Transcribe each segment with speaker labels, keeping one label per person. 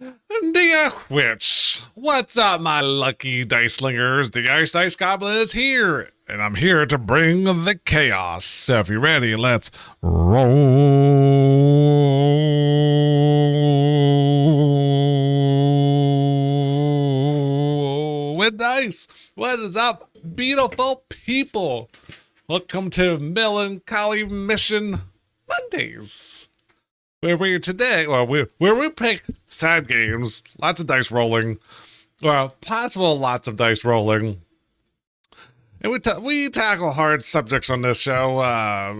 Speaker 1: Dear Witch, what's up, my lucky dice slingers? The Ice Ice Goblin is here, and I'm here to bring the chaos. So if you're ready, let's roll with dice. What is up, beautiful people? Welcome to Melancholy Mission Mondays. Where we pick sad games, lots of dice rolling, well, possible lots of dice rolling, and we tackle hard subjects on this show.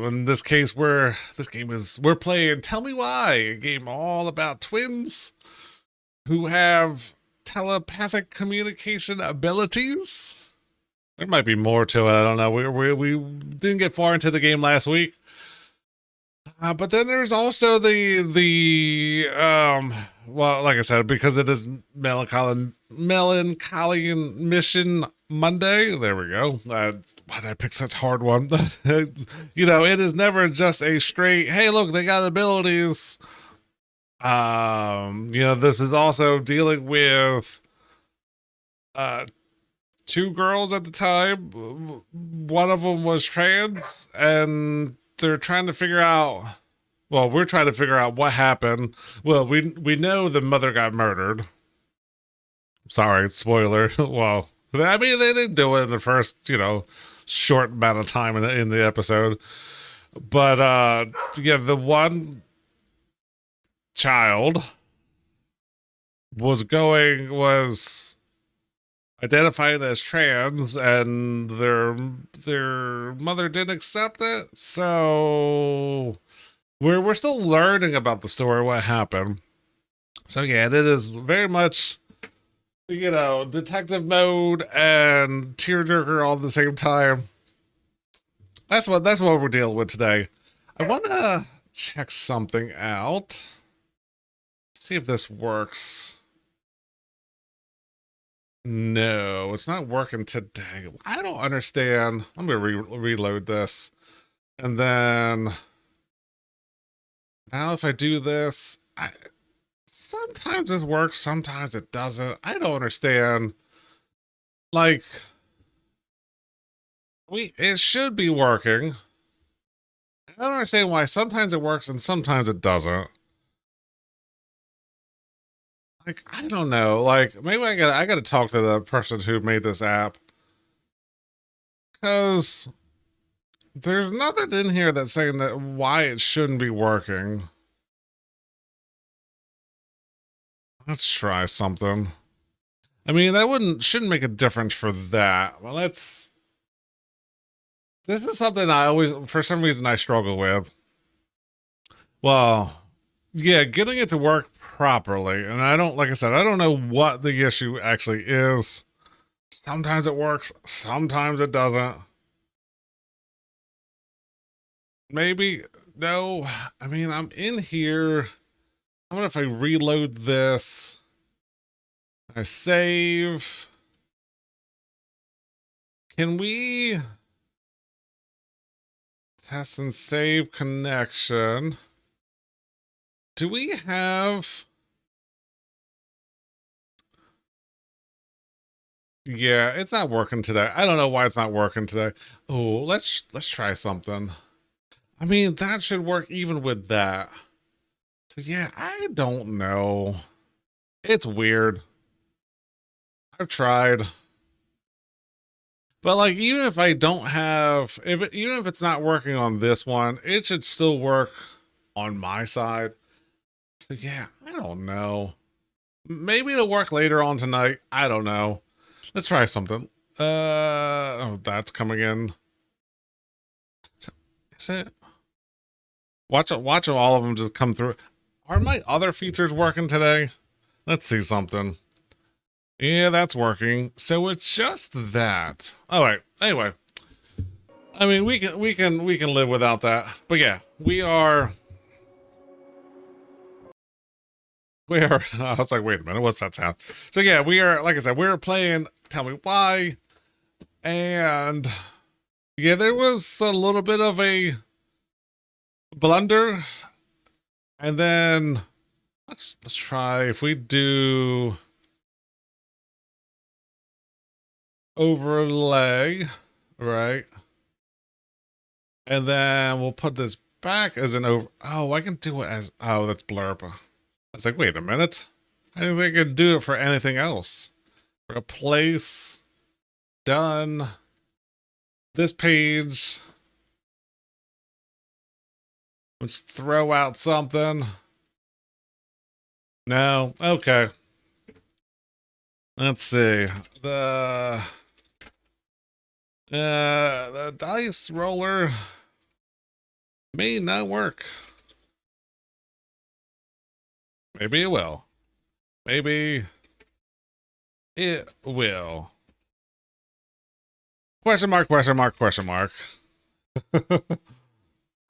Speaker 1: In this case, we're playing Tell Me Why, a game all about twins who have telepathic communication abilities. There might be more to it. I don't know. We didn't get far into the game last week. But then there's also well, like I said, because it is melancholy mission Monday. There we go. Why did I pick such a hard one? It is never just a straight, hey, look, they got abilities. This is also dealing with two girls at the time. One of them was trans, and they're trying to figure out. Well, we're trying to figure out what happened. Well, we know the mother got murdered. Sorry, spoiler. Well, I mean they do it in the first short amount of time in the episode, but the one child was identified as trans, and their mother didn't accept it. So we're still learning about the story, what happened. So yeah, it is very much detective mode and tearjerker all at the same time. That's what we're dealing with today. I want to check something out. See if this works. No, it's not working today. I don't understand. I'm gonna reload this, and then now if I do this, sometimes it works, sometimes it doesn't. I don't understand. Like, it should be working. I don't understand why sometimes it works and sometimes it doesn't. Like, I don't know. Like, maybe I gotta talk to the person who made this app, because there's nothing in here that's saying that why it shouldn't be working. Let's try something. I mean, shouldn't make a difference for that. Well, this is something I always, for some reason, I struggle with. Well, yeah, getting it to work properly. And like I said, I don't know what the issue actually is. Sometimes it works, sometimes it doesn't. Maybe, no. I mean, I'm in here. I wonder if I reload this. I save. Can we test and save connection? Do we have? Yeah, it's not working today. I don't know why it's not working today. Oh, let's try something. I mean, that should work even with that. So yeah, I don't know. It's weird. I've tried. But like, even if I don't have, even if it's not working on this one, it should still work on my side. So yeah, I don't know. Maybe it'll work later on tonight. I don't know. Let's try something. Oh, that's coming in. Is it? Watch all of them just come through. Are my other features working today? Let's see something. Yeah, that's working. So it's just that. All right. Anyway, I mean, we can live without that. But yeah, we are. I was like, wait a minute, what's that sound? So yeah, we are. Like I said, we're playing Tell Me Why, and yeah, there was a little bit of a blunder, and then Let's try if we do overlay, right? And then we'll put this back as an over. Oh, I can do it as. Oh, that's blurb. I was like, wait a minute. I didn't think I could do it for anything else. Replace. Done. This page. Let's throw out something. No. Okay. Let's see. The dice roller may not work. Maybe it will. Maybe it will. Question mark, question mark, question mark.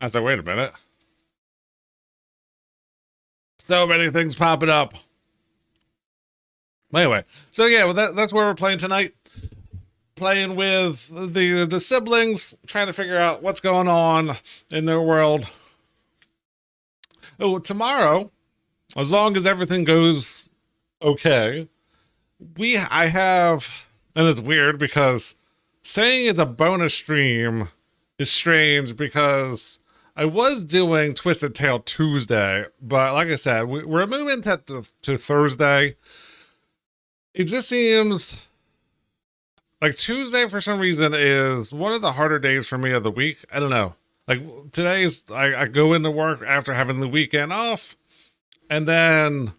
Speaker 1: I said, wait a minute. So many things popping up. Anyway, so yeah, well, that's where we're playing tonight. Playing with the siblings, trying to figure out what's going on in their world. Oh, tomorrow, as long as everything goes okay, I have, and it's weird because saying it's a bonus stream is strange because I was doing Twisted Tale Tuesday, but like I said, we're moving to Thursday. It just seems like Tuesday for some reason is one of the harder days for me of the week. I don't know. Like today's, I go into work after having the weekend off, and then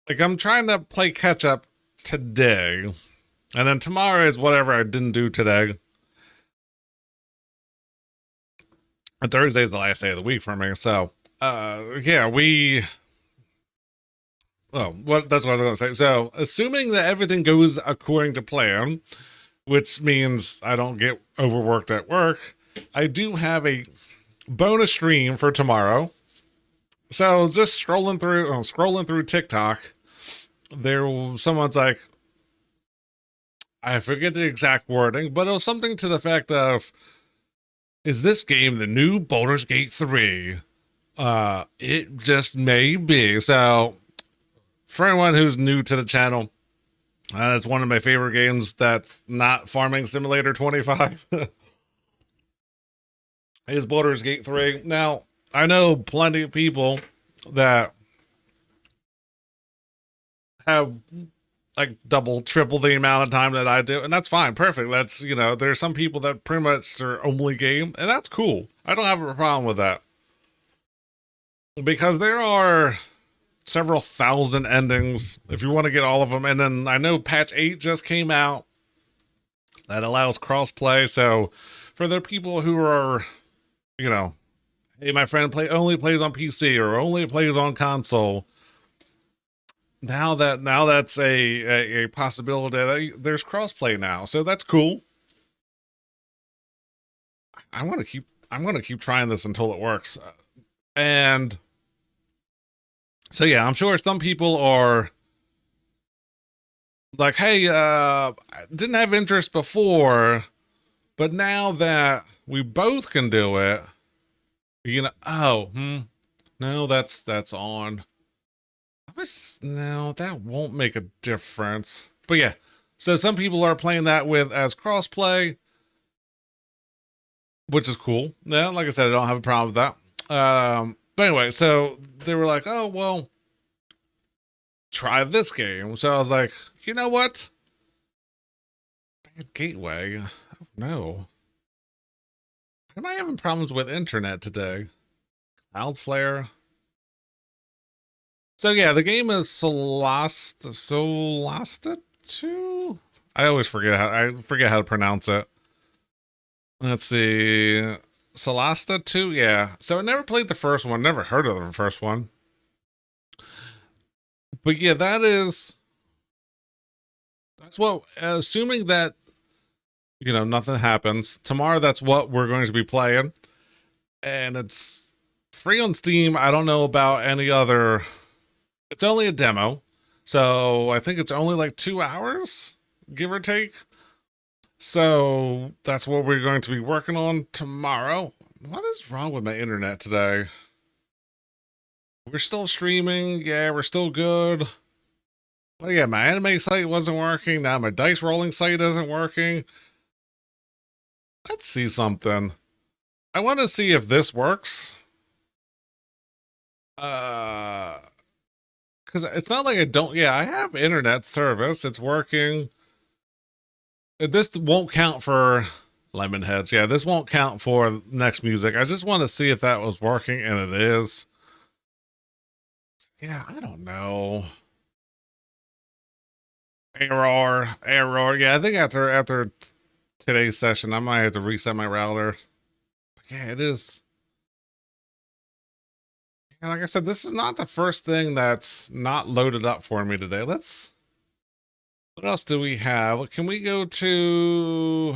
Speaker 1: like I'm trying to play catch up today, and then tomorrow is whatever I didn't do today. And Thursday is the last day of the week for me. So, yeah, well, that's what I was going to say. So, assuming that everything goes according to plan, which means I don't get overworked at work, I do have a bonus stream for tomorrow. So, just scrolling through TikTok, someone's like, I forget the exact wording, but it was something to the fact of, is this game the new Baldur's Gate 3? It just may be. So, for anyone who's new to the channel, it's one of my favorite games that's not Farming Simulator 25. Is Baldur's Gate 3. Now, I know plenty of people that have like double, triple the amount of time that I do, and that's fine, perfect. That's, there's some people that pretty much their only game, and that's cool. I don't have a problem with that. Because there are several thousand endings if you want to get all of them. And then I know patch 8 just came out that allows crossplay. So for the people who are, hey, my friend only plays on PC or only plays on console, now that's a possibility. There's crossplay now, so that's cool. I'm gonna keep trying this until it works. And so yeah, I'm sure some people are like, hey, I didn't have interest before, but now that we both can do it, no, that's on. No, that won't make a difference. But yeah, so some people are playing that as crossplay, which is cool. Yeah, like I said, I don't have a problem with that. But anyway, so they were like, oh, well, try this game. So I was like, you know what? Bad gateway. Oh, no. Am I having problems with internet today? Cloudflare. So yeah, the game is Solasta 2? I always forget how to pronounce it. Let's see. Solasta 2? Yeah. So I never played the first one, never heard of the first one. But yeah, that's what, assuming that, nothing happens. Tomorrow, that's what we're going to be playing. And it's free on Steam. I don't know about any other. It's only a demo. So I think it's only like 2 hours, give or take. So that's what we're going to be working on tomorrow. What is wrong with my internet today? We're still streaming. Yeah, we're still good. But yeah, my anime site wasn't working. Now my dice rolling site isn't working. Let's see something. I want to see if this works. Because it's not like I don't. Yeah, I have internet service. It's working. This won't count for Lemonheads. Yeah, this won't count for next music. I just want to see if that was working, and it is. Yeah, I don't know. Error. Yeah, I think after today's session, I might have to reset my router. But yeah, it is. And like I said, this is not the first thing that's not loaded up for me today. Let's. What else do we have? Can we go to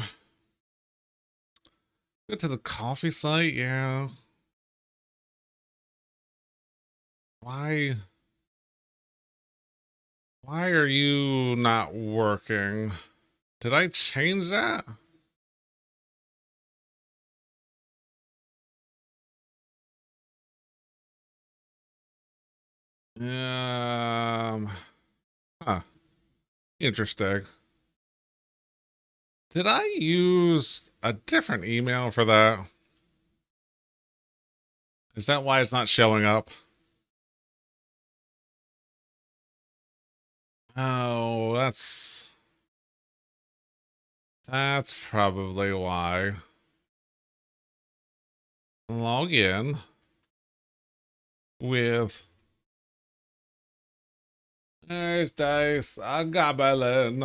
Speaker 1: the coffee site? Yeah. Why? Why are you not working? Did I change that? Um. Huh. Interesting. Did I use a different email for that? Is that why it's not showing up? Oh, that's probably why. Log in with there's dice a goblin.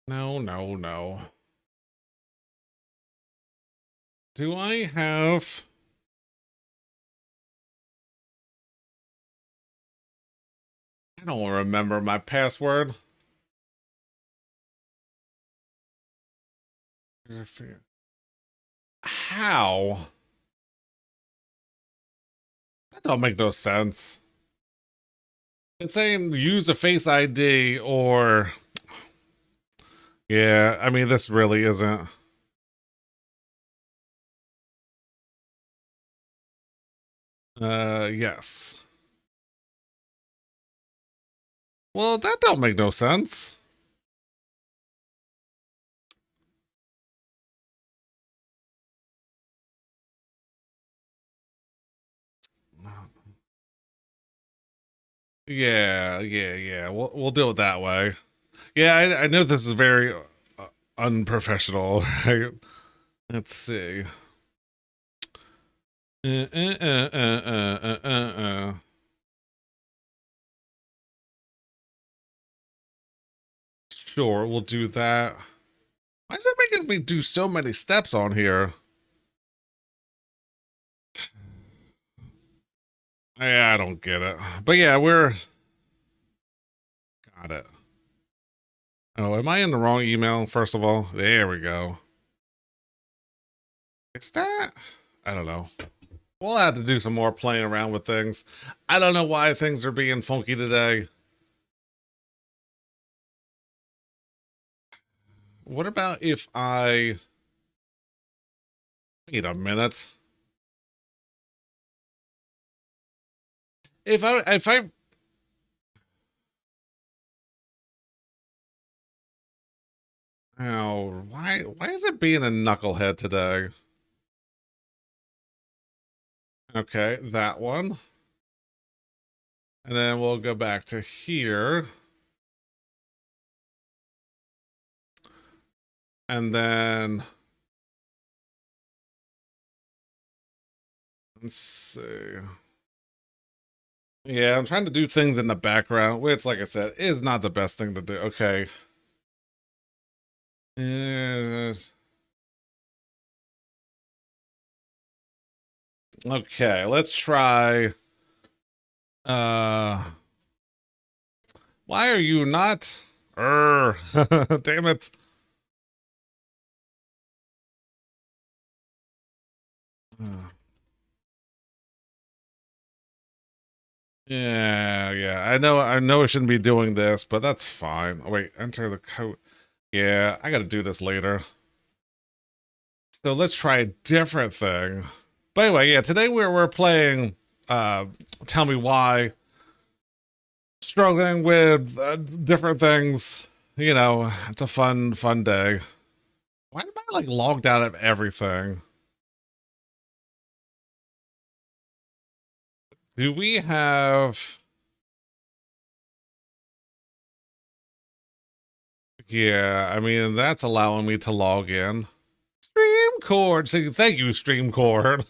Speaker 1: No, no, no. Do I have I don't remember my password. How? That don't make no sense. It's saying use a face ID or yeah, I mean this really isn't. Yes. Well, that don't make no sense. Yeah. We'll do it that way. Yeah, I know this is very unprofessional, right? Let's see. Uh, uh, uh, uh, Sure, we'll do that. Why is it making me do so many steps on here? Yeah, I don't get it. But yeah, we're got it. Oh, am I in the wrong email? First of all, there we go. Is that? I don't know. We'll have to do some more playing around with things. I don't know why things are being funky today. What about if I wait a minute? If I oh why is it being a knucklehead today? Okay, that one. And then we'll go back to here. And then let's see. Yeah, I'm trying to do things in the background, which, like I said, is not the best thing to do. Okay. Yes. Okay, let's try. Uh, why are you not? Damn it. Yeah. I know I shouldn't be doing this, but that's fine. Oh, wait, enter the code. Yeah, I gotta do this later. So let's try a different thing. But anyway, yeah, today we're playing Tell Me Why. Struggling with different things. You know, it's a fun day. Why am I like logged out of everything? Do we have... Yeah, I mean, that's allowing me to log in. Streamcord. See, thank you, Streamcord.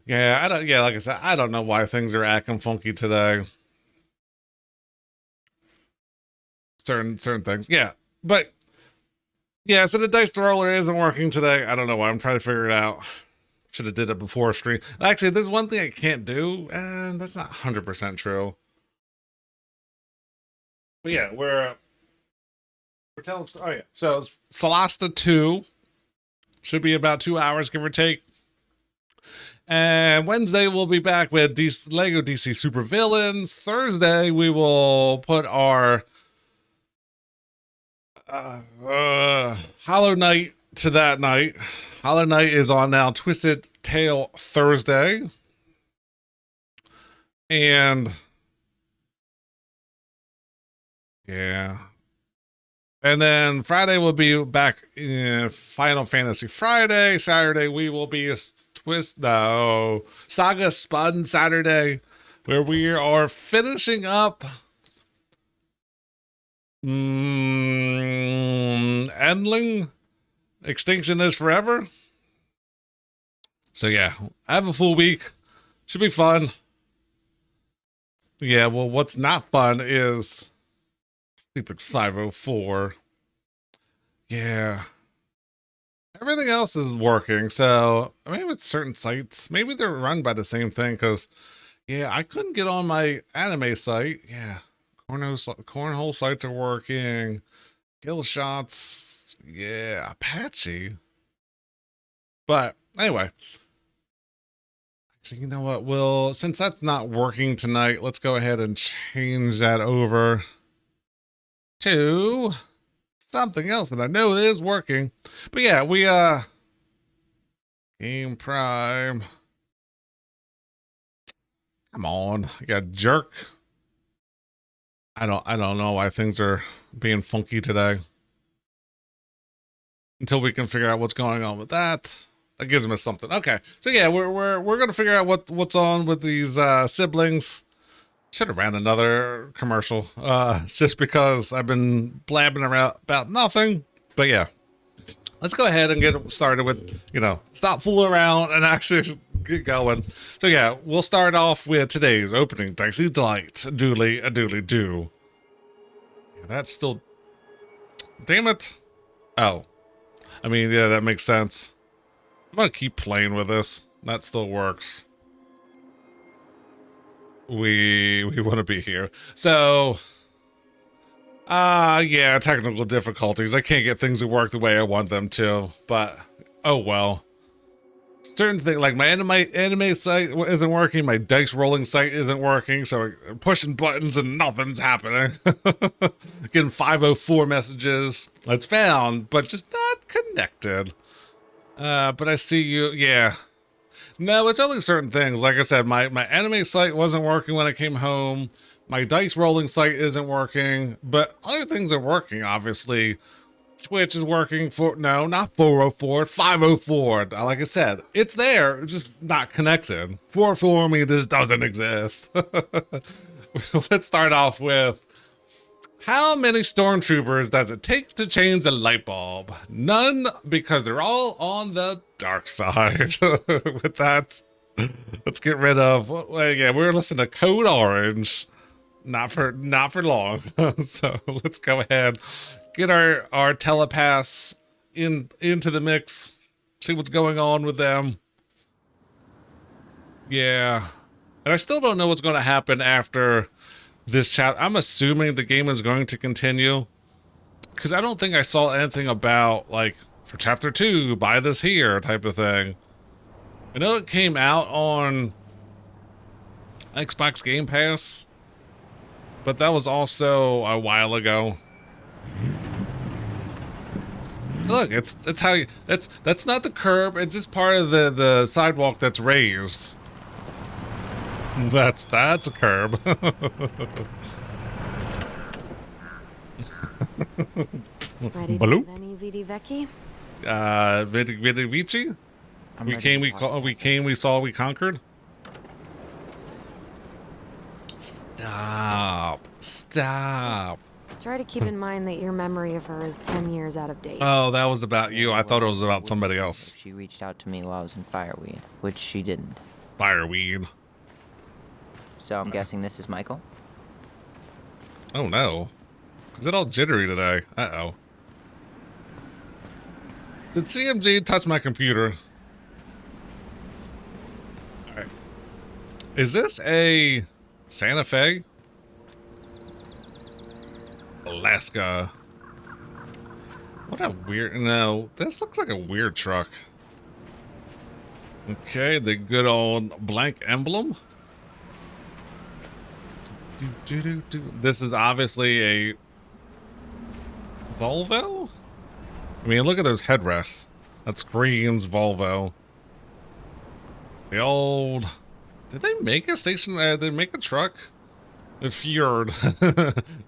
Speaker 1: Yeah, I don't. Yeah, like I said, I don't know why things are acting funky today. Certain things. Yeah, but yeah. So the dice roller isn't working today. I don't know why. I'm trying to figure it out. Should have did it before stream. Actually, there's one thing I can't do, and that's not 100% true. But yeah, we're telling. Oh yeah. So Solasta 2 should be about 2 hours, give or take. And Wednesday we'll be back with Lego DC Super Villains. Thursday we will put our Hollow Knight to that night. Hollow Knight is on now. Twisted Tail Thursday, and yeah, and then Friday we'll be back in Final Fantasy Friday. Saturday we will be Saga Spun Saturday, where we are finishing up Endling. Extinction is Forever. So yeah, I have a full week. Should be fun. Yeah, well, what's not fun is stupid 504. Yeah. Everything else is working, so maybe it's certain sites. Maybe they're run by the same thing, because, yeah, I couldn't get on my anime site. Yeah. Cornhole sites are working. Kill shots. Yeah. Apache. But anyway. So you know what? Well, since that's not working tonight, let's go ahead and change that over to something else that I know is working. But yeah, we Game Prime. Come on, you got jerk. I don't know why things are being funky today. Until we can figure out what's going on with that. That gives me something. Okay, so yeah, we're gonna figure out what's on with these siblings. Should have ran another commercial, just because I've been blabbing around about nothing. But yeah, let's go ahead and get started with, stop fooling around and actually get going. So yeah, we'll start off with today's opening Dicey Delight. Doodly a doodly do. Yeah, that's still... Damn it. Oh. I mean, yeah, that makes sense. I'm gonna keep playing with this. That still works. We want to be here. So, yeah, technical difficulties. I can't get things to work the way I want them to, but oh well. Certain things, like my anime site isn't working, my dice rolling site isn't working, so I'm pushing buttons and nothing's happening. Getting 504 messages. It's found, but just not connected. But I see you, yeah. No, it's only certain things. Like I said, my anime site wasn't working when I came home. My dice rolling site isn't working, but other things are working, obviously. Twitch is working for, no, not 404, 504. Like I said, it's there, it's just not connected. 404 me, this doesn't exist. Let's start off with, how many stormtroopers does it take to change a light bulb? None, because they're all on the dark side. With that, let's get rid of, well, yeah, we're listening to Code Orange. Not for long. So let's go ahead, get our telepaths into the mix, see what's going on with them. Yeah. And I still don't know what's going to happen after this chat. I'm assuming the game is going to continue, because I don't think I saw anything about, like, for chapter 2, buy this here type of thing. I know it came out on Xbox Game Pass, but that was also a while ago. Look, it's how you, that's not the curb. It's just part of the sidewalk that's raised. That's a curb.
Speaker 2: Ready to
Speaker 1: Bloop.
Speaker 2: have any Vidi Vecchi?
Speaker 1: Vidi Vici?
Speaker 3: I'm
Speaker 1: We
Speaker 3: ready
Speaker 1: came,
Speaker 3: to
Speaker 1: we
Speaker 3: talk,
Speaker 1: call, we
Speaker 3: Tessa.
Speaker 1: came, we saw, we conquered. Stop. Stop.
Speaker 2: Try to keep in mind that your memory of her is 10 years out of date.
Speaker 1: Oh, that was about you.
Speaker 3: Yeah,
Speaker 1: I thought it
Speaker 3: well,
Speaker 1: was about
Speaker 3: what
Speaker 1: somebody
Speaker 3: do you
Speaker 1: else.
Speaker 3: think if she reached out to me while I was in Fireweed, which she didn't.
Speaker 1: Fireweed.
Speaker 3: So I'm guessing this is Michael?
Speaker 1: Oh no. Is it all jittery today? Uh-oh. Did CMG touch my computer? Alright. Is this a Santa Fe? Alaska. What a weird... No, this looks like a weird truck. Okay, the good old blank emblem. This is obviously a Volvo? I mean, look at those headrests. That screams Volvo. The old... Did they make a station? Did they make a truck? The Fjord.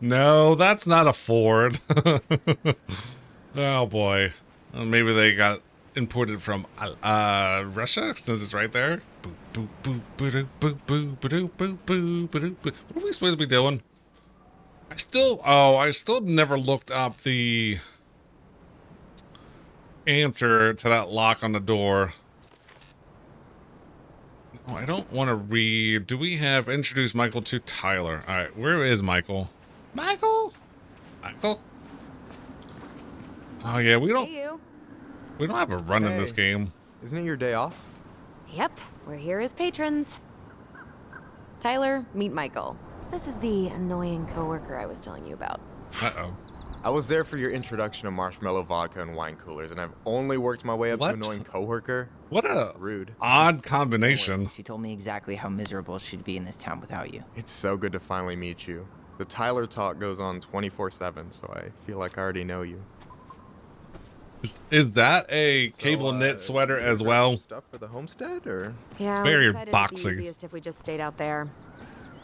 Speaker 1: No, that's not a Ford. Oh boy. Well, maybe they got imported from Russia since it's right there. What are we supposed to be doing? I still never looked up the answer to that lock on the door. Oh, I don't want to read. Do we have introduced Michael to Tyler? All right, where is Michael? Michael? Michael? Oh yeah, we don't
Speaker 2: Hey, you.
Speaker 1: have a run in this game.
Speaker 4: Isn't it your day off?
Speaker 2: Yep, we're here as patrons. Tyler, meet Michael. This is the annoying coworker I was telling you about.
Speaker 1: Uh-oh.
Speaker 4: I was there for your introduction to marshmallow vodka and wine coolers, and I've only worked my way up
Speaker 1: What?
Speaker 4: to annoying coworker.
Speaker 1: What a
Speaker 4: Rude.
Speaker 1: odd combination.
Speaker 3: She told me exactly how miserable she'd be in this town without you.
Speaker 4: It's so good to finally meet you. The Tyler talk goes on 24/7, so I feel like I already know you.
Speaker 1: Is that a cable knit sweater
Speaker 4: you
Speaker 1: as
Speaker 4: got
Speaker 1: well?
Speaker 4: Stuff for the homestead, or?
Speaker 2: Yeah,
Speaker 1: very
Speaker 2: we decided
Speaker 1: boxy.
Speaker 2: it'd be easiest if we just stayed out there.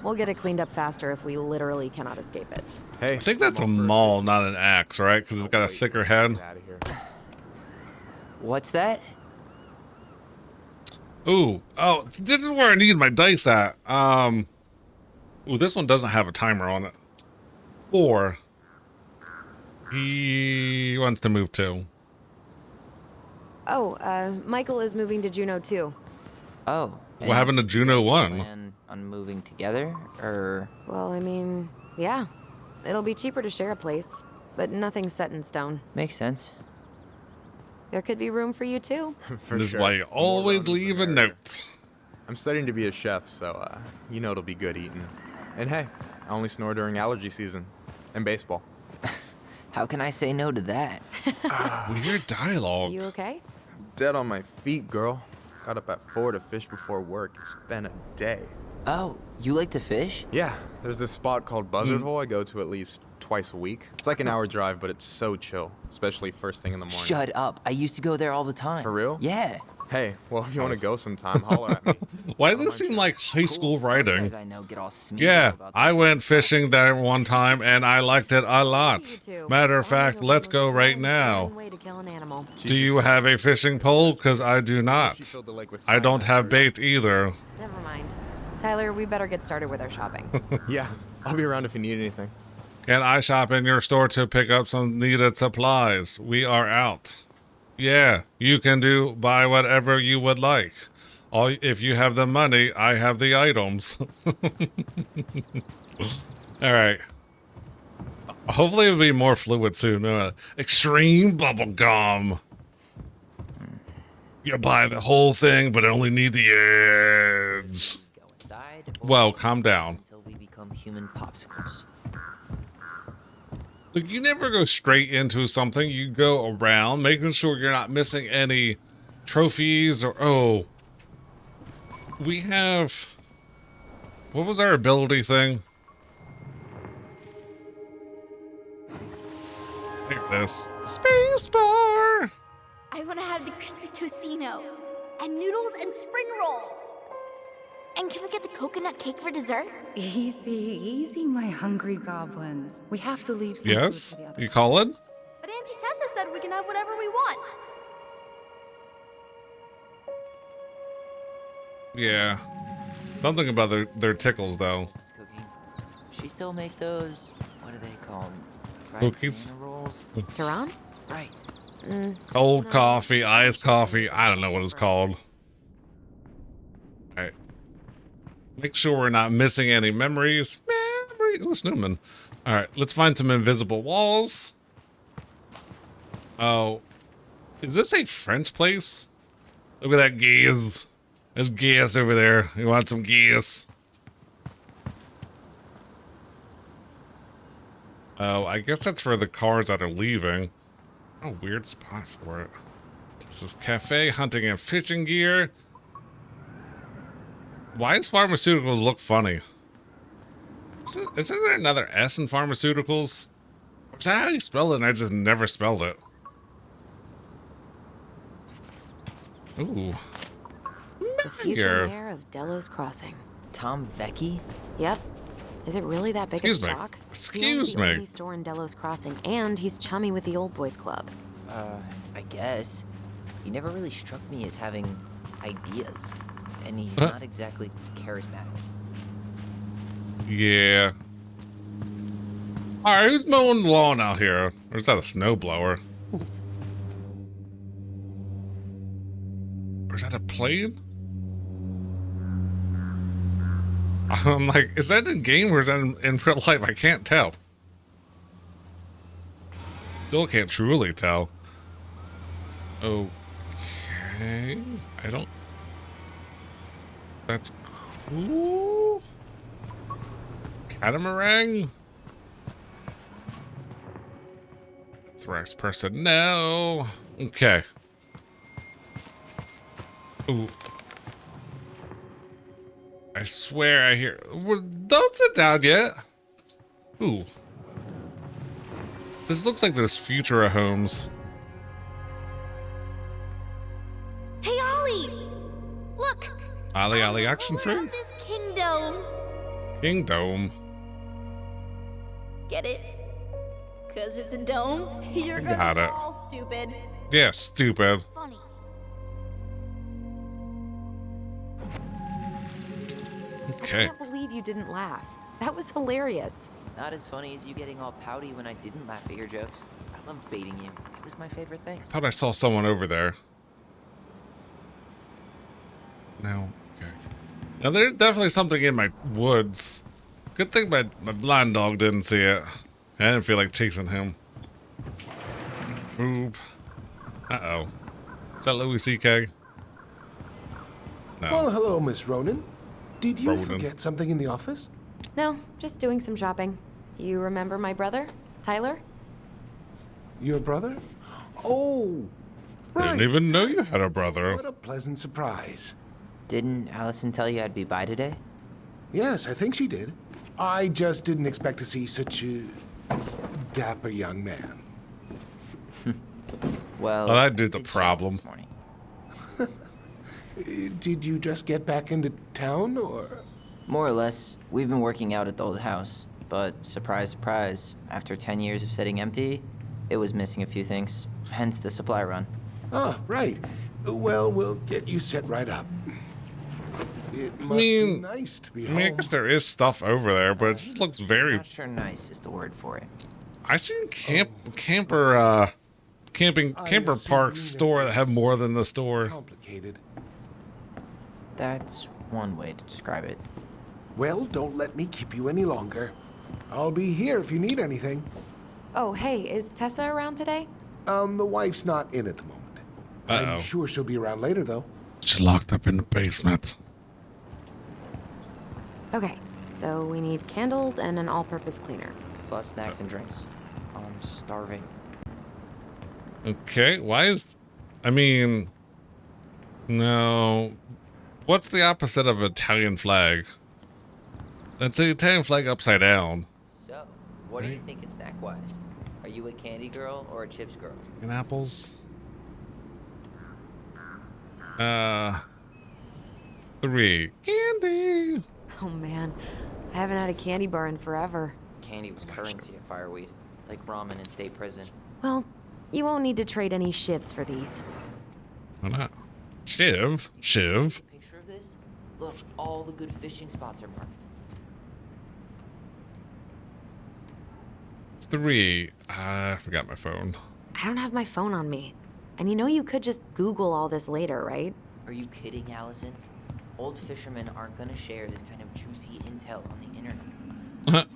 Speaker 2: We'll get it cleaned up faster if we literally cannot escape it.
Speaker 4: Hey,
Speaker 1: I think that's a maul, not an axe, right? Because it's got a thicker head.
Speaker 4: Get out of here.
Speaker 3: What's that?
Speaker 1: Ooh, oh, this is where I need my dice at. Ooh, this one doesn't have a timer on it. 4. He wants to move too.
Speaker 2: Oh, Michael is moving to Juneau too.
Speaker 3: Oh.
Speaker 1: What happened to Juneau 1?
Speaker 3: Plan on moving together, or?
Speaker 2: Well, I mean, yeah. It'll be cheaper to share a place, but nothing's set in stone.
Speaker 3: Makes sense.
Speaker 2: There could be room for you too.
Speaker 4: For
Speaker 1: This is
Speaker 4: sure.
Speaker 1: why you
Speaker 4: The more
Speaker 1: always
Speaker 4: runs, the
Speaker 1: leave a
Speaker 4: merrier.
Speaker 1: note.
Speaker 4: I'm studying to be a chef, so you know it'll be good eating. And hey, I only snore during allergy season and baseball.
Speaker 3: How can I say no to that?
Speaker 1: Weird dialogue.
Speaker 2: You okay?
Speaker 4: Dead on my feet, girl. Got up at 4 to fish before work. It's been a day.
Speaker 3: Oh, you like to fish?
Speaker 4: Yeah, there's this spot called Buzzard Hole I go to at least twice a week. It's like an hour drive, but it's so chill, especially first thing in the morning.
Speaker 3: Shut up. I used to go there all the time.
Speaker 4: For real?
Speaker 3: Yeah.
Speaker 4: Hey, well, if you want to go sometime, holler at me.
Speaker 1: Why does it seem like high school writing?
Speaker 3: Guys I know get all smeared
Speaker 1: Yeah,
Speaker 3: about
Speaker 1: I
Speaker 3: that.
Speaker 1: went fishing there one time and I liked it a lot. Matter of fact, let's go right now.
Speaker 2: Way to kill an animal.
Speaker 1: Do you have a fishing pole? Because I do
Speaker 4: She
Speaker 1: not.
Speaker 4: filled the lake with
Speaker 1: I don't
Speaker 4: cyanide
Speaker 1: have
Speaker 4: for-
Speaker 1: bait either.
Speaker 2: Never mind. Tyler, we better get started with our shopping.
Speaker 4: Yeah, I'll be around if you need anything.
Speaker 1: Can I shop in your store to pick up some needed supplies? We are out. Yeah, you can buy whatever you would like. If you have the money, I have the items. All right. Hopefully it'll be more fluid soon. Extreme bubble gum. You buy the whole thing, but only need the edge.
Speaker 3: Go inside. or
Speaker 1: Well, calm down.
Speaker 3: Until we become human popsicles.
Speaker 1: Look, you never go straight into something. You go around, making sure you're not missing any trophies or... Oh. We have... What was our ability thing? There it is. Space bar.
Speaker 5: I want to have the crispy tocino and noodles and spring rolls. And can we get the coconut cake for dessert?
Speaker 6: Easy, easy, my hungry goblins. We have to leave some
Speaker 1: Yes.
Speaker 6: food for the other
Speaker 1: You call it?
Speaker 5: But Auntie Tessa said we can have whatever we want.
Speaker 1: Yeah. Something about their tickles though.
Speaker 3: Cooking. She still make those, what are they called? Fried
Speaker 1: Cookies?
Speaker 3: banana rolls?
Speaker 2: Tehran?
Speaker 3: Right.
Speaker 1: Cold coffee, iced coffee. I don't know what it's called. Alright. Make sure we're not missing any memories. Ooh, Snowman. Alright, let's find some invisible walls. Oh. Is this a French place? Look at that gas. There's gas over there. You want some gas? Oh, I guess that's for the cars that are leaving. Oh, weird spot for it. This is cafe, hunting and fishing gear. Why does pharmaceuticals look funny? Isn't there another S in pharmaceuticals? Is that how you spell it and I just never spelled it? Ooh.
Speaker 2: The future
Speaker 1: Here.
Speaker 2: mayor of Delos Crossing.
Speaker 3: Tom Vecchi?
Speaker 2: Yep. Is it really that big
Speaker 1: Excuse
Speaker 2: of a
Speaker 1: me.
Speaker 2: shock?
Speaker 1: Excuse
Speaker 2: he owns
Speaker 1: me.
Speaker 2: the only store in Delos Crossing, and he's chummy with the Old Boys Club.
Speaker 3: I guess. He never really struck me as having ideas. And he's
Speaker 1: Huh?
Speaker 3: not exactly charismatic.
Speaker 1: Yeah. Alright, who's mowing the lawn out here? Or is that a snowblower? Or is that a plane? I'm like, is that in game or is that in real life? I can't tell. Still can't truly tell. Okay. I don't... That's cool. Catamaran? Thrax personnel. Okay. Ooh. I swear I hear... Well, don't sit down yet. Ooh. This looks like those Futura homes.
Speaker 5: Hey, Ollie! Look!
Speaker 1: Ollie Ollie action
Speaker 5: We're
Speaker 1: free?
Speaker 5: at this kingdom.
Speaker 1: Kingdom.
Speaker 5: Get it? Cause it's a dome? You're
Speaker 1: Got
Speaker 5: gonna
Speaker 1: it.
Speaker 5: fall, stupid.
Speaker 1: Yeah, stupid.
Speaker 5: Funny.
Speaker 1: Okay.
Speaker 2: I can't believe you didn't laugh. That was hilarious.
Speaker 3: Not as funny as you getting all pouty when I didn't laugh at your jokes. I loved baiting you. It was my favorite thing.
Speaker 1: I thought I saw someone over there. No. Okay. Now there's definitely something in my woods. Good thing my blind dog didn't see it. I didn't feel like chasing him. Oop. Uh-oh. Is that Louis C.K.? No.
Speaker 7: Well, hello, Miss Ronan. Did you
Speaker 1: Ronan.
Speaker 7: forget something in the office?
Speaker 2: No, just doing some shopping. You remember my brother, Tyler?
Speaker 7: Your brother? Oh, right.
Speaker 1: Didn't even know you had a brother.
Speaker 7: What a pleasant surprise.
Speaker 3: Didn't Allison tell you I'd be by today?
Speaker 7: Yes, I think she did. I just didn't expect to see such a dapper young man.
Speaker 3: Well,
Speaker 1: Well, that dude's
Speaker 3: I
Speaker 1: a
Speaker 3: did shower
Speaker 1: problem.
Speaker 3: this morning.
Speaker 7: Did you just get back into town, or?
Speaker 3: More or less, we've been working out at the old house. But surprise, surprise, after 10 years of sitting empty, it was missing a few things. Hence the supply run.
Speaker 7: Ah, right. Well, we'll get you set right up. It must
Speaker 1: mean-
Speaker 7: be nice to be
Speaker 1: I
Speaker 7: home.
Speaker 1: mean, I guess there is stuff over there, but it just looks very...
Speaker 3: Not sure nice is the word for it.
Speaker 1: I seen camper
Speaker 7: assume
Speaker 1: park
Speaker 7: you
Speaker 1: store that have more than the store.
Speaker 7: Complicated.
Speaker 3: That's one way to describe it.
Speaker 7: Well, don't let me keep you any longer. I'll be here if you need anything.
Speaker 2: Oh, hey, is Tessa around today?
Speaker 7: The wife's not in at the moment.
Speaker 1: Uh-oh.
Speaker 7: I'm sure she'll be around later, though.
Speaker 1: She's locked up in the basement.
Speaker 2: Okay, so we need candles and an all-purpose cleaner.
Speaker 3: Plus snacks and drinks. I'm starving.
Speaker 1: Okay, why is... I mean... No... What's the opposite of Italian flag? That's the Italian flag upside down.
Speaker 3: So, what do you
Speaker 1: Right.
Speaker 3: think snack-wise? Are you you a candy girl or a chips girl?
Speaker 1: And apples. 3. Candy.
Speaker 2: Oh man, I haven't had a candy bar in forever.
Speaker 3: Candy was currency at Fireweed, like ramen in state prison.
Speaker 2: Well, you won't need to trade any shivs for these.
Speaker 1: Why not? Shiv. Shiv.
Speaker 3: Picture of this? Look, all the good fishing spots are marked.
Speaker 1: 3. I forgot my phone.
Speaker 2: I don't have my phone on me. And you know you could just Google all this later, right?
Speaker 3: Are you kidding, Allison? Old fishermen aren't gonna share this kind of juicy intel on the internet.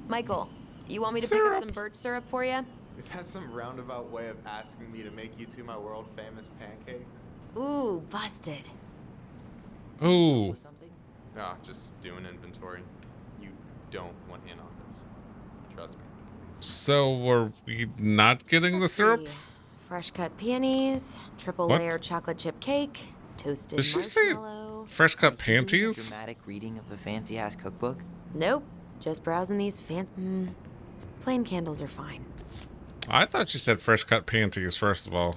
Speaker 2: Michael, you want me to pick up some birch syrup for you?
Speaker 4: Is that some roundabout way of asking me to make you two my world famous pancakes?
Speaker 2: Ooh, busted.
Speaker 1: Oh.
Speaker 3: Something?
Speaker 4: No, just doing inventory. You don't want in on this. Trust me.
Speaker 1: So were we not getting the
Speaker 2: Let's
Speaker 1: syrup?
Speaker 2: see. Fresh cut peonies, triple
Speaker 1: What?
Speaker 2: layer chocolate chip cake, toasted
Speaker 1: Did she say
Speaker 2: marshmallow.
Speaker 1: fresh cut
Speaker 3: A
Speaker 1: panties?
Speaker 3: dramatic reading of a fancy ass cookbook?
Speaker 2: Nope, just browsing these fancy. Plain candles are fine.
Speaker 1: I thought she said fresh cut panties, first of all.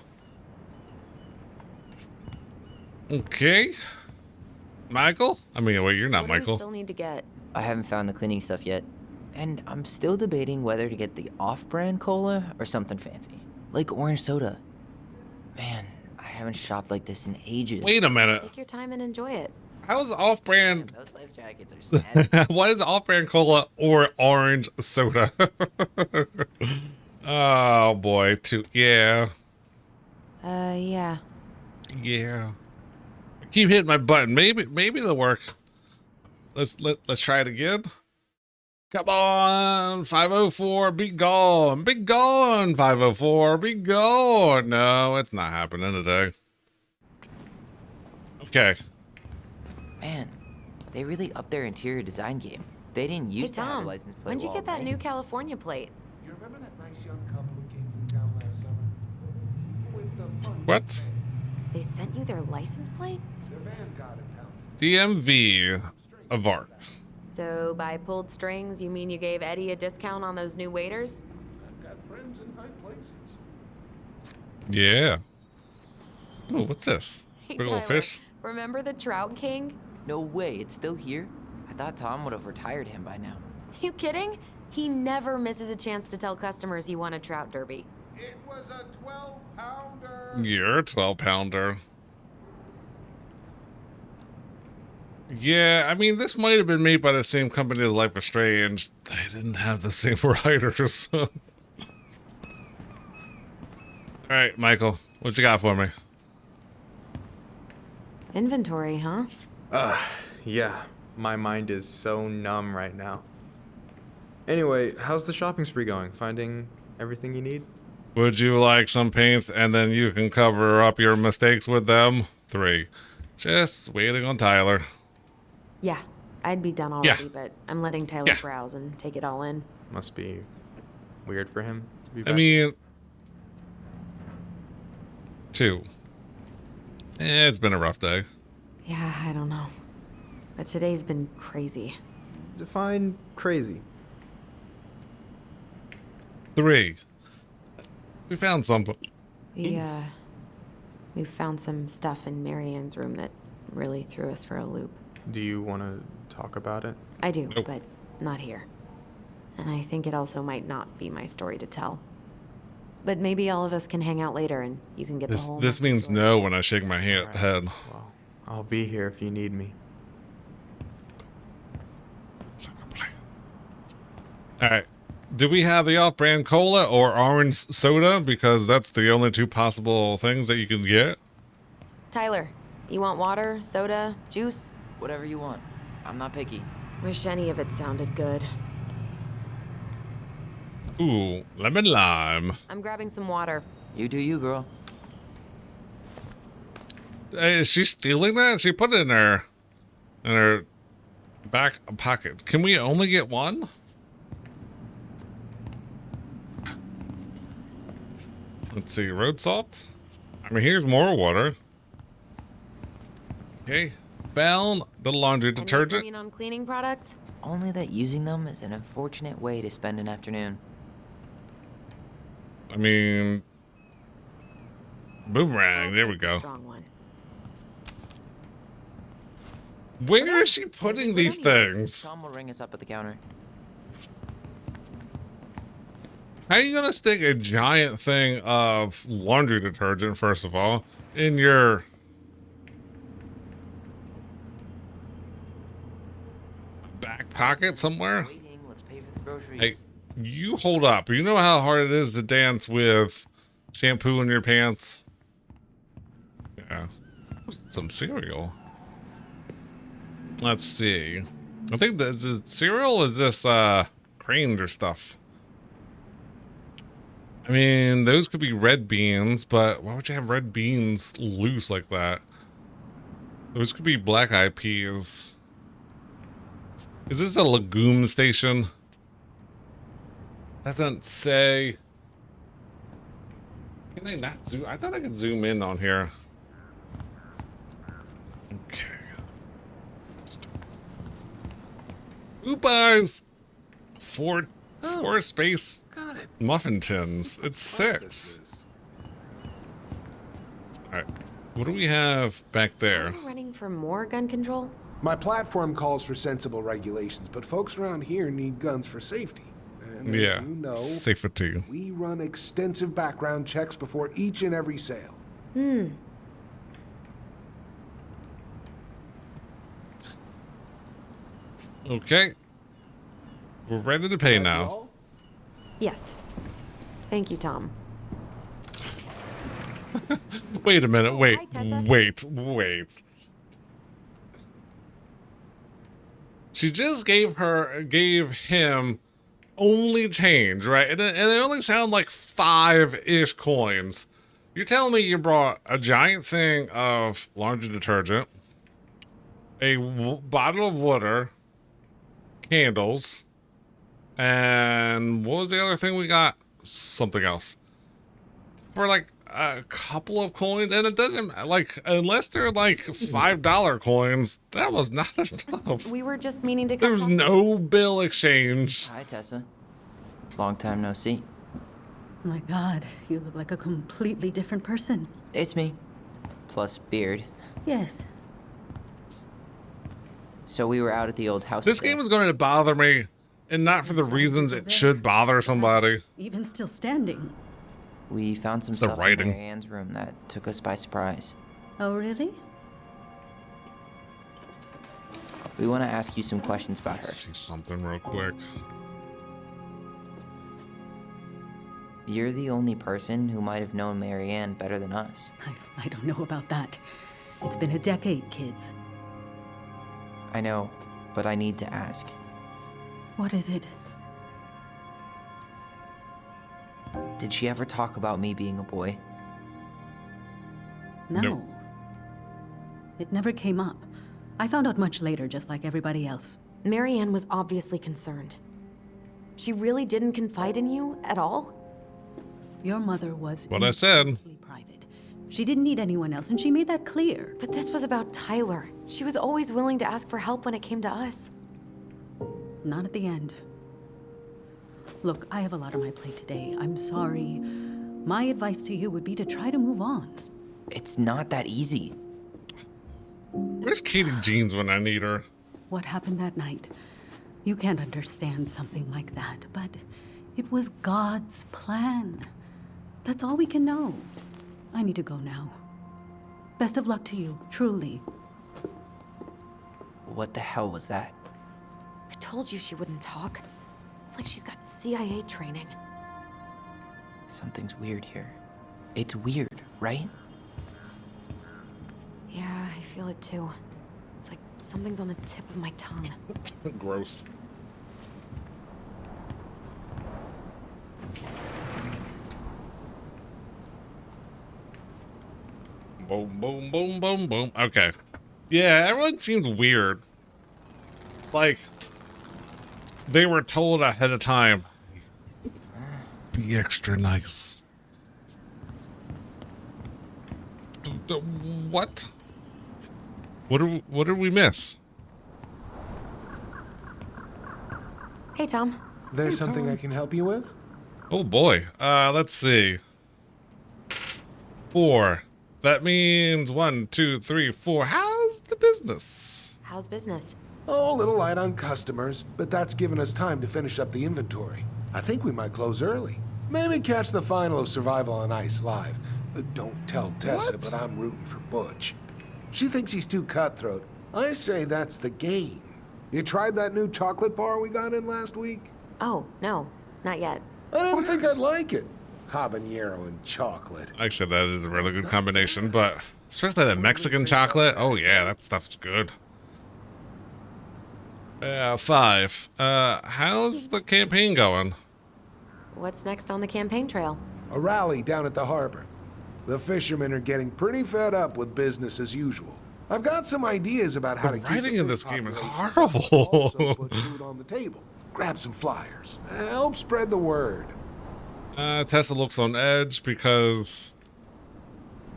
Speaker 1: Okay. Michael? I mean, wait, you're not
Speaker 2: What do we
Speaker 1: Michael.
Speaker 2: still need to get?
Speaker 3: I haven't found the cleaning stuff yet. And I'm still debating whether to get the off-brand cola or something fancy. Like orange soda. Man, I haven't shopped like this in ages.
Speaker 1: Wait a minute.
Speaker 2: Take your time and enjoy it.
Speaker 1: How is off-brand?
Speaker 3: Those life jackets are sad.
Speaker 1: What is off-brand cola or orange soda? Oh boy, yeah.
Speaker 2: Yeah.
Speaker 1: Yeah. I keep hitting my button. Maybe it'll work. Let's try it again. Come on, 504, be gone. Be gone, 504, be gone. No, it's not happening today. Okay.
Speaker 3: Man, they really upped their interior design game. They didn't
Speaker 2: Hey
Speaker 3: used to have a
Speaker 2: Tom,
Speaker 3: license plate
Speaker 2: when'd you
Speaker 3: wall,
Speaker 2: get that
Speaker 3: right?
Speaker 2: new California plate?
Speaker 7: You remember that nice young couple who came through town last summer? With the fun
Speaker 1: What?
Speaker 2: They sent you their license plate?
Speaker 7: Their van got impounded.
Speaker 1: DMV of ARC.
Speaker 2: So by pulled strings, you mean you gave Eddie a discount on those new waiters?
Speaker 7: I've got friends in high places.
Speaker 1: Yeah. Oh, what's this?
Speaker 2: Hey,
Speaker 1: Big old
Speaker 2: Tyler,
Speaker 1: fish?
Speaker 2: remember the Trout King?
Speaker 3: No way, it's still here? I thought Tom would have retired him by now.
Speaker 2: You kidding? He never misses a chance to tell customers he won a trout derby.
Speaker 7: It was a 12-pounder.
Speaker 1: You're a 12-pounder. Yeah, I mean, this might have been made by the same company as Life is Strange. They didn't have the same writers. Alright, Michael, what you got for me?
Speaker 2: Inventory, huh?
Speaker 4: Yeah. My mind is so numb right now. Anyway, how's the shopping spree going? Finding everything you need?
Speaker 1: Would you like some paints and then you can cover up your mistakes with them? 3. Just waiting on Tyler.
Speaker 2: Yeah, I'd be done already, but I'm letting Tyler browse and take it all in.
Speaker 4: Must be weird for him to be
Speaker 1: I
Speaker 4: back.
Speaker 1: mean, 2. It's been a rough day.
Speaker 2: Yeah, I don't know. But today's been crazy.
Speaker 4: Define crazy.
Speaker 1: 3. We found something.
Speaker 2: We found some stuff in Mary-Ann's room that really threw us for a loop.
Speaker 4: Do you want to talk about it?
Speaker 2: I do,
Speaker 1: Nope.
Speaker 2: but not here. And I think it also might not be my story to tell. But maybe all of us can hang out later and you can get the whole
Speaker 1: This
Speaker 2: messy
Speaker 1: means
Speaker 2: story.
Speaker 1: no when I shake my head.
Speaker 4: Well, I'll be here if you need me.
Speaker 1: Alright. Do we have the off-brand cola or orange soda? Because that's the only 2 possible things that you can get.
Speaker 2: Tyler, you want water, soda, juice?
Speaker 3: Whatever you want. I'm not picky.
Speaker 2: Wish any of it sounded good.
Speaker 1: Ooh, lemon lime.
Speaker 2: I'm grabbing some water.
Speaker 3: You do you, girl.
Speaker 1: Hey, is she stealing that? She put it in her back pocket. Can we only get one? Let's see, road salt. I mean, here's more water. Okay, found the laundry
Speaker 2: Any
Speaker 1: detergent.
Speaker 2: opinion on cleaning products?
Speaker 3: Only that using them is an unfortunate way to spend an afternoon.
Speaker 1: I mean, boomerang. There we
Speaker 2: Take the
Speaker 1: go.
Speaker 2: strong one.
Speaker 1: Where is she putting these things?
Speaker 3: Tom will ring us up at the counter.
Speaker 1: How are you gonna stick a giant thing of laundry detergent, first of all, in your back pocket somewhere?
Speaker 3: Waiting, let's pay for the groceries.
Speaker 1: Hey, you hold up. You know how hard it is to dance with shampoo in your pants? Yeah. Some cereal. Let's see. I think is it cereal or is this cranes or stuff? I mean, those could be red beans, but why would you have red beans loose like that? Those could be black-eyed peas. Is this a legume station? Doesn't say. Can I not zoom? I thought I could zoom in on here. Okay. Oop eyes. Four space
Speaker 7: Got it.
Speaker 1: muffin tins. It's 6. All right. What do we have back there?
Speaker 2: Are you running for more gun control?
Speaker 7: My platform calls for sensible regulations, but folks around here need guns for safety. And
Speaker 1: Yeah.
Speaker 7: as you know,
Speaker 1: Safety.
Speaker 7: we run extensive background checks before each and every sale.
Speaker 1: Okay. We're ready to pay
Speaker 7: That
Speaker 1: now.
Speaker 7: all?
Speaker 2: Yes. Thank you, Tom.
Speaker 1: Wait a minute.
Speaker 2: Oh,
Speaker 1: Wait.
Speaker 2: hi, Tessa.
Speaker 1: Wait. She just gave him only change, right? And it only sounded like 5-ish coins. You're telling me you brought a giant thing of laundry detergent, a bottle of water, candles, and what was the other thing we got? Something else. For like a couple of coins, and it doesn't, like, unless they're like $5 coins, that was not enough.
Speaker 2: We were just meaning to
Speaker 1: There
Speaker 2: come
Speaker 1: was
Speaker 2: talk-
Speaker 1: no bill exchange.
Speaker 3: Hi, Tessa. Long time no see.
Speaker 8: My God, you look like a completely different person.
Speaker 3: It's me. Plus beard.
Speaker 8: Yes.
Speaker 3: So we were out at the old house.
Speaker 1: This
Speaker 3: today.
Speaker 1: game is going to bother me, and not for the reasons it should bother somebody.
Speaker 8: Even still standing.
Speaker 3: We found some
Speaker 1: It's the
Speaker 3: stuff
Speaker 1: writing.
Speaker 3: in Mary-Ann's room that took us by surprise.
Speaker 8: Oh, really?
Speaker 3: We want to ask you some questions about
Speaker 1: Let's
Speaker 3: her.
Speaker 1: see something real quick.
Speaker 3: You're the only person who might have known Mary-Ann better than us.
Speaker 8: I don't know about that. It's been a decade, kids.
Speaker 3: I know, but I need to ask.
Speaker 8: What is it?
Speaker 3: Did she ever talk about me being a boy?
Speaker 8: No.
Speaker 1: Nope.
Speaker 8: It never came up. I found out much later, just like everybody else.
Speaker 2: Mary-Ann was obviously concerned. She really didn't confide in you at all?
Speaker 8: Your mother was
Speaker 1: What I said.
Speaker 8: intensely private. She didn't need anyone else, and she made that clear.
Speaker 2: But this was about Tyler. She was always willing to ask for help when it came to us.
Speaker 8: Not at the end. Look, I have a lot on my plate today. I'm sorry. My advice to you would be to try to move on.
Speaker 3: It's not that easy.
Speaker 1: Where's Katie Jeans when I need her?
Speaker 8: What happened that night? You can't understand something like that, but it was God's plan. That's all we can know. I need to go now. Best of luck to you, truly.
Speaker 3: What the hell was that?
Speaker 2: I told you she wouldn't talk. It's like she's got CIA training.
Speaker 3: Something's weird here. It's weird, right?
Speaker 2: Yeah, I feel it too. It's like something's on the tip of my tongue.
Speaker 1: Gross. Boom, boom, boom, boom, boom. Okay. Yeah, everyone seems weird. Like, they were told ahead of time. Be extra nice. What? What did we miss?
Speaker 2: Hey, Tom.
Speaker 7: There's something I can help you with?
Speaker 1: Oh boy. Let's see. 4. That means 1, 2, 3, 4. How's the business?
Speaker 2: How's business?
Speaker 7: Oh, a little light on customers, but that's given us time to finish up the inventory. I think we might close early. Maybe catch the final of Survival on Ice live. Don't tell Tessa,
Speaker 1: What?
Speaker 7: but I'm rooting for Butch. She thinks he's too cutthroat. I say that's the game. You tried that new chocolate bar we got in last week?
Speaker 2: Oh, no, not yet.
Speaker 7: I didn't think I'd like it. Habanero and chocolate.
Speaker 1: Actually, that is a really good combination, but especially that Mexican chocolate. Oh yeah, that stuff's good. 5. How's the campaign going?
Speaker 2: What's next on the campaign trail?
Speaker 7: A rally down at the harbor. The fishermen are getting pretty fed up with business as usual. I've got some ideas about how
Speaker 1: The
Speaker 7: to keep
Speaker 1: writing
Speaker 7: the
Speaker 1: in
Speaker 7: fish
Speaker 1: this game is
Speaker 7: population up,
Speaker 1: horrible.
Speaker 7: also put food on the table. Grab some flyers. Help spread the word.
Speaker 1: Tessa looks on edge because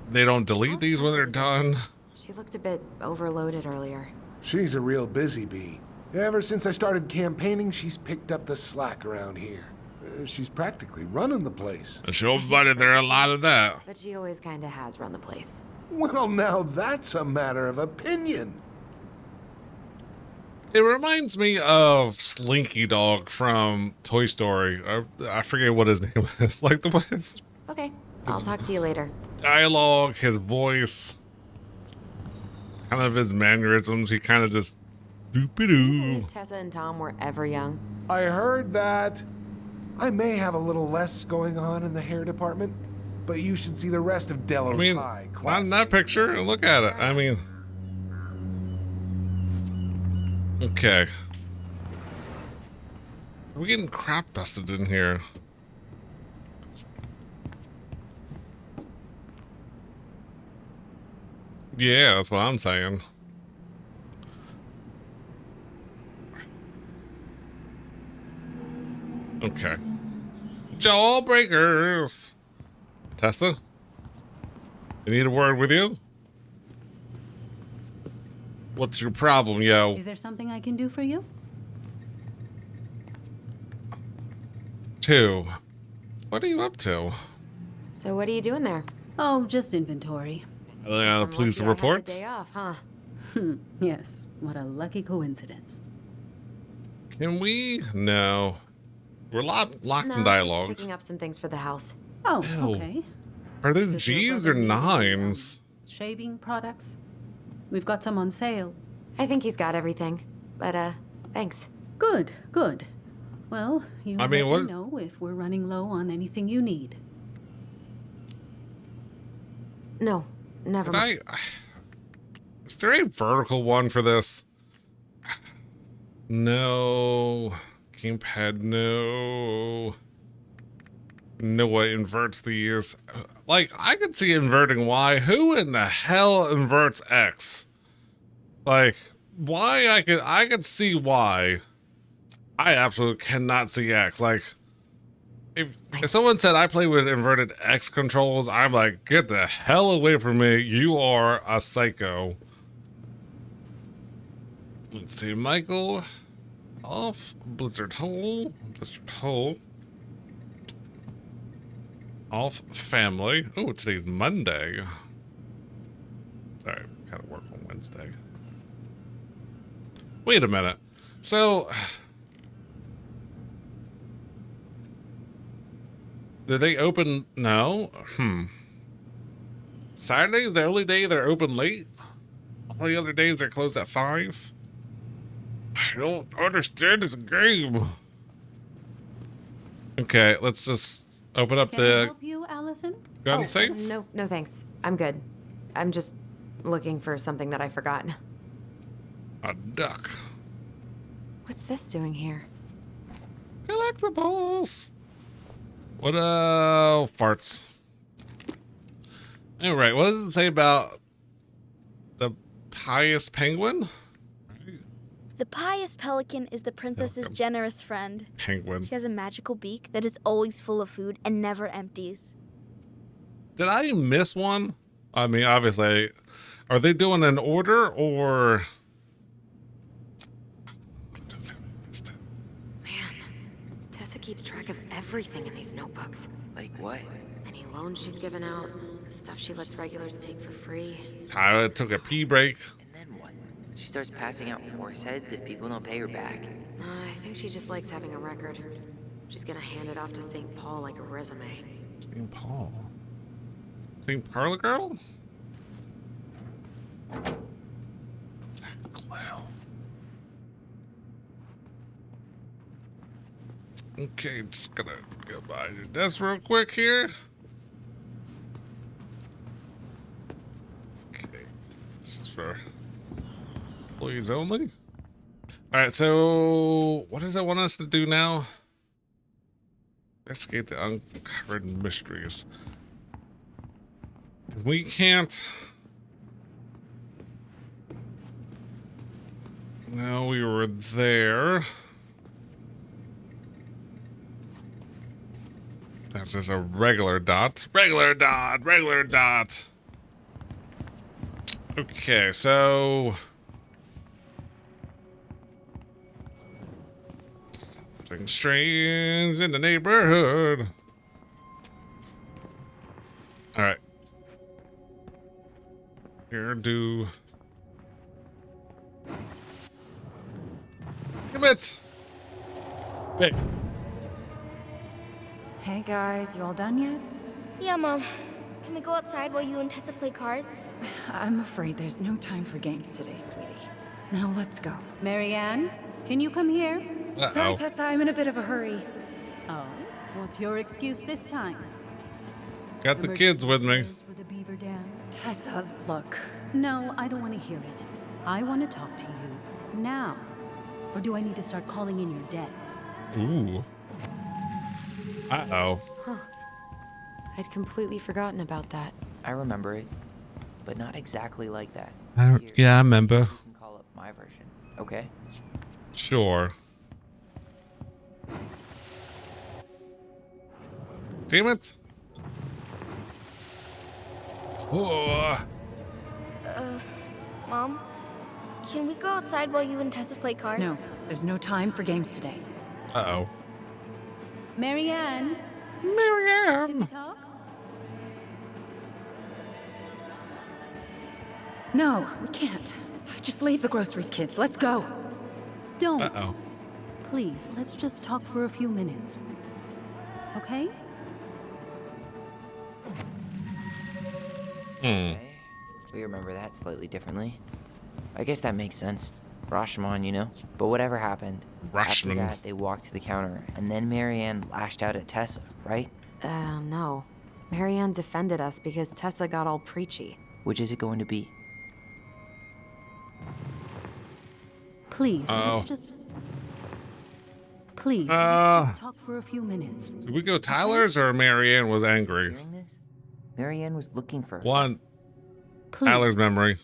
Speaker 1: they don't delete these when they're done.
Speaker 2: She looked a bit overloaded earlier.
Speaker 7: She's a real busy bee. Ever since I started campaigning, she's picked up the slack around here. She's practically running the place.
Speaker 1: And show buddy there a lot of that.
Speaker 2: But she always kind of has run the place.
Speaker 7: Well, now that's a matter of opinion.
Speaker 1: It reminds me of Slinky Dog from Toy Story. I forget what his name is. Like the way his
Speaker 2: Okay, I'll talk to you later.
Speaker 1: dialogue, his voice, kind of his mannerisms. He kind of just doop-a-doo.
Speaker 2: If Tessa and Tom were ever young.
Speaker 7: I heard that. I may have a little less going on in the hair department, but you should see the rest of Delos
Speaker 1: I mean,
Speaker 7: High.
Speaker 1: not in that picture. Look at it. I mean, okay. We're getting crap dusted in here. Yeah, that's what I'm saying. Okay. Jawbreakers. Tessa? I need a word with you. What's your problem, yo?
Speaker 8: Is there something I can do for you?
Speaker 1: 2. What are you up to?
Speaker 2: So what are you doing there?
Speaker 8: Oh, just inventory.
Speaker 1: The
Speaker 2: I'm
Speaker 1: police
Speaker 2: lucky I had the
Speaker 1: report?
Speaker 2: day off, huh?
Speaker 8: Yes, what a lucky coincidence.
Speaker 1: Can we? No. We're locked
Speaker 2: No,
Speaker 1: in dialogue.
Speaker 2: just picking up some things for the house.
Speaker 8: Oh,
Speaker 1: Ew.
Speaker 8: okay.
Speaker 1: Are there
Speaker 8: Does your
Speaker 1: G's or
Speaker 8: brother need any,
Speaker 1: 9s?
Speaker 8: Shaving products? We've got some on sale.
Speaker 2: I think he's got everything. But, thanks.
Speaker 8: Good, good. Well, you
Speaker 1: I mean,
Speaker 8: let
Speaker 1: what-
Speaker 8: me know if we're running low on anything you need.
Speaker 2: No, never mind.
Speaker 1: Is there a vertical one for this? No. Gamepad, no. No way inverts these. Like, I could see inverting Y. Who in the hell inverts X? Like, Y, I could see Y. I absolutely cannot see X. Like, if someone said I play with inverted X controls, I'm like, get the hell away from me. You are a psycho. Let's see, Michael. Off. Blizzard hole. Blizzard hole. Off family. Oh, today's Monday. Sorry, gotta work on Wednesday. Wait a minute. So, did they open? No. Saturday is the only day they're open late. All the other days they're closed at 5. I don't understand this game. Okay, let's just open up
Speaker 8: Can I
Speaker 1: the
Speaker 8: help you, Allison?
Speaker 1: gun safe.
Speaker 2: No thanks. I'm good. I'm just looking for something that I forgot.
Speaker 1: A duck.
Speaker 2: What's this doing here?
Speaker 1: Collectibles. What, farts. All right, what does it say about the pious penguin?
Speaker 5: The pious pelican is the princess's
Speaker 1: Pelican.
Speaker 5: generous friend.
Speaker 1: Penguin.
Speaker 5: She has a magical beak that is always full of food and never empties.
Speaker 1: Did I miss one? I mean, obviously, are they doing an order or?
Speaker 2: Man, Tessa keeps track of everything in these notebooks.
Speaker 3: Like what?
Speaker 2: Any loans she's given out, stuff she lets regulars take for free.
Speaker 1: Tyler took a pee break.
Speaker 3: And then what? She starts passing out horse heads if people don't pay her back.
Speaker 2: I think she just likes having a record. She's gonna hand it off to St. Paul like a resume.
Speaker 1: St. Paul. St. Parlor Girl? Clown. Okay, just gonna go by your desk real quick here. Okay, this is for employees only. All right, so what does it want us to do now? Investigate the uncovered mysteries. If we can't. No, we were there. That's just a regular dot. Regular dot. Regular dot. Okay, so. Something strange in the neighborhood. All right. Here, do. Give it. Hey.
Speaker 6: Hey guys, you all done yet?
Speaker 5: Yeah, Mom. Can we go outside while you and Tessa play cards?
Speaker 6: I'm afraid there's no time for games today, sweetie. Now let's go.
Speaker 8: Mary-Ann, can you come here?
Speaker 6: Sorry, Tessa, I'm in a bit of a hurry.
Speaker 8: Oh, what's your excuse this time?
Speaker 1: Got the kids with me.
Speaker 8: For the beaver dam?
Speaker 6: Tessa, look.
Speaker 8: No, I don't want to hear it. I want to talk to you now. Or do I need to start calling in your debts?
Speaker 1: Ooh. Uh-oh.
Speaker 2: Huh. I'd completely forgotten about that.
Speaker 3: I remember it, but not exactly like that.
Speaker 1: Yeah, I remember.
Speaker 3: You can call up my version, okay?
Speaker 1: Sure. Damn it. Whoa.
Speaker 5: Mom, can we go outside while you and Tessa play cards?
Speaker 6: No, there's no time for games today.
Speaker 1: Uh-oh.
Speaker 8: Mary-Ann, can we
Speaker 1: Mary-Ann.
Speaker 8: talk?
Speaker 6: No, we can't. Just leave the groceries, kids. Let's go.
Speaker 8: Don't.
Speaker 1: Uh-oh.
Speaker 8: Please, let's just talk for a few minutes. Okay?
Speaker 3: Okay. We remember that slightly differently. I guess that makes sense. Rashomon, you know? But whatever happened, after
Speaker 1: Rashomon.
Speaker 3: that, they walked to the counter, and then Mary-Ann lashed out at Tessa, right?
Speaker 2: No. Mary-Ann defended us because Tessa got all preachy.
Speaker 3: Which is it going to be?
Speaker 8: Please,
Speaker 1: Oh.
Speaker 8: let's just... Please,
Speaker 1: Uh.
Speaker 8: let's just talk for a few minutes.
Speaker 1: Did we go Tyler's or Mary-Ann was angry?
Speaker 3: Hearing this? Mary-Ann was looking for her.
Speaker 1: One.
Speaker 8: Please,
Speaker 1: Tyler's memory.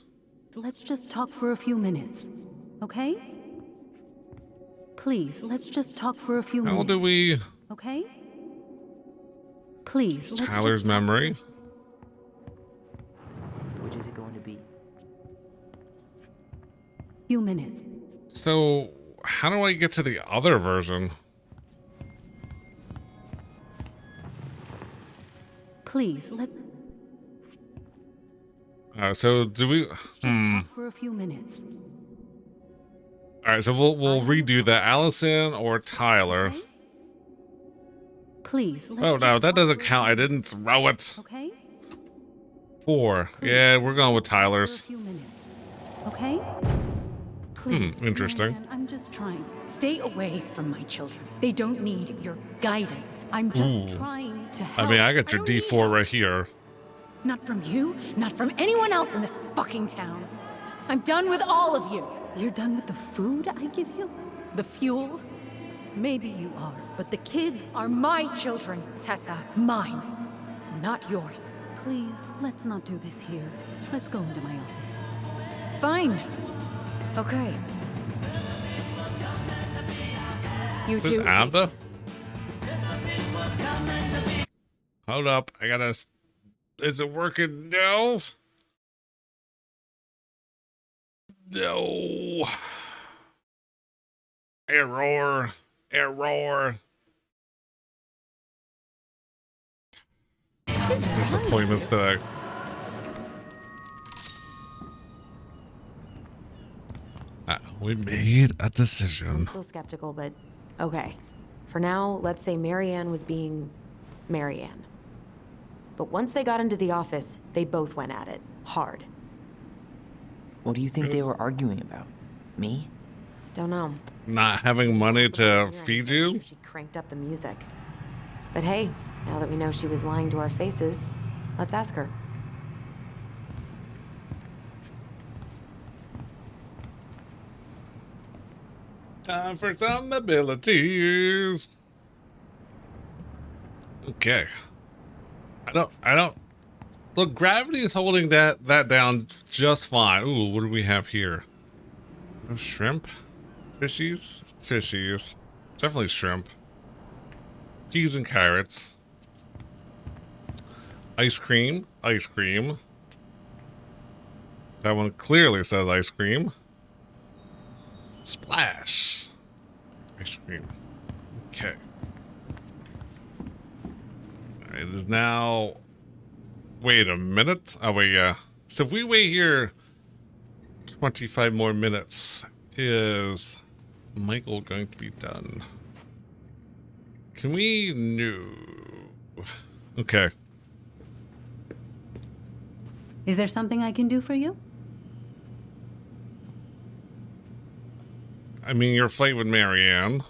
Speaker 8: let's just talk for a few minutes. Okay? Please, let's just talk for a few
Speaker 1: How
Speaker 8: minutes.
Speaker 1: do we...
Speaker 8: Okay? Please, let's
Speaker 1: Tyler's
Speaker 8: just talk
Speaker 1: memory.
Speaker 3: Which is it going to be?
Speaker 8: few minutes.
Speaker 1: So, how do I get to the other version?
Speaker 8: Please, let's
Speaker 1: So do we...
Speaker 8: just talk for a few minutes.
Speaker 1: Alright, so we'll redo that. Allison or Tyler.
Speaker 8: Okay? Please, let's
Speaker 1: Oh
Speaker 8: just
Speaker 1: no, that
Speaker 8: talk
Speaker 1: doesn't
Speaker 8: for a
Speaker 1: count.
Speaker 8: few
Speaker 1: I didn't throw it.
Speaker 8: Okay?
Speaker 1: 4.
Speaker 8: Please,
Speaker 1: Yeah, we're going with
Speaker 8: for a
Speaker 1: Tyler's.
Speaker 8: few minutes. Okay? Please.
Speaker 1: Interesting.
Speaker 8: Mary-Ann, I'm just trying.
Speaker 6: Stay away from my children. They don't need your guidance.
Speaker 8: I'm just
Speaker 1: Ooh.
Speaker 8: trying to
Speaker 1: I
Speaker 8: help.
Speaker 1: mean, I got your
Speaker 6: don't need
Speaker 1: D4 right here.
Speaker 6: Not from you, not from anyone else in this fucking town. I'm done with all of you.
Speaker 8: You're done with the food I give you? The fuel? Maybe you are, but the kids
Speaker 6: Are my children, Tessa. Mine, not yours.
Speaker 8: Please, let's not do this here. Let's go into my office.
Speaker 6: Fine. Okay. You
Speaker 1: This is
Speaker 6: two.
Speaker 1: Abba? Hold up. I gotta... Is it working? No. No. Error. Error. disappointments today. We made a
Speaker 2: I'm
Speaker 1: decision.
Speaker 2: still skeptical, but okay. For now, let's say Mary-Ann was being Mary-Ann. But once they got into the office, they both went at it. Hard.
Speaker 3: What do you think they were arguing about? Me?
Speaker 2: Don't know.
Speaker 1: Not having money to feed you?
Speaker 2: She cranked up the music. But hey, now that we know she was lying to our faces, let's ask her.
Speaker 1: Time for some abilities. Okay. I don't look, gravity is holding that down just fine. Ooh, what do we have here? No shrimp? Fishies? Fishies. Definitely shrimp. Peas and carrots. Ice cream. Ice cream. That one clearly says ice cream. Splash. Ice cream. Okay. It is now... Wait a minute. Oh, wait, yeah. So if we wait here 25 more minutes, is Michael going to be done? Can we... No. Okay.
Speaker 8: Is there something I can do for you?
Speaker 1: I mean, your fight with Mary-Ann.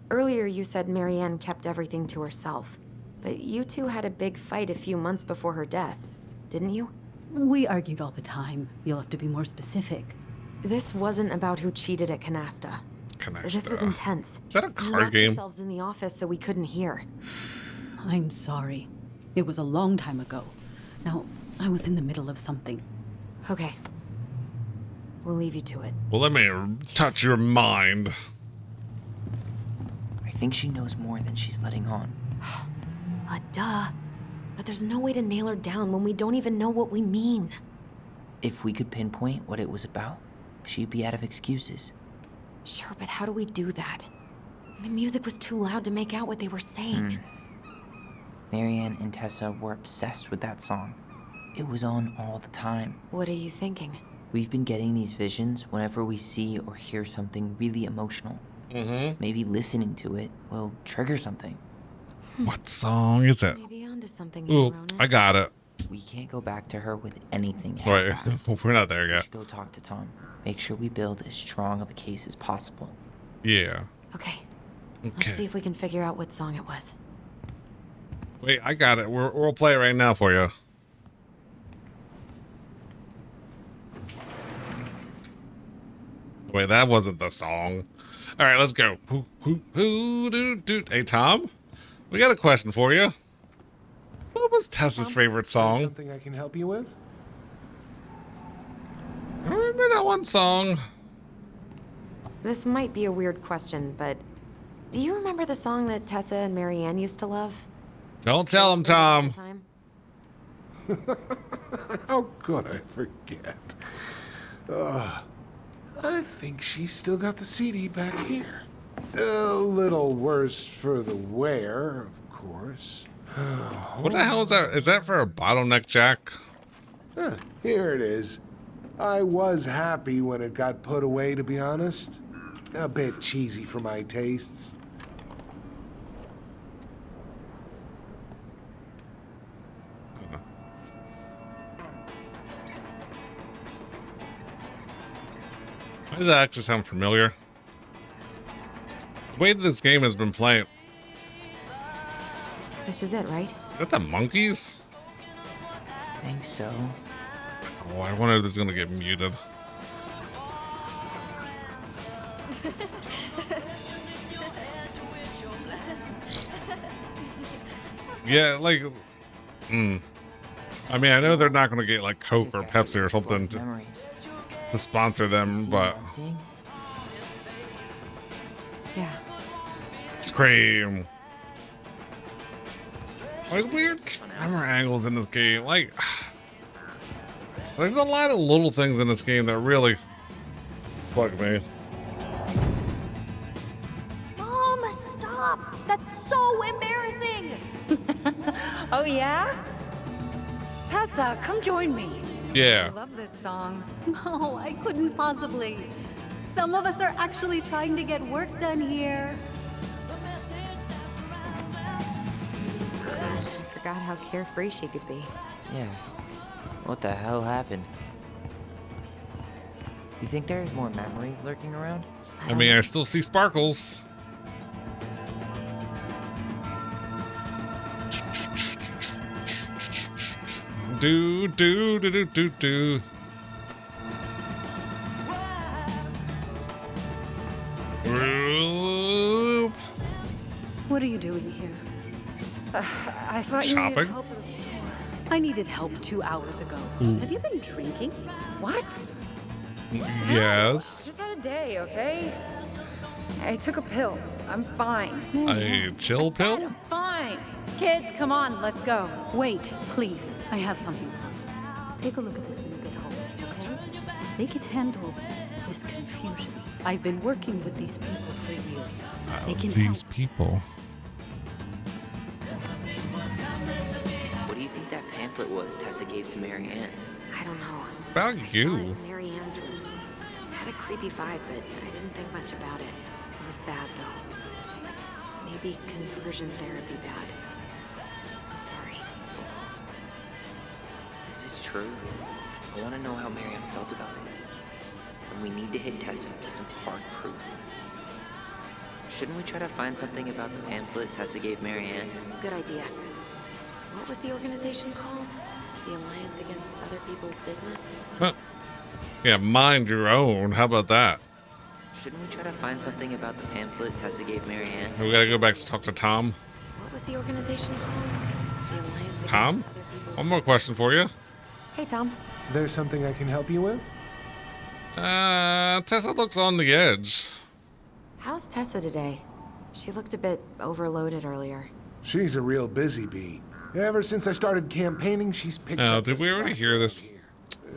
Speaker 2: Earlier you said Mary-Ann kept everything to herself. But you two had a big fight a few months before her death, didn't you?
Speaker 8: We argued all the time. You'll have to be more specific.
Speaker 2: This wasn't about who cheated at Canasta. This was intense.
Speaker 1: Is that a
Speaker 2: You
Speaker 1: card
Speaker 2: locked
Speaker 1: game?
Speaker 2: yourselves in the office so we couldn't hear.
Speaker 8: I'm sorry. It was a long time ago. Now, I was in the middle of something.
Speaker 2: Okay. We'll leave you to it.
Speaker 1: Well, let me touch your mind.
Speaker 3: I think she knows more than she's letting on.
Speaker 2: Duh. But there's no way to nail her down when we don't even know what we mean.
Speaker 3: If we could pinpoint what it was about, she'd be out of excuses.
Speaker 2: Sure, but how do we do that? The music was too loud to make out what they were saying.
Speaker 3: Mary-Ann and Tessa were obsessed with that song. It was on all the time.
Speaker 2: What are you thinking?
Speaker 3: We've been getting these visions whenever we see or hear something really emotional. Maybe listening to it will trigger something.
Speaker 1: What song is it?
Speaker 2: Maybe onto something here,
Speaker 1: Ooh,
Speaker 2: Ronan.
Speaker 1: I got it.
Speaker 3: We can't go back to her with anything
Speaker 1: Right,
Speaker 3: half-assed.
Speaker 1: we're not there
Speaker 3: We
Speaker 1: yet.
Speaker 3: should go talk to Tom. Make sure we build as strong of a case as possible.
Speaker 1: Yeah.
Speaker 2: Okay.
Speaker 1: Okay.
Speaker 2: Let's see if we can figure out what song it was.
Speaker 1: Wait, I got it. We'll play it right now for you. Wait, that wasn't the song. All right, let's go. Hey, Tom, we got a question for you. What was Tessa's favorite song?
Speaker 7: Something I can help you with?
Speaker 1: Remember that one song?
Speaker 2: This might be a weird question, but do you remember the song that Tessa and Mary-Ann used to love?
Speaker 1: Don't tell him, Tom.
Speaker 2: Time?
Speaker 7: How could I forget? I think she's still got the CD back here. A little worse for the wear, of course.
Speaker 1: What the hell is that? Is that for a bottleneck jack?
Speaker 7: Here it is. I was happy when it got put away, to be honest. A bit cheesy for my tastes.
Speaker 1: Why does that actually sound familiar? The way that this game has been playing.
Speaker 2: This is it, right?
Speaker 1: Is that the monkeys?
Speaker 3: I think so.
Speaker 1: Oh, I wonder if this is gonna get muted. Yeah, like, I mean, I know they're not gonna get like Coke or Pepsi or something to sponsor them, but
Speaker 2: Yeah.
Speaker 1: it's cream. There's weird camera angles in this game. Like, there's a lot of little things in this game that really bug me.
Speaker 5: Mom, stop! That's so embarrassing!
Speaker 6: Oh, yeah? Tessa, come join me. I
Speaker 1: Yeah.
Speaker 6: love this song.
Speaker 8: No, I couldn't possibly. Some of us are actually trying to get work done here.
Speaker 2: Forgot how carefree she could be.
Speaker 3: Yeah. What the hell happened? You think there's more memories lurking around?
Speaker 1: I mean, I still see sparkles. Do, do, do, do, do, do. Whoop.
Speaker 8: What are you doing here?
Speaker 6: I thought you
Speaker 1: Shopping?
Speaker 6: needed help at the store.
Speaker 8: I needed help 2 hours ago. Have you been drinking?
Speaker 6: What?
Speaker 1: Yes.
Speaker 6: Just had a day, okay? I took a pill. I'm fine.
Speaker 1: A chill pill?
Speaker 6: I'm fine. Kids, come on, let's go.
Speaker 8: Wait, please. I have something for you. Take a look at this when you get home, okay? They can handle this confusion. I've been working with these people for years. They can
Speaker 1: These
Speaker 8: help.
Speaker 1: people.
Speaker 3: What do you think that pamphlet was Tessa gave to Mary-Ann?
Speaker 2: I don't know.
Speaker 1: About you.
Speaker 2: Thought Mary-Ann's room had a creepy vibe, but I didn't think much about it. It was bad, though. Like, maybe conversion therapy bad. I'm sorry.
Speaker 3: If this is true, I want to know how Mary-Ann felt about it. And we need to hit Tessa with some hard proof. Shouldn't we try to find something about the pamphlet Tessa gave Mary-Ann?
Speaker 2: Good idea. What was the organization called? The Alliance Against Other People's Business?
Speaker 1: Huh. Yeah, mind your own. How about that?
Speaker 3: Shouldn't we try to find something about the pamphlet Tessa gave Mary-Ann?
Speaker 1: We gotta go back to talk to Tom.
Speaker 2: What was the organization called? The Alliance Against
Speaker 1: Tom?
Speaker 2: Other People's
Speaker 1: One more question for you.
Speaker 2: Hey, Tom.
Speaker 7: There's something I can help you with?
Speaker 1: Tessa looks on the edge.
Speaker 2: How's Tessa today? She looked a bit overloaded earlier.
Speaker 7: She's a real busy bee. Ever since I started campaigning, she's picked
Speaker 1: Oh,
Speaker 7: up
Speaker 1: did
Speaker 7: the
Speaker 1: we already
Speaker 7: slack
Speaker 1: hear
Speaker 7: around
Speaker 1: this?
Speaker 7: here.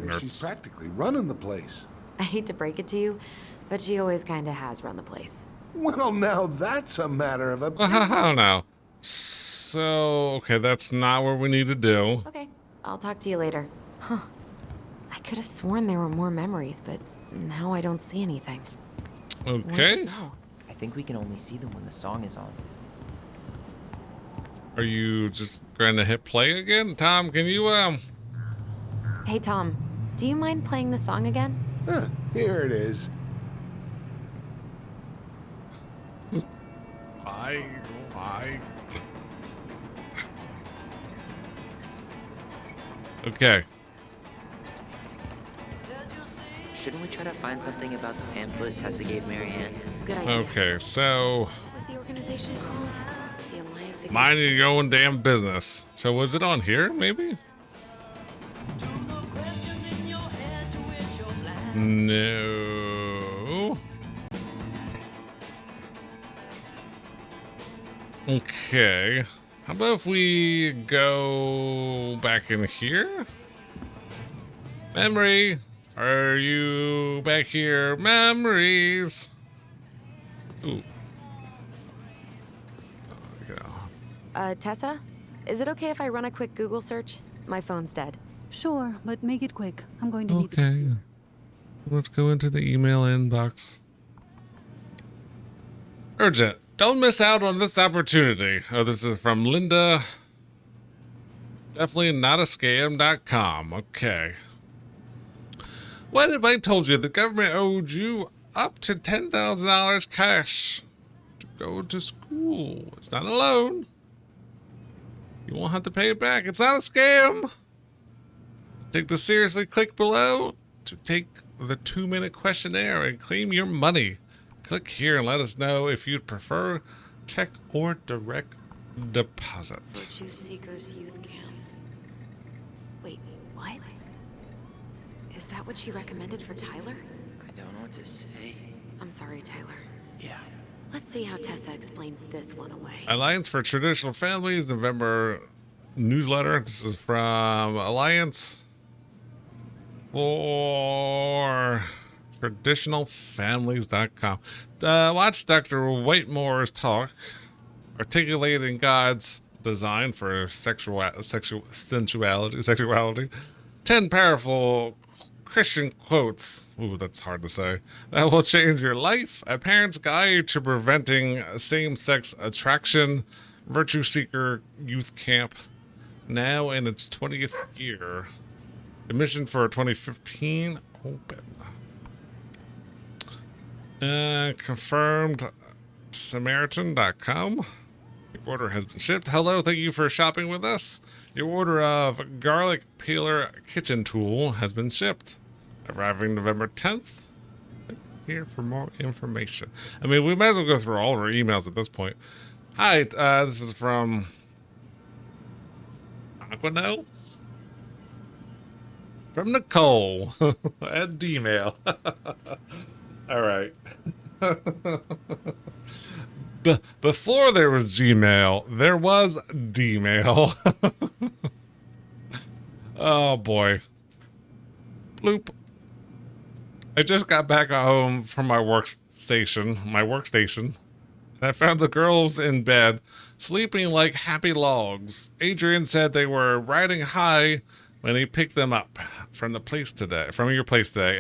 Speaker 1: Nerds.
Speaker 7: She's practically running the place.
Speaker 2: I hate to break it to you, but she always kind of has run the place.
Speaker 7: Well, now that's a matter of
Speaker 1: Well,
Speaker 7: opinion.
Speaker 1: how now? So, okay, that's not what we need to do.
Speaker 2: Okay, I'll talk to you later. Huh. I could have sworn there were more memories, but now I don't see anything.
Speaker 1: Okay.
Speaker 2: No.
Speaker 3: I think we can only see them when the song is on.
Speaker 1: Are you just going to hit play again? Tom, can you,
Speaker 2: Hey, Tom, do you mind playing the song again?
Speaker 7: Huh, here it is.
Speaker 1: Why? Okay.
Speaker 3: Shouldn't we try to find something about the pamphlet Tessa gave Mary-Ann?
Speaker 2: Good idea.
Speaker 1: Okay, so
Speaker 2: What was the organization called? The Alliance Against...
Speaker 1: mind your own damn business. So was it on here, maybe? No. Okay. How about if we go back in here? Memory, are you back here? Memories. Ooh.
Speaker 2: Tessa? Is it okay if I run a quick Google search? My phone's dead.
Speaker 8: Sure, but make it quick. I'm going to need the
Speaker 1: Okay. Let's go into the email inbox. Urgent. Don't miss out on this opportunity. Oh, this is from Linda. Definitely not a scam.com. Okay. What if I told you the government owed you up to $10,000 cash to go to school? It's not a loan. You won't have to pay it back. It's not a scam. Take this seriously. Click below to take the 2-minute questionnaire and claim your money. Click here and let us know if you'd prefer check or direct deposit.
Speaker 2: Virtue Seekers Youth Camp. Wait, what? Is that what she recommended for Tyler?
Speaker 3: I don't know what to say.
Speaker 2: I'm sorry, Tyler.
Speaker 3: Yeah.
Speaker 2: Let's see how Tessa explains this one away.
Speaker 1: Alliance for Traditional Families, November newsletter. This is from Alliance for traditionalfamilies.com. Watch Dr. Whitemore's talk, articulating God's designed for sexuality. 10 powerful Christian quotes. Ooh, that's hard to say. That will change your life. A parent's guide to preventing same-sex attraction. Virtue Seeker Youth Camp. Now in its 20th year. Admission for 2015 open. Confirmed Samaritan.com. Your order has been shipped. Hello, thank you for shopping with us. Your order of garlic peeler kitchen tool has been shipped. Arriving November 10th. Click here for more information. I mean, we might as well go through all of our emails at this point. Hi, this is from Aquino. From Nicole at Gmail. All right. Before there was Gmail, there was D-mail. Oh boy. Bloop. I just got back home from my workstation, and I found the girls in bed, sleeping like happy logs. Adrian said they were riding high when he picked them up from your place today,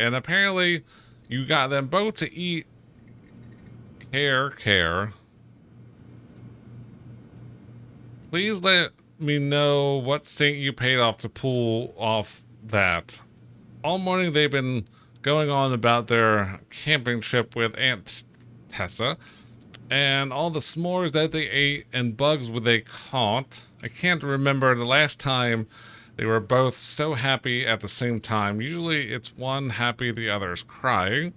Speaker 1: and apparently you got them both to eat care. Please let me know what saint you paid off to pull off that. All morning they've been going on about their camping trip with Aunt Tessa and all the s'mores that they ate and bugs they caught. I can't remember the last time they were both so happy at the same time. Usually it's one happy, the other's crying.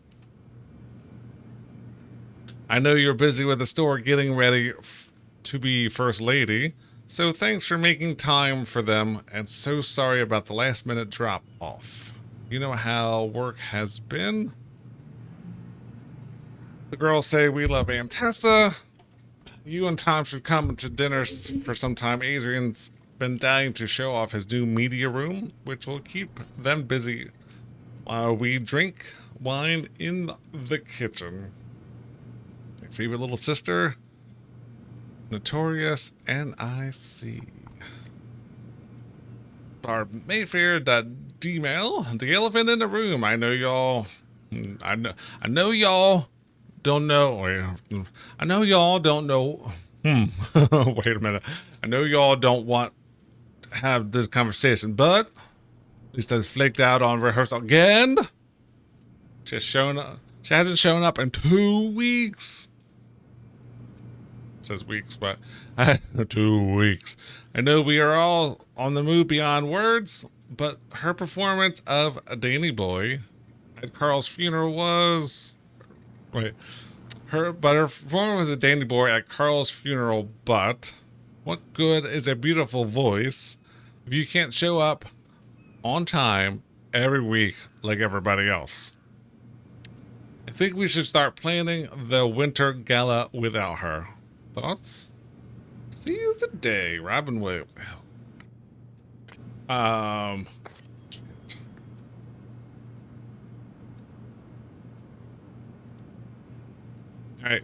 Speaker 1: I know you're busy with the store getting ready to be First Lady, so thanks for making time for them, and so sorry about the last minute drop off. You know how work has been? The girls say we love Aunt Tessa. You and Tom should come to dinner for some time. Adrian's been dying to show off his new media room, which will keep them busy while we drink wine in the kitchen. My favorite little sister, Notorious NIC. Barb Mayfair.dmail. The elephant in the room. I know y'all don't know. I know y'all don't know. Wait a minute. I know y'all don't want to have this conversation, but at least I've flaked out on rehearsal again. She hasn't shown up in 2 weeks. It says weeks, but 2 weeks. I know we are all on the move beyond words, but her performance of a Danny Boy at Carl's funeral was... Her performance was a Danny Boy at Carl's funeral, but what good is a beautiful voice if you can't show up on time every week like everybody else? I think we should start planning the winter gala without her. Thoughts? Seize the day, Robin Williams. Alright,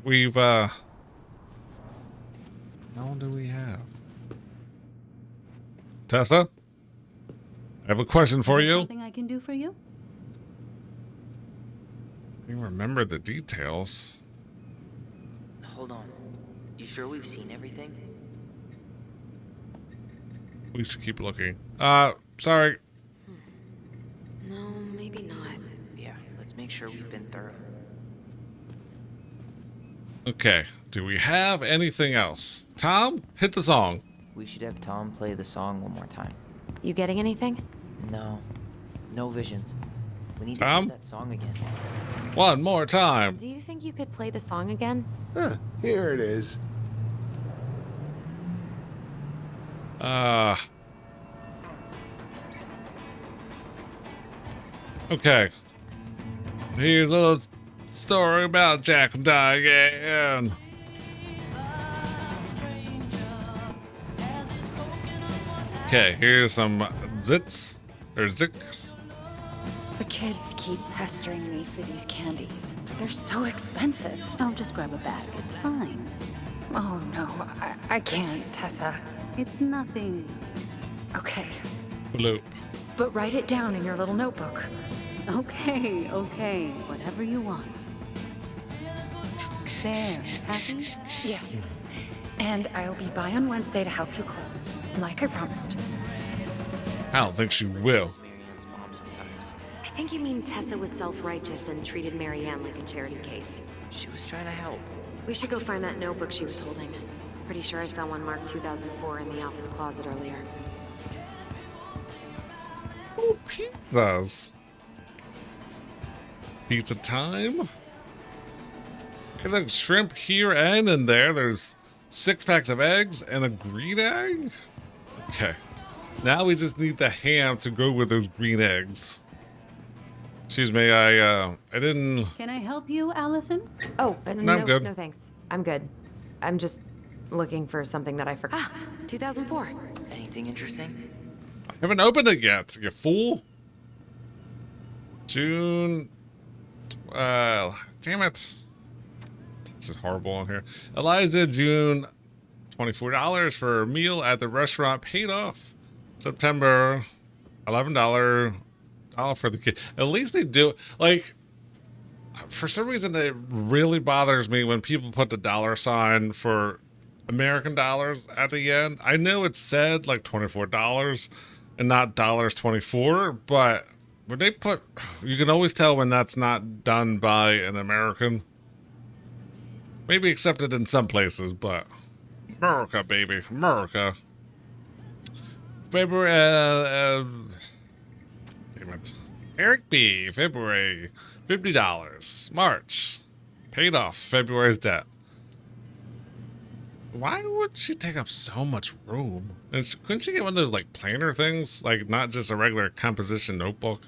Speaker 1: we've, how long do we have? Tessa? I have a question for you.
Speaker 8: Something I can do for you?
Speaker 1: You remember the details.
Speaker 3: Hold on. You sure we've seen everything?
Speaker 1: We should keep looking. Sorry.
Speaker 2: No, maybe not.
Speaker 3: Yeah, let's make sure we've been thorough.
Speaker 1: Okay, do we have anything else? Tom, hit the song.
Speaker 3: We should have Tom play the song one more time.
Speaker 2: You getting anything?
Speaker 3: No. No visions. We need to
Speaker 1: Tom?
Speaker 3: play that song again.
Speaker 1: One more time.
Speaker 2: Do you think you could play the song again?
Speaker 7: Here it is.
Speaker 1: Okay. Here's a little story about Jack and Diane. Okay, here's some zits or zicks.
Speaker 6: The kids keep pestering me for these candies. They're so expensive.
Speaker 8: I'll just grab a bag. It's fine.
Speaker 6: Oh no, I can't, Tessa.
Speaker 8: It's nothing.
Speaker 6: Okay,
Speaker 1: Bloop.
Speaker 6: but write it down in your little notebook.
Speaker 8: Okay, okay. Whatever you want. There, happy?
Speaker 6: Yes. And I'll be by on Wednesday to help you close, like I promised.
Speaker 1: I don't think she will.
Speaker 3: Mary-Ann's mom sometimes.
Speaker 2: I think you mean Tessa was self-righteous and treated Mary-Ann like a charity case.
Speaker 3: She was trying to help.
Speaker 2: We should go find that notebook she was holding. Pretty sure I saw one marked 2004 in the office closet earlier.
Speaker 1: Ooh, pizzas. Pizza time. Hey, look, shrimp here and in there. There's 6 packs of eggs and a green egg. Okay. Now we just need the ham to go with those green eggs. Excuse me, I didn't...
Speaker 8: Can I help you, Allison?
Speaker 2: Oh,
Speaker 1: No, I'm good.
Speaker 2: no thanks. I'm good. I'm just looking for something that I forgot. Ah, 2004.
Speaker 3: Anything interesting?
Speaker 1: I haven't opened it yet, you fool. June... damn it. This is horrible on here. Eliza, June, $24 for a meal at the restaurant paid off. September, $11 for the kid. At least they do, like, for some reason it really bothers me when people put the dollar sign for American dollars at the end. I know it said like $24 and not $24, but when they put, you can always tell when that's not done by an American. Maybe accepted in some places, but America, baby, America. February, damn it. Eric B, February, $50. March, paid off February's debt. Why would she take up so much room? And couldn't she get one of those like planner things? Like not just a regular composition notebook?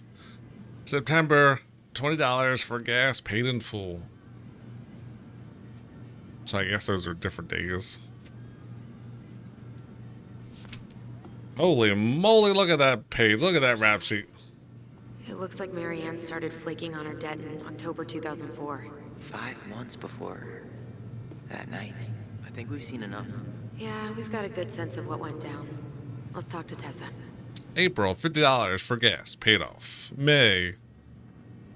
Speaker 1: September, $20 for gas paid in full. So I guess those are different days. Holy moly, look at that page. Look at that rap sheet.
Speaker 2: It looks like Mary-Ann started flaking on her debt in October 2004.
Speaker 3: 5 months before that night. I think we've seen enough.
Speaker 2: Yeah, we've got a good sense of what went down. Let's talk to Tessa.
Speaker 1: April, $50 for gas, paid off. May,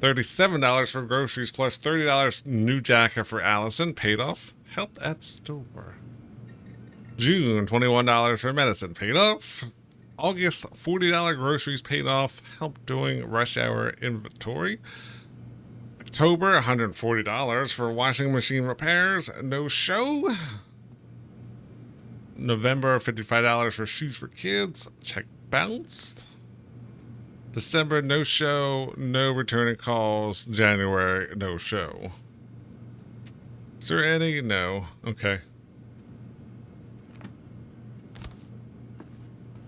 Speaker 1: $37 for groceries plus $30 new jacket for Allison, paid off. Helped at store. June, $21 for medicine, paid off. August, $40 groceries paid off. Help doing rush hour inventory. October, $140 for washing machine repairs. No show. November, $55 for shoes for kids. Check bounced. December, no show. No returning calls. January, no show. Is there any? No. Okay.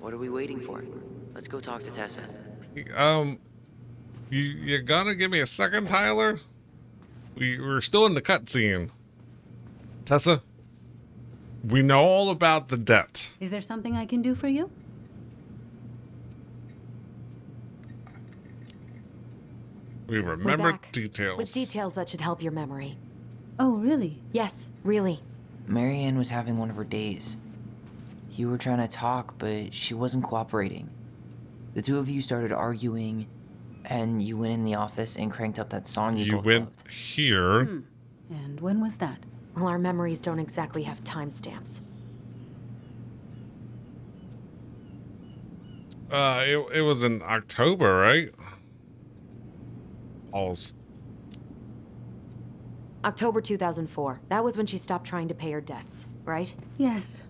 Speaker 3: What are we waiting for? Let's go talk to Tessa.
Speaker 1: You gonna give me a second, Tyler? We're still in the cutscene. Tessa, we know all about the debt.
Speaker 8: Is there something I can do for you?
Speaker 1: We remember
Speaker 2: back.
Speaker 1: details.
Speaker 2: With details that should help your memory.
Speaker 8: Oh, really?
Speaker 2: Yes, really.
Speaker 3: Mary-Ann was having one of her days. You were trying to talk, but she wasn't cooperating. The two of you started arguing, and you went in the office and cranked up that song you both
Speaker 1: went
Speaker 3: loved.
Speaker 1: here.
Speaker 8: And when was that?
Speaker 2: Well, our memories don't exactly have timestamps.
Speaker 1: It was in October, right? Pause.
Speaker 2: October 2004. That was when she stopped trying to pay her debts, right?
Speaker 8: Yes.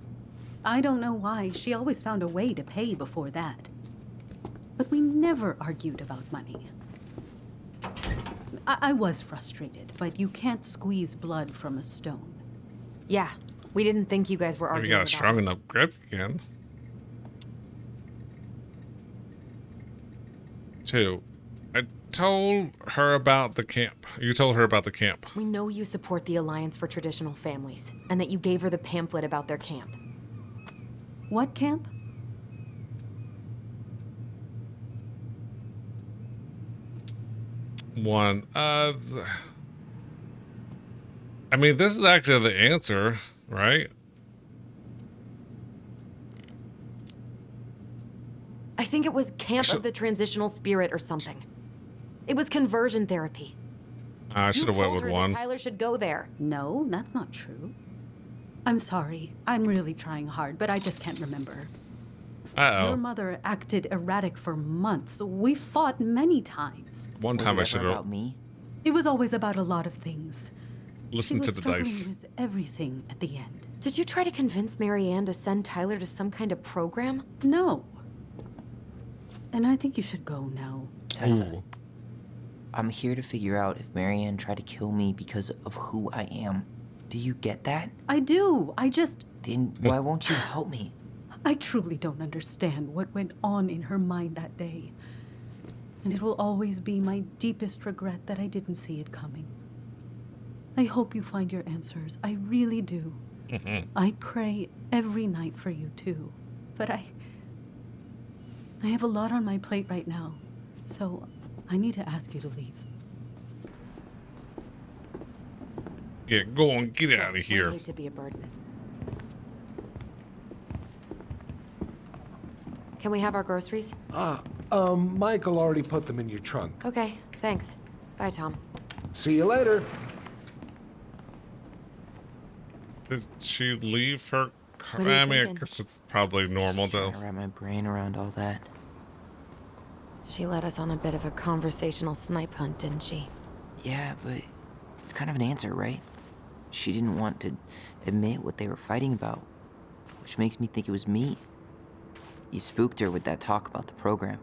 Speaker 8: I don't know why. She always found a way to pay before that. But we never argued about money. I was frustrated, but you can't squeeze blood from a stone.
Speaker 2: Yeah, we didn't think you guys were
Speaker 1: Maybe
Speaker 2: arguing
Speaker 1: got a
Speaker 2: about
Speaker 1: strong enough grip again. 2. I told her about the camp. You told her about the camp.
Speaker 2: We know you support the Alliance for Traditional Families, and that you gave her the pamphlet about their camp.
Speaker 8: What camp?
Speaker 1: One. I mean, this is actually the answer, right?
Speaker 2: think it was Camp
Speaker 1: Should-
Speaker 2: of the Transitional Spirit or something. It was conversion therapy.
Speaker 1: I should have went with
Speaker 2: her
Speaker 1: one.
Speaker 2: that Tyler should go there.
Speaker 8: No, that's not true. I'm sorry. I'm really trying hard, but I just can't remember.
Speaker 1: Uh
Speaker 8: Your
Speaker 1: oh.
Speaker 8: mother acted erratic for months. We fought many times.
Speaker 1: One
Speaker 3: Was
Speaker 1: time
Speaker 3: it
Speaker 1: I should
Speaker 3: ever
Speaker 1: have
Speaker 3: about me?
Speaker 8: It was always about a lot of things. She
Speaker 1: listened
Speaker 8: was
Speaker 1: to the
Speaker 8: struggling
Speaker 1: dice.
Speaker 8: with everything at the end.
Speaker 2: Did you try to convince Mary-Ann to send Tyler to some kind of program?
Speaker 8: No. And I think you should go now.
Speaker 3: Tessa,
Speaker 1: Ooh.
Speaker 3: I'm here to figure out if Mary-Ann tried to kill me because of who I am. Do you get that?
Speaker 8: I do.
Speaker 3: Then why won't you help me?
Speaker 8: I truly don't understand what went on in her mind that day. And it will always be my deepest regret that I didn't see it coming. I hope you find your answers. I really do. I pray every night for you too. But I have a lot on my plate right now. So I need to ask you to leave.
Speaker 1: Yeah, go on, get out of
Speaker 2: I
Speaker 1: here.
Speaker 2: hate to be a burden. Can we have our groceries?
Speaker 7: Michael already put them in your trunk.
Speaker 2: Okay, thanks. Bye, Tom.
Speaker 7: See you later.
Speaker 1: Did she leave her car?
Speaker 2: What are you
Speaker 1: I mean, I
Speaker 2: thinking?
Speaker 1: guess it's probably normal though.
Speaker 3: Trying to wrap my brain around all that.
Speaker 2: She led us on a bit of a conversational snipe hunt, didn't she?
Speaker 3: Yeah, but it's kind of an answer, right? She didn't want to admit what they were fighting about, which makes me think it was me. You spooked her with that talk about the program.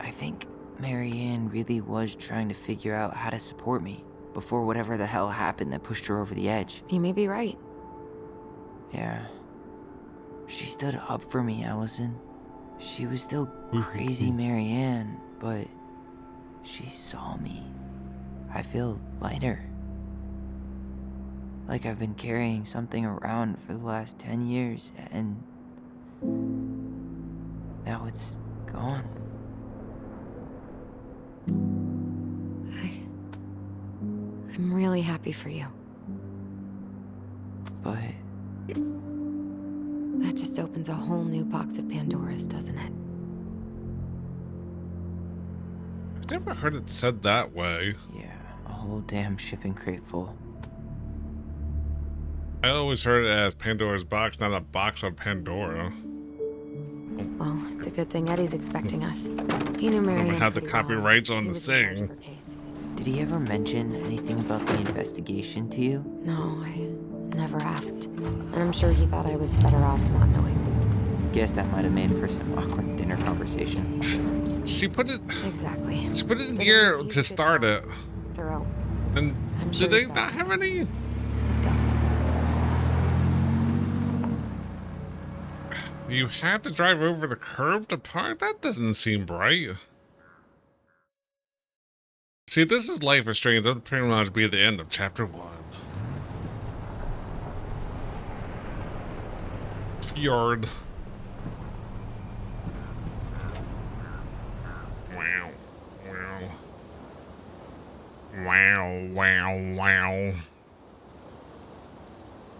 Speaker 3: I think Mary-Ann really was trying to figure out how to support me before whatever the hell happened that pushed her over the edge.
Speaker 2: You may be right.
Speaker 3: Yeah. She stood up for me, Allison. She was still crazy Mary-Ann, but she saw me. I feel lighter. Like I've been carrying something around for the last 10 years, and now it's gone.
Speaker 2: I'm really happy for you.
Speaker 3: But
Speaker 2: That just opens a whole new box of Pandora's, doesn't it?
Speaker 1: I've never heard it said that way.
Speaker 3: yeah, a whole damn shipping crate full.
Speaker 1: I always heard it as Pandora's box, not a box of Pandora.
Speaker 2: Well, it's a good thing Eddie's expecting us. He knew Mary-Ann
Speaker 1: have the
Speaker 2: pretty well.
Speaker 1: copyrights on
Speaker 2: He
Speaker 1: the
Speaker 2: was in charge
Speaker 1: sing.
Speaker 2: of her case.
Speaker 3: Did he ever mention anything about the investigation to you?
Speaker 2: No, I never asked. And I'm sure he thought I was better off not knowing.
Speaker 3: Guess that might have made for some awkward dinner conversation.
Speaker 1: She put it
Speaker 2: Exactly.
Speaker 1: in
Speaker 2: But
Speaker 1: gear
Speaker 2: he's
Speaker 1: to
Speaker 2: good
Speaker 1: start
Speaker 2: guy.
Speaker 1: it.
Speaker 2: Thorough.
Speaker 1: And
Speaker 2: I'm
Speaker 1: do
Speaker 2: sure
Speaker 1: they
Speaker 2: he's
Speaker 1: not
Speaker 2: better.
Speaker 1: have any?
Speaker 2: Let's go.
Speaker 1: You had to drive over the curb to park? That doesn't seem right. See, this is Life is Strange. That'll pretty much be the end of chapter 1. Fjord. Wow. Wow. Wow, wow, wow.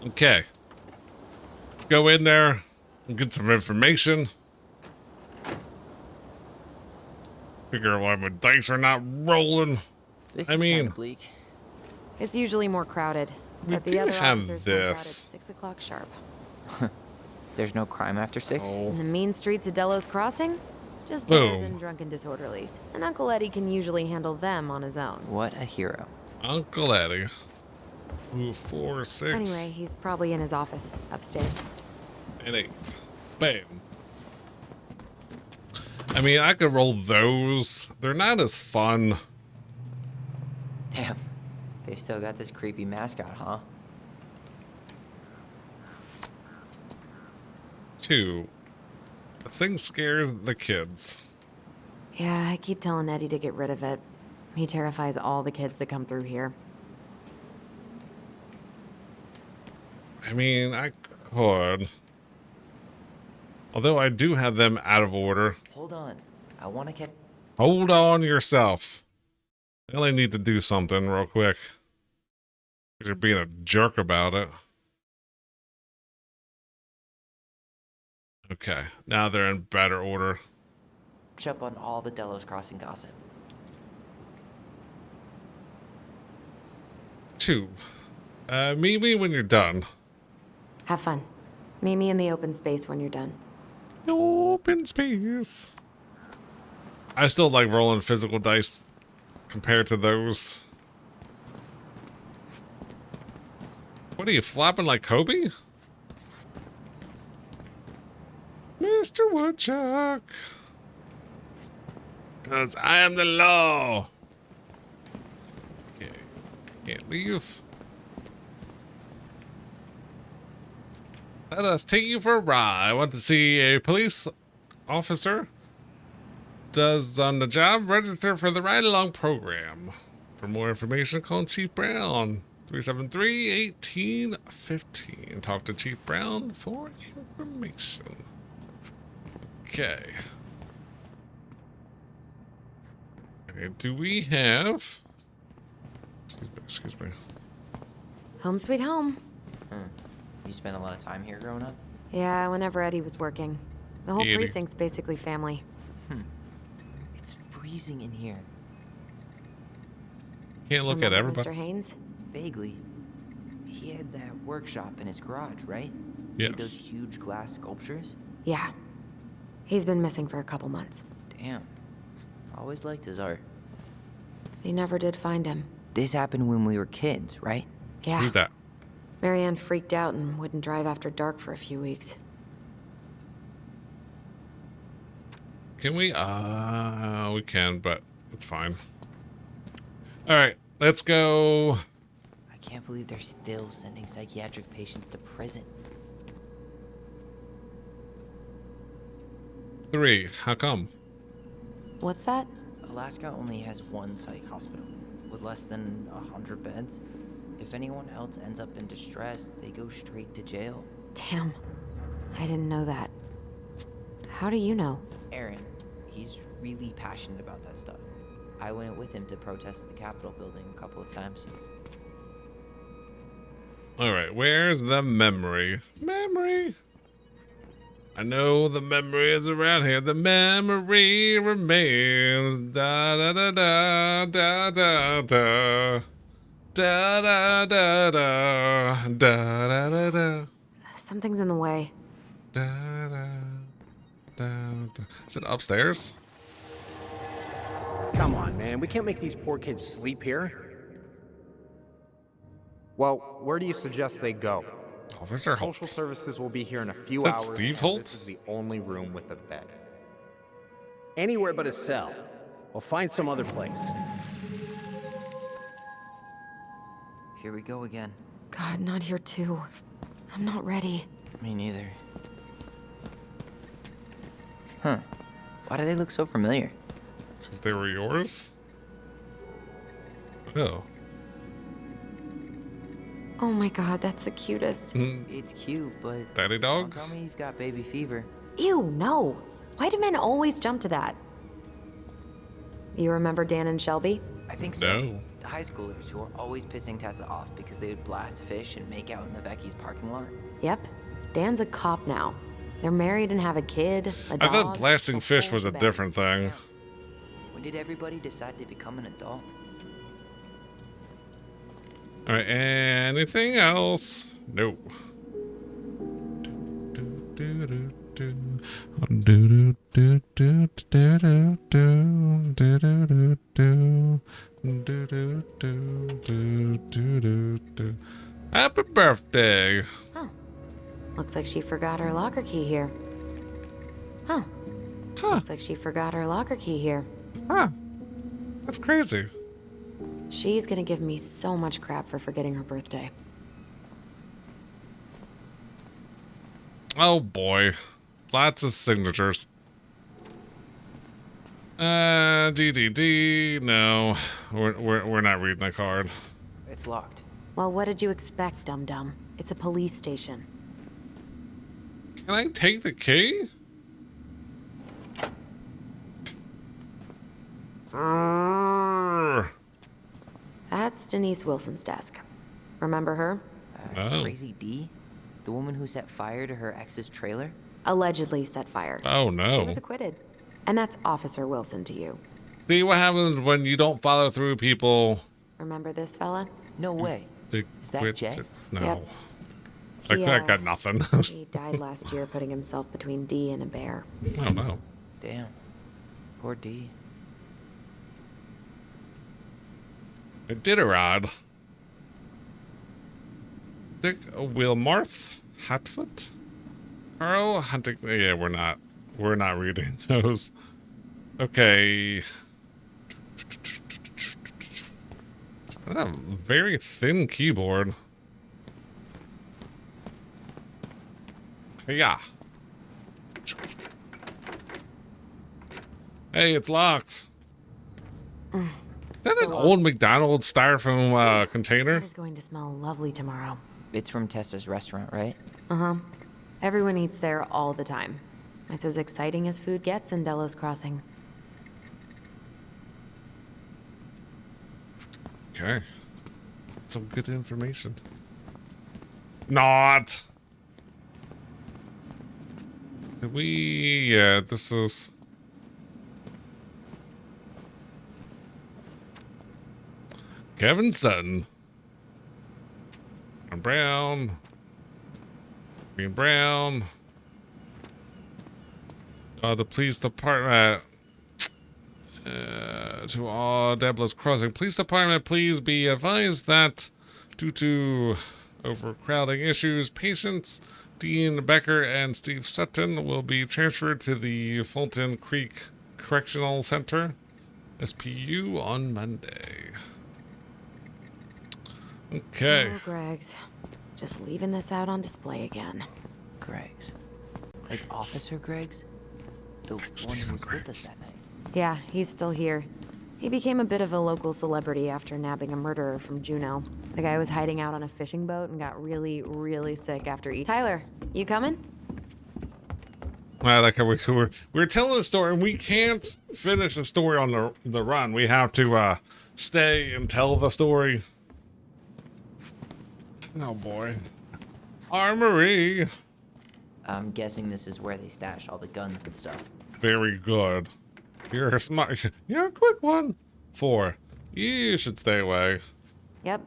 Speaker 1: Okay. Let's go in there and get some information. Figure out why my dice are not rolling.
Speaker 3: This
Speaker 1: I
Speaker 3: is
Speaker 1: mean-
Speaker 3: kind of bleak.
Speaker 2: It's usually more crowded.
Speaker 1: We
Speaker 2: But the
Speaker 1: do
Speaker 2: other
Speaker 1: have
Speaker 2: officers punch out at
Speaker 1: this.
Speaker 2: 6 o'clock sharp.
Speaker 3: There's no crime after 6?
Speaker 1: Oh.
Speaker 2: In the mean streets of Delos Crossing, just bears
Speaker 1: Boom.
Speaker 2: and drunken disorderlies. And Uncle Eddie can usually handle them on his own.
Speaker 3: What a hero.
Speaker 1: Uncle Eddie. Ooh, 4, 6,
Speaker 2: Anyway, he's probably in his office upstairs.
Speaker 1: and 8. Bam. I mean, I could roll those. They're not as fun.
Speaker 3: Damn. They still got this creepy mascot, huh?
Speaker 1: 2. The thing scares the kids.
Speaker 2: Yeah, I keep telling Eddie to get rid of it. He terrifies all the kids that come through here.
Speaker 1: I mean, I could. Although I do have them out of order.
Speaker 3: Hold on. I want to get...
Speaker 1: Hold on yourself. I only need to do something real quick. You're being a jerk about it. Okay, now they're in better order.
Speaker 3: catch up on all the Delos Crossing gossip.
Speaker 1: 2. Meet me when you're done.
Speaker 2: Have fun. Meet me in the open space when you're done.
Speaker 1: Open space. I still like rolling physical dice compared to those. What are you, flapping like Kobe? Mr. Woodchuck. 'Cause I am the law. Okay. Can't leave. Let us take you for a ride. I want to see a police officer. Does on the job register for the ride along program. For more information, call Chief Brown. 373-1815. Talk to Chief Brown for information. Okay. Okay, do we have... Excuse me.
Speaker 2: Home sweet home.
Speaker 3: You spent a lot of time here growing up?
Speaker 2: Yeah, whenever Eddie was working. The whole
Speaker 1: Eddie.
Speaker 2: precinct's basically family.
Speaker 3: It's freezing in here.
Speaker 1: Can't look at
Speaker 2: Remember
Speaker 1: everybody.
Speaker 2: Mr. Haynes?
Speaker 3: Vaguely. He had that workshop in his garage, right? Made those
Speaker 1: Yes.
Speaker 3: huge glass sculptures?
Speaker 2: Yeah. He's been missing for a couple months.
Speaker 3: Damn. Always liked his art.
Speaker 2: They never did find him.
Speaker 3: This happened when we were kids, right?
Speaker 2: Yeah.
Speaker 1: Who's that?
Speaker 2: Mary-Ann freaked out and wouldn't drive after dark for a few weeks.
Speaker 1: Can we? We can, but it's fine. All right, let's go.
Speaker 3: I can't believe they're still sending psychiatric patients to prison.
Speaker 1: 3. How come?
Speaker 2: What's that?
Speaker 3: Alaska only has one psych hospital, with less than 100 beds. If anyone else ends up in distress, they go straight to jail.
Speaker 2: Damn. I didn't know that. How do you know?
Speaker 3: Aaron, he's really passionate about that stuff. I went with him to protest at the Capitol building a couple of times.
Speaker 1: All right, where's the memory? Memory. I know the memory is around here. The memory remains. Da da da da da da da. Da da da da da da da da
Speaker 2: Something's in the way.
Speaker 1: da da da da. Is it upstairs?
Speaker 9: Come on, man. We can't make these poor kids sleep here.
Speaker 4: Well, where do you suggest they go?
Speaker 1: Officer
Speaker 4: Social
Speaker 1: Holt.
Speaker 4: services will be here in a few
Speaker 1: Is that
Speaker 4: hours.
Speaker 1: Steve
Speaker 4: and
Speaker 1: Holt?
Speaker 4: This is the only room with a bed.
Speaker 9: Anywhere but a cell. We'll find some other place.
Speaker 3: Here we go again.
Speaker 2: God, not here too. I'm not ready.
Speaker 3: Me neither. Huh. Why do they look so familiar?
Speaker 1: Because they were yours? Oh.
Speaker 2: Oh my God, that's the cutest.
Speaker 3: It's cute, but
Speaker 1: Daddy
Speaker 3: don't
Speaker 1: dog?
Speaker 3: tell me you've got baby fever.
Speaker 2: Ew, no. Why do men always jump to that? You remember Dan and Shelby?
Speaker 3: I think so.
Speaker 1: No.
Speaker 3: The high schoolers who were always pissing Tessa off because they would blast fish and make out in the Vecchi's parking lot.
Speaker 2: Yep. Dan's a cop now. They're married and have a kid, a dog.
Speaker 1: I thought blasting
Speaker 2: a
Speaker 1: fish
Speaker 2: whole
Speaker 1: was a
Speaker 2: bed.
Speaker 1: different thing.
Speaker 3: When did everybody decide to become an adult?
Speaker 1: All right, anything else? Nope. Happy birthday.
Speaker 2: Oh. Looks like she forgot her locker key here. Huh.
Speaker 1: Huh,
Speaker 2: Looks like she forgot her locker key here.
Speaker 1: huh. That's crazy.
Speaker 2: She's gonna give me so much crap for forgetting her birthday.
Speaker 1: Oh boy. Lots of signatures. DDD. No, we're not reading the card.
Speaker 3: It's locked.
Speaker 2: Well, what did you expect, dum-dum? It's a police station.
Speaker 1: Can I take the key?
Speaker 2: That's Denise Wilson's desk. Remember her?
Speaker 1: Oh.
Speaker 3: Crazy D? The woman who set fire to her ex's trailer?
Speaker 2: Allegedly set fire.
Speaker 1: Oh
Speaker 2: She
Speaker 1: no.
Speaker 2: was acquitted. And that's Officer Wilson to you.
Speaker 1: See what happens when you don't follow through, people.
Speaker 2: Remember this fella?
Speaker 3: No way.
Speaker 1: They
Speaker 3: Is that
Speaker 1: quit
Speaker 3: Jay?
Speaker 1: it. No.
Speaker 2: Yep.
Speaker 1: I got nothing.
Speaker 2: He died last year putting himself between Dee and a bear.
Speaker 1: Oh no.
Speaker 3: Damn. Poor D.
Speaker 1: Iditarod. Dick Wilmarth Hatfoot. Carl Hunting. Yeah, we're not reading those. Okay. A very thin keyboard. Yeah. Hey, it's locked. Is that an old McDonald's styrofoam container?
Speaker 2: It is going to smell lovely tomorrow.
Speaker 3: It's from Tessa's restaurant, right?
Speaker 2: Uh-huh. Everyone eats there all the time. It's as exciting as food gets in Delos Crossing.
Speaker 1: Okay. Some good information. Not. Did we... Yeah, this is... Kevin Sutton. And Brown. Green Brown. The police department. To all Delos Crossing Police Department, please be advised that due to overcrowding issues, patients Dean Becker and Steve Sutton will be transferred to the Fulton Creek Correctional Center, SPU, on Monday. Okay.
Speaker 2: Oh, Greg's. Just leaving this out on display again.
Speaker 3: Greg's. Like Officer Greg's? The one who was with us that night.
Speaker 2: Yeah, he's still here. He became a bit of a local celebrity after nabbing a murderer from Juneau. The guy was hiding out on a fishing boat and got really, really sick after eating. Tyler, you coming?
Speaker 1: Well, like we're telling a story, and we can't finish the story on the run. We have to stay and tell the story. Oh boy, armory.
Speaker 3: I'm guessing this is where they stash all the guns and stuff.
Speaker 1: Very good. You're a smart. You're a quick one. 4. You should stay away.
Speaker 2: Yep.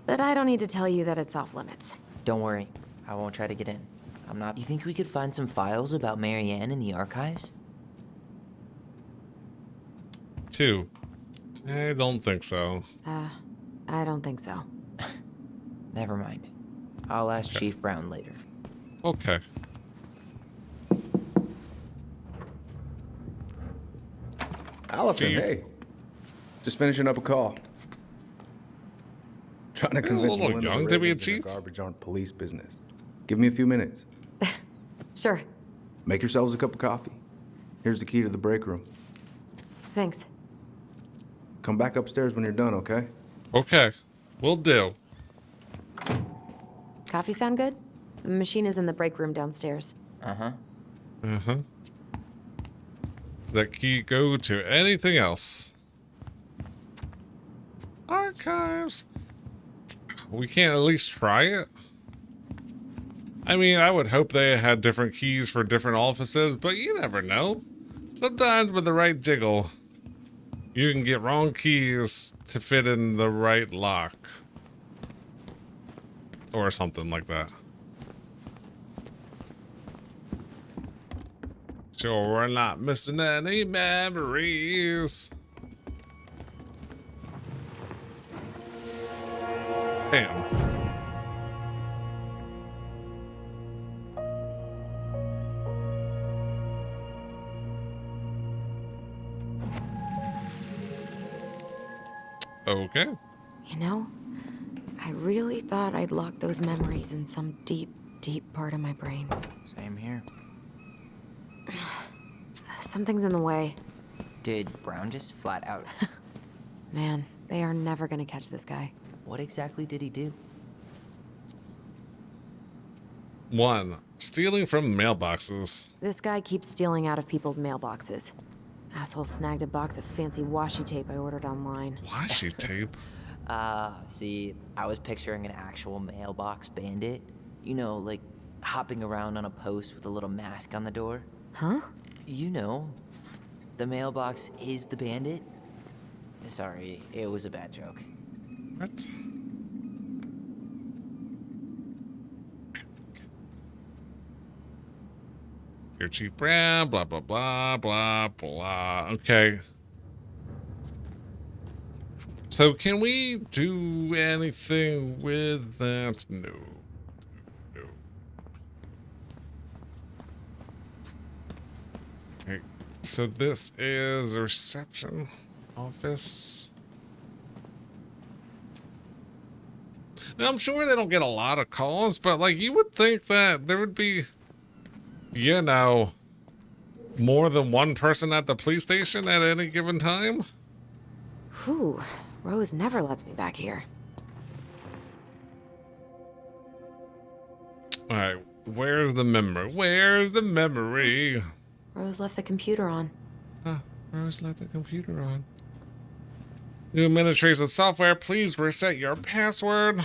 Speaker 2: But I don't need to tell you that it's off limits.
Speaker 3: Don't worry, I won't try to get in. I'm not. You think we could find some files about Mary-Ann in the archives?
Speaker 1: 2. I don't think so.
Speaker 2: I don't think so.
Speaker 3: Never mind. I'll ask Chief Brown later.
Speaker 1: Okay.
Speaker 10: Allison,
Speaker 1: Chief.
Speaker 10: hey. Just finishing up a call. Trying to
Speaker 1: You're a
Speaker 10: convince
Speaker 1: little
Speaker 10: Melinda
Speaker 1: young
Speaker 10: the
Speaker 1: to be a
Speaker 10: Ravens and
Speaker 1: chief.
Speaker 10: her garbage aren't police business. Give me a few minutes.
Speaker 2: Sure.
Speaker 10: Make yourselves a cup of coffee. Here's the key to the break room.
Speaker 2: Thanks.
Speaker 10: Come back upstairs when you're done, okay?
Speaker 1: Okay. Will do.
Speaker 2: Coffee sound good? The machine is in the break room downstairs.
Speaker 3: Uh-huh.
Speaker 1: Uh-huh. Does that key go to anything else? Archives. We can't at least try it? I mean, I would hope they had different keys for different offices, but you never know. Sometimes with the right jiggle, you can get wrong keys to fit in the right lock. Or something like that. So we're not missing any memories. Damn. Okay.
Speaker 2: You know, I really thought I'd locked those memories in some deep, deep part of my brain.
Speaker 3: Same here.
Speaker 2: Something's in the way.
Speaker 3: Did Brown just flat out?
Speaker 2: Man, they are never gonna catch this guy.
Speaker 3: What exactly did he do?
Speaker 1: 1. Stealing from mailboxes.
Speaker 2: This guy keeps stealing out of people's mailboxes. Asshole snagged a box of fancy washi tape I ordered online.
Speaker 1: Washi tape?
Speaker 3: See, I was picturing an actual mailbox bandit. You know, like hopping around on a post with a little mask on the door.
Speaker 2: Huh?
Speaker 3: You know, the mailbox is the bandit? Sorry, it was a bad joke.
Speaker 1: What? Your cheap brand, blah, blah, blah, blah, blah. Okay. So can we do anything with that? No. No. Okay. So this is a reception office. Now, I'm sure they don't get a lot of calls, but like you would think that there would be, you know, more than one person at the police station at any given time.
Speaker 2: Whew. Rose never lets me back here.
Speaker 1: All right, where's the memory? Where's the memory?
Speaker 2: Rose left the computer on.
Speaker 1: Huh, Rose left the computer on. New administration software, please reset your password.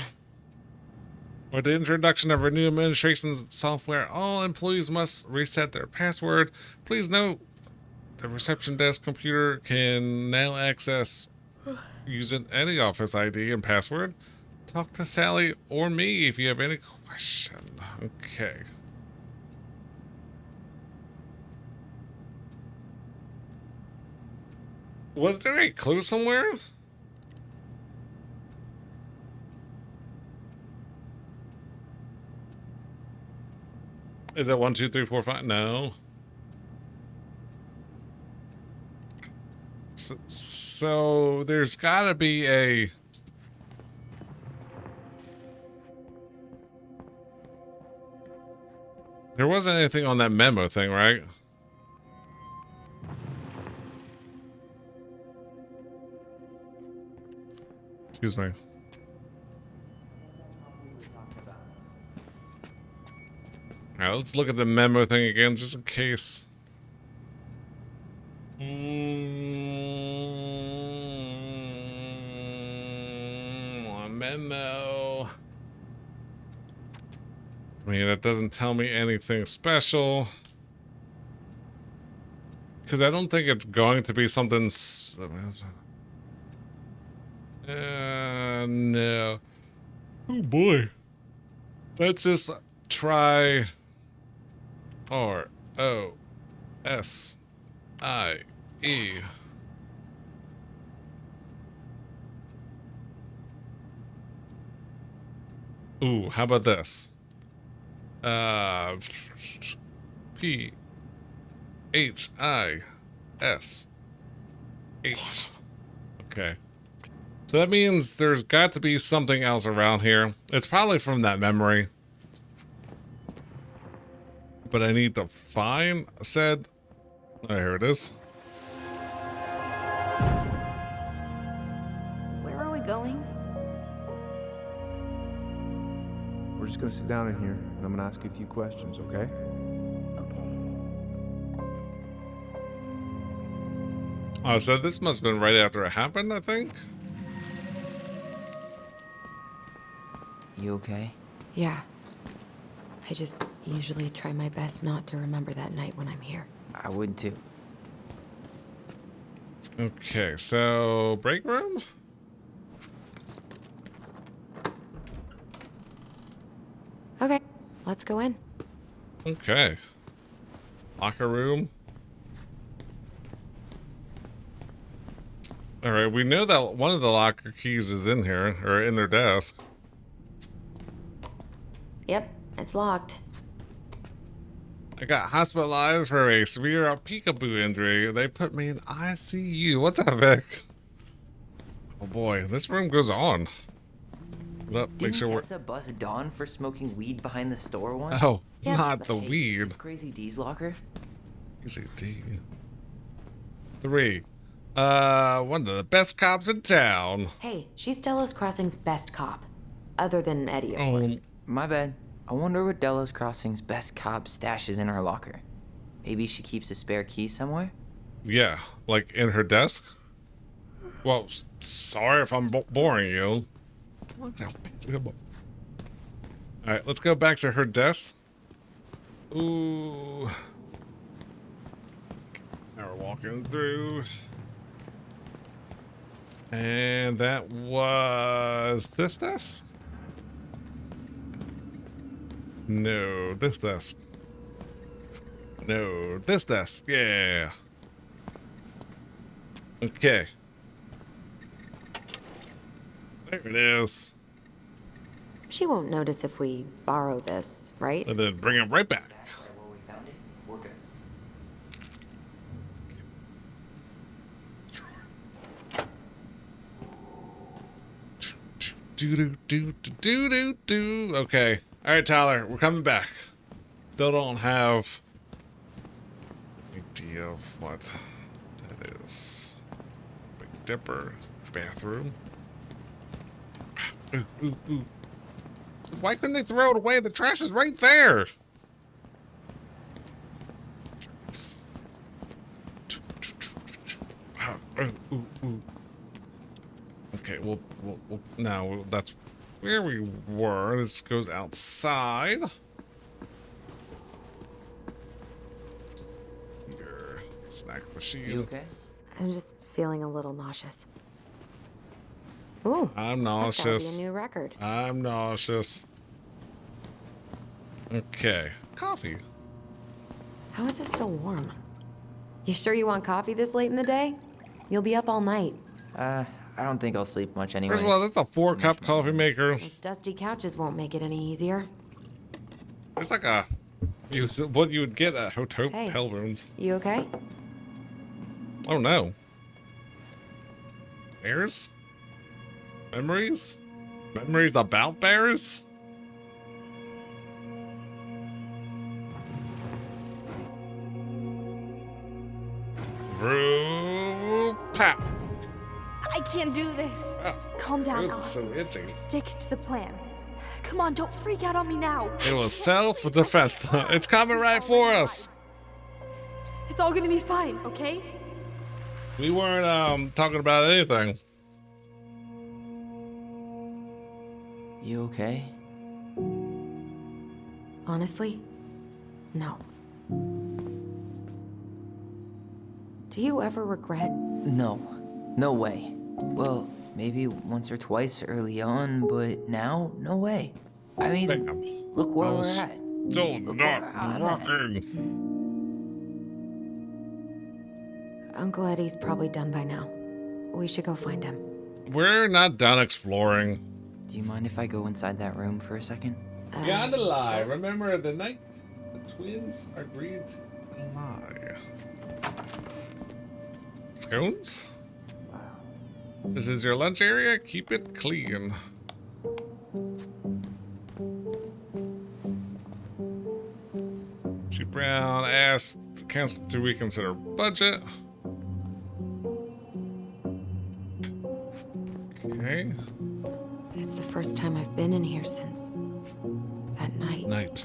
Speaker 1: With the introduction of our new administration software, all employees must reset their password. Please note, the reception desk computer can now access using any office ID and password. Talk to Sally or me if you have any question. Okay. Was there a clue somewhere? Is it 1, 2, 3, 4, 5? No. So there's gotta be a... There wasn't anything on that memo thing, right? Excuse me. Alright, let's look at the memo thing again, just in case. A memo. I mean, that doesn't tell me anything special. Because I don't think it's going to be something... no. Oh boy. Let's just try... R-O-S-I-E. Ooh, how about this? P-H-I-S-H. Okay. So that means there's got to be something else around here. It's probably from that memory. But I need to find said... Oh, here it is.
Speaker 2: Where are we going?
Speaker 10: We're just gonna sit down in here, and I'm gonna ask you a few questions, okay?
Speaker 1: Oh, so this must have been right after it happened, I think?
Speaker 3: You okay?
Speaker 2: Yeah. I just usually try my best not to remember that night when I'm here.
Speaker 3: I would too.
Speaker 1: Okay, so break room?
Speaker 2: Okay, let's go in.
Speaker 1: Okay. Locker room. Alright, we know that one of the locker keys is in here, or in their desk.
Speaker 2: Yep, it's locked.
Speaker 1: I got hospitalized for a severe peekaboo injury. They put me in ICU. What's up, Vic? Oh boy, this room goes on. Look, make
Speaker 3: Didn't
Speaker 1: sure we're...
Speaker 3: Tessa bust Dawn for smoking weed behind the store once?
Speaker 1: Oh,
Speaker 2: Yeah,
Speaker 1: not the
Speaker 3: Hey,
Speaker 1: weed.
Speaker 3: is this Crazy D's locker?
Speaker 1: Easy D. 3. One of the best cops in town.
Speaker 2: Hey, she's Delos Crossing's best cop. Other than Eddie, of course.
Speaker 3: My bad. I wonder what Delos Crossing's best cop stashes in her locker. Maybe she keeps a spare key somewhere?
Speaker 1: Yeah, like in her desk. Well, sorry if I'm boring you. Alright, let's go back to her desk. Ooh. Or walking through. And that was this desk? No, this desk. No, this desk. Yeah. Okay. There it is.
Speaker 2: She won't notice if we borrow this, right?
Speaker 1: And then bring it right back.
Speaker 3: That's where we found it. We're good.
Speaker 1: Do. Okay. All right, Tyler, we're coming back. Still don't have any idea of what that is. Big Dipper, bathroom. Ooh. Why couldn't they throw it away? The trash is right there. Ooh. Okay, we'll now that's where we were. This goes outside. Your snack machine.
Speaker 3: You okay?
Speaker 2: I'm just feeling a little nauseous. Ooh,
Speaker 1: I'm
Speaker 2: that's gotta be
Speaker 1: nauseous.
Speaker 2: a new record.
Speaker 1: I'm nauseous. Okay, coffee.
Speaker 2: How is it still warm? You sure you want coffee this late in the day? You'll be up all night.
Speaker 3: I don't think I'll sleep much anyway.
Speaker 1: First of all, that's a 4-cup coffee maker.
Speaker 2: Those dusty couches won't make it any easier.
Speaker 1: It's like what you would get at hotel
Speaker 2: Hey.
Speaker 1: rooms.
Speaker 2: You okay?
Speaker 1: Oh no. Bears? Memories? Memories about bears? Pow.
Speaker 5: I can't do this.
Speaker 1: Oh,
Speaker 5: Calm down,
Speaker 1: this is so
Speaker 5: Allison.
Speaker 1: itchy.
Speaker 5: Stick to the plan. Come on, don't freak out on me now.
Speaker 1: It was self-defense. It's coming right for us.
Speaker 5: It's all gonna be fine, okay?
Speaker 1: We weren't talking about anything.
Speaker 3: You okay?
Speaker 2: Honestly, no. Do you ever regret?
Speaker 3: No. No way. Well, maybe once or twice early on, but now, no way. I mean,
Speaker 1: Bam.
Speaker 3: look where
Speaker 1: I
Speaker 3: we're
Speaker 1: was
Speaker 3: at.
Speaker 1: still
Speaker 3: Look
Speaker 1: not
Speaker 3: where I'm at.
Speaker 1: working.
Speaker 2: Uncle Eddie's probably done by now. We should go find him.
Speaker 1: We're not done exploring.
Speaker 3: Do you mind if I go inside that room for a second?
Speaker 1: Beyond the lie. Remember the night the twins agreed to lie. Scones? This is your lunch area. Keep it clean. Chief Brown asked council to reconsider budget. Okay.
Speaker 2: It's the first time I've been in here since that night.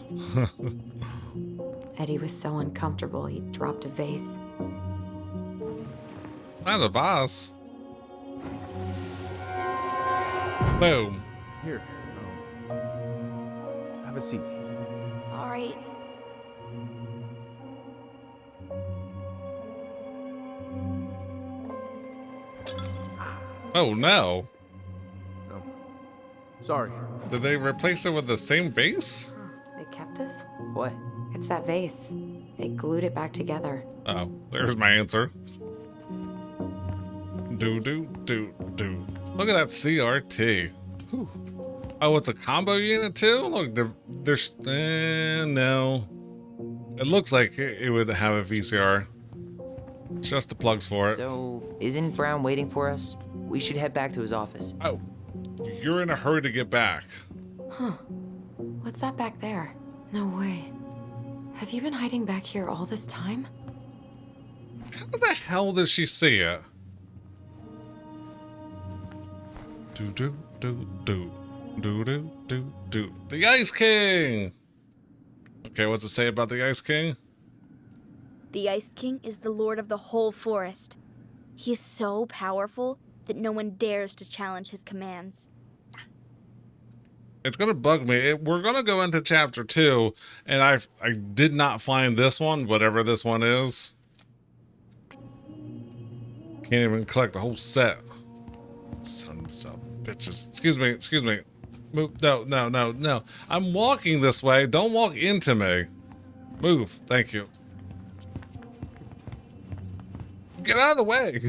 Speaker 2: Eddie was so uncomfortable, he dropped a vase.
Speaker 1: Not a vase. Boom.
Speaker 10: Here. Have a seat.
Speaker 5: All right.
Speaker 1: Oh no.
Speaker 10: Oh. Sorry.
Speaker 1: Did they replace it with the same vase?
Speaker 2: They kept this?
Speaker 3: What?
Speaker 2: It's that vase. They glued it back together.
Speaker 1: Oh, there's my answer. Do. Look at that CRT. Whew. Oh, it's a combo unit too? Look, there's no. It looks like it would have a VCR. Just the plugs for it.
Speaker 3: So, isn't Brown waiting for us? We should head back to his office.
Speaker 1: Oh, you're in a hurry to get back.
Speaker 2: Huh. What's that back there? No way. Have you been hiding back here all this time?
Speaker 1: How the hell does she see it? Do. The Ice King! Okay, what's it say about the Ice King?
Speaker 5: The Ice King is the lord of the whole forest. He is so powerful that no one dares to challenge his commands.
Speaker 1: It's gonna bug me. We're gonna go into chapter 2, and I did not find this one, whatever this one is. Can't even collect the whole set. Sons of bitches. Excuse me, excuse me. Move. No, no, no, no. I'm walking this way. Don't walk into me. Move. Thank you. Get out of the way.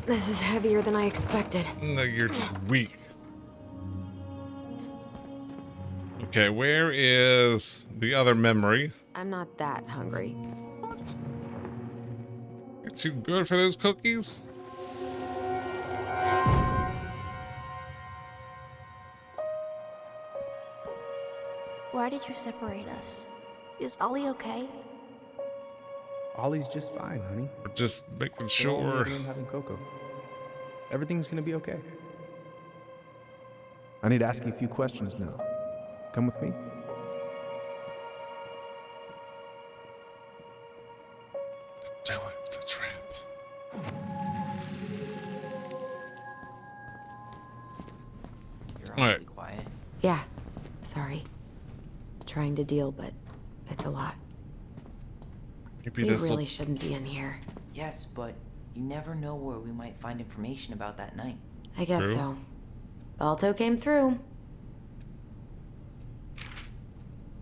Speaker 2: This is heavier than I expected.
Speaker 1: No, you're just weak. Okay, where is the other memory?
Speaker 2: I'm not that hungry.
Speaker 1: What? You're too good for those cookies?
Speaker 11: Why did you separate us? Is Ollie okay?
Speaker 10: Ollie's just fine, honey.
Speaker 1: Just making
Speaker 10: We're all
Speaker 1: sure.
Speaker 10: living and having cocoa. Everything's gonna be okay. I need to ask you a few questions now. Come with me.
Speaker 1: Do it. It's a trap.
Speaker 3: You're
Speaker 1: All right.
Speaker 3: awfully quiet.
Speaker 2: Yeah, sorry. Trying to deal, but it's a lot.
Speaker 1: Maybe
Speaker 2: We
Speaker 1: this
Speaker 2: really shouldn't be in here.
Speaker 3: Yes, but you never know where we might find information about that night.
Speaker 2: I guess
Speaker 1: True.
Speaker 2: so. Balto came through.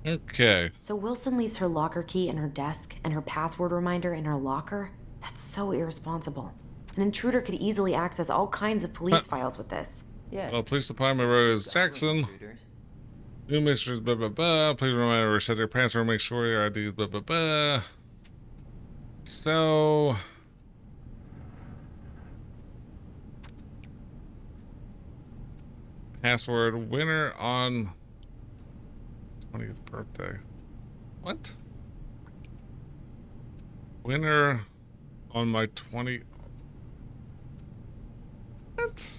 Speaker 1: Okay.
Speaker 2: So Wilson leaves her locker key in her desk and her password reminder in her locker? That's so irresponsible. An intruder could easily access all kinds of police files with this.
Speaker 3: Yeah.
Speaker 1: Well, police department Rose
Speaker 3: Exactly,
Speaker 1: Jackson.
Speaker 3: intruders.
Speaker 1: New mysteries, blah, blah, blah. Please remember to reset your password, make sure your ID, blah, blah, blah. So. Password winner on 20th birthday. What? Winner on my 20. What?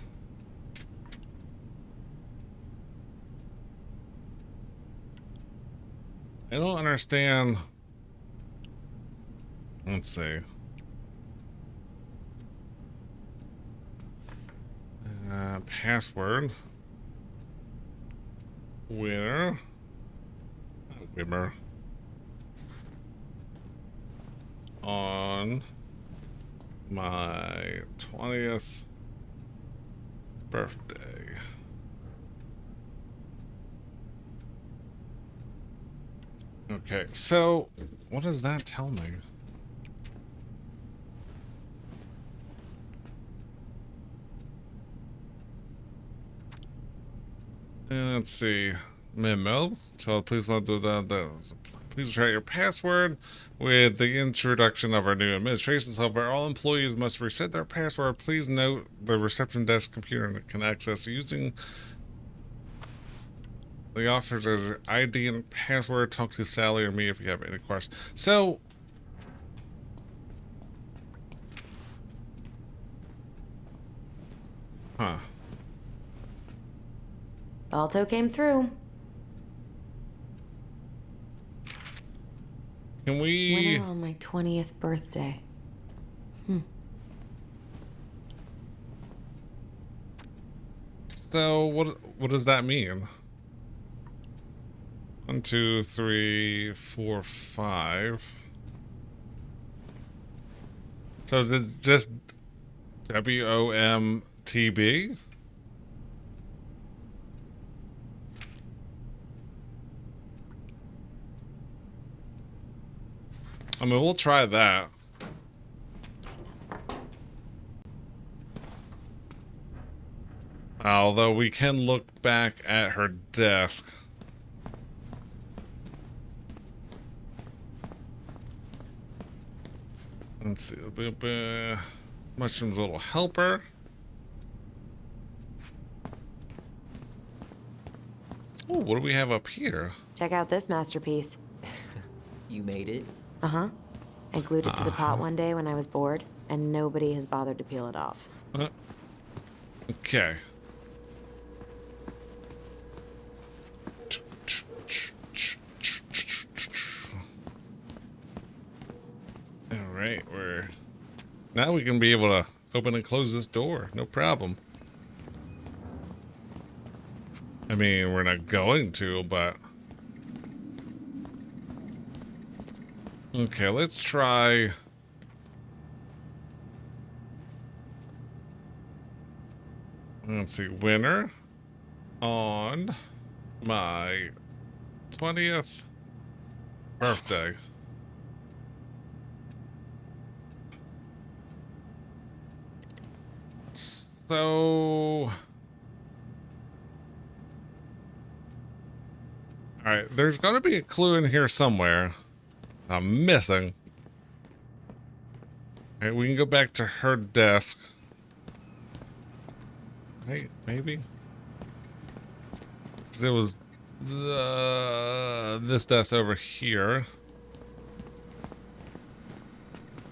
Speaker 1: I don't understand. Let's see. Password. Winner. Not Wimmer. On my 20th birthday. Okay, so what does that tell me? Let's see. Memo. So please please try your password with the introduction of our new administration software. All employees must reset their password. Please note the reception desk computer can access using the officer's ID and password. Talk to Sally or me if you have any questions. So, huh?
Speaker 2: Balto came through.
Speaker 1: Can we?
Speaker 2: Winner on my 20th birthday.
Speaker 1: So what does that mean? 1, 2, 3, 4, 5. So is it just WOMTB? I mean, we'll try that. Although we can look back at her desk. Let's see. Mushroom's little helper. Oh, what do we have up here?
Speaker 2: Check out this masterpiece.
Speaker 3: You made it?
Speaker 2: Uh-huh. I glued it to the pot one day when I was bored, and nobody has bothered to peel it off.
Speaker 1: Okay. Alright, now we can be able to open and close this door. No problem. I mean, we're not going to, but Okay, let's try. Let's see, winner on my 20th birthday. So, alright, there's gotta be a clue in here somewhere. I'm missing. Alright, we can go back to her desk. Hey, maybe? Because it was this desk over here.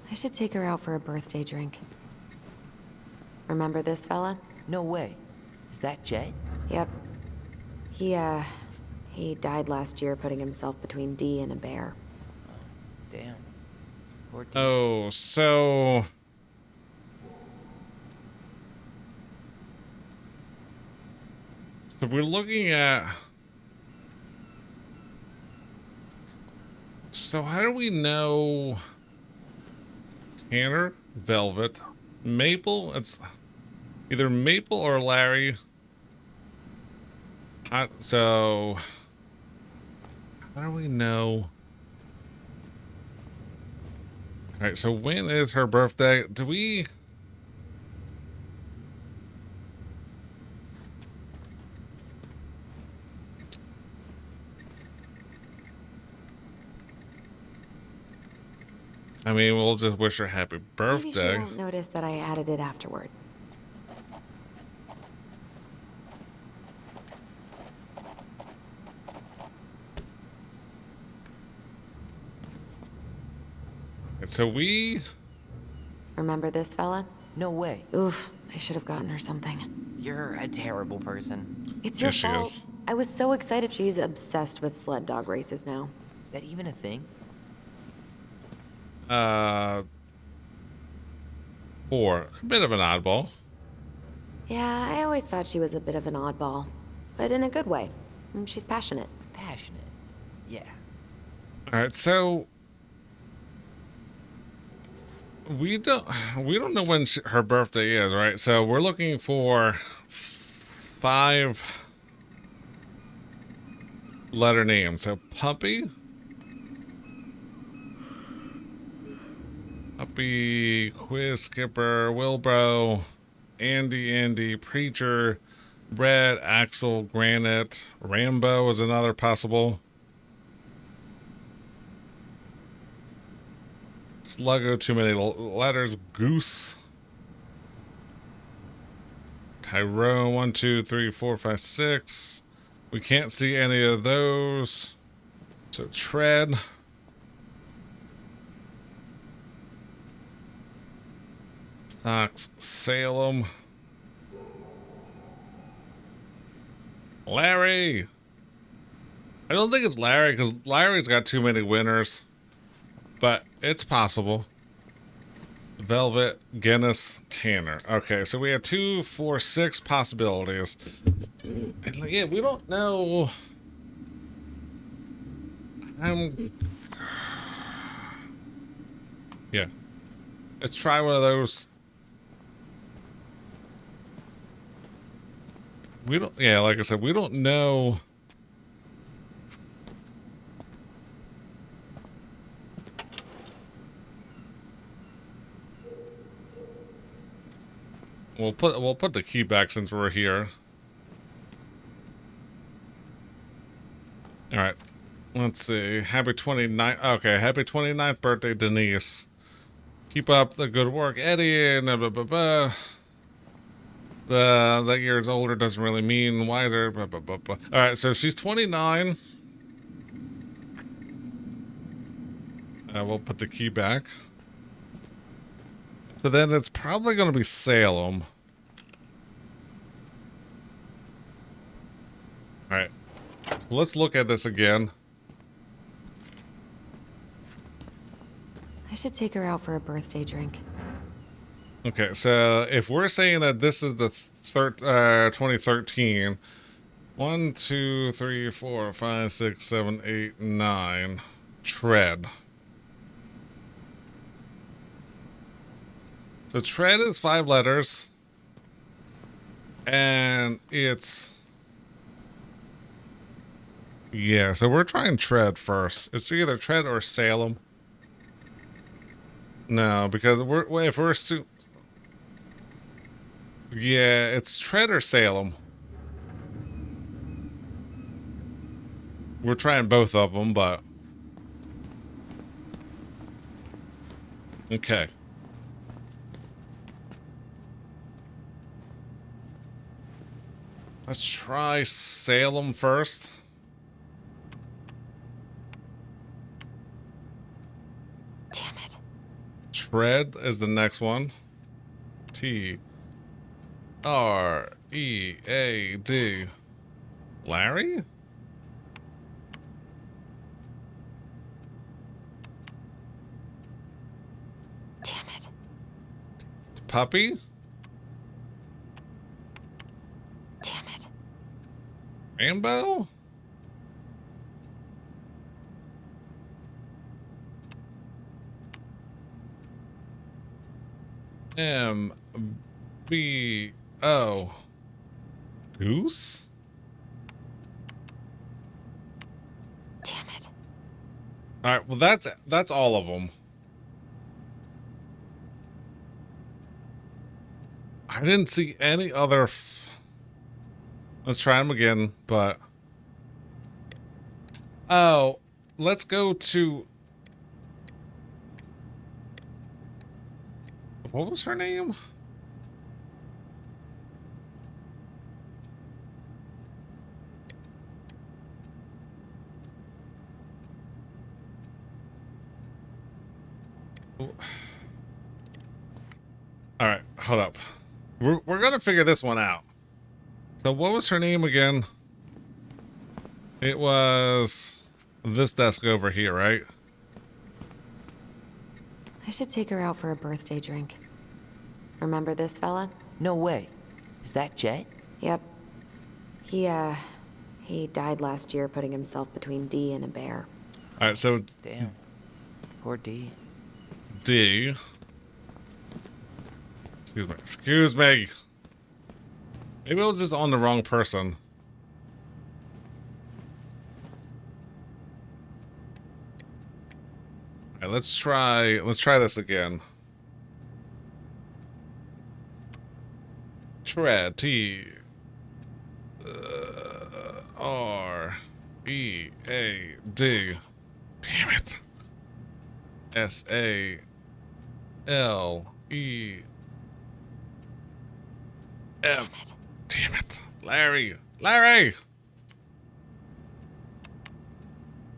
Speaker 2: I should take her out for a birthday drink. Remember this fella?
Speaker 3: No way. Is that Jet?
Speaker 2: Yep. He died last year putting himself between D and a bear.
Speaker 3: Damn. Poor dude.
Speaker 1: Oh, so... So we're looking at... So how do we know... Tanner, Velvet, Maple? It's either Maple or Larry. So... How do we know... Alright, so when is her birthday? Do we... I mean, we'll just wish her happy
Speaker 2: Maybe she
Speaker 1: birthday.
Speaker 2: won't notice that I added it afterward.
Speaker 1: So we...
Speaker 2: Remember this fella?
Speaker 3: No way.
Speaker 2: Oof, I should have gotten her something.
Speaker 3: You're a terrible person.
Speaker 2: It's your
Speaker 1: Yes, she
Speaker 2: fault.
Speaker 1: is.
Speaker 2: I was so excited. She's obsessed with sled dog races now.
Speaker 3: Is that even a thing?
Speaker 1: 4. A bit of an oddball.
Speaker 2: Yeah, I always thought she was a bit of an oddball, but in a good way. She's passionate.
Speaker 3: Passionate. Yeah.
Speaker 1: Alright, so... We don't know when her birthday is, right? So we're looking for 5 letter names. So Puppy, Quiz Skipper, Wilbro, Andy, Preacher, Red, Axel, Granite, Rambo is another possible. Sluggo, too many letters. Goose. Tyrone, 1, 2, 3, 4, 5, 6. We can't see any of those. So Tread. Socks, Salem. Larry. I don't think it's Larry because Larry's got too many winners. But it's possible. Velvet, Guinness, Tanner. Okay, so we have 2, 4, 6 possibilities. And yeah, we don't know. Yeah. Let's try one of those. We don't, yeah, like I said, we don't know. We'll put the key back since we're here. All right. Let's see. Happy 29th. Okay, happy 29th birthday, Denise. Keep up the good work, Eddie. And blah, blah, blah. That year's older doesn't really mean wiser. Blah, blah, blah, blah. All right, so she's 29. We'll put the key back. So then it's probably going to be Salem. All right. Let's look at this again.
Speaker 2: I should take her out for a birthday drink.
Speaker 1: Okay, so if we're saying that this is the 2013, 1, 2, 3, 4, 5, 6, 7, 8, 9, Tread. So tread is 5 letters. And it's... Yeah, so we're trying tread first. It's either tread or Salem. No, because if we're yeah, it's tread or Salem. We're trying both of them, but okay. Let's try Salem first.
Speaker 2: Damn it.
Speaker 1: Tread is the next one. T-R-E-A-D. Larry?
Speaker 2: Damn it.
Speaker 1: Puppy?
Speaker 2: Damn it.
Speaker 1: Rainbow? M-B-O. Goose?
Speaker 2: Damn it.
Speaker 1: All right, well that's all of them. I didn't see any other. Let's try them again, but oh, let's go to. What was her name? All right, hold up. We're gonna figure this one out. So what was her name again? It was this desk over here, right?
Speaker 2: I should take her out for a birthday drink. Remember this fella?
Speaker 3: No way. Is that Jet?
Speaker 2: Yep. He died last year putting himself between D and a bear.
Speaker 1: All right, so
Speaker 3: Damn. Poor D.
Speaker 1: D. Excuse me. Excuse me. Maybe I was just on the wrong person. All right, let's try this again. Tread. T. R-E-A-D. Damn it. S-A-L-E.
Speaker 2: Damn it.
Speaker 1: Damn it. Larry. Larry!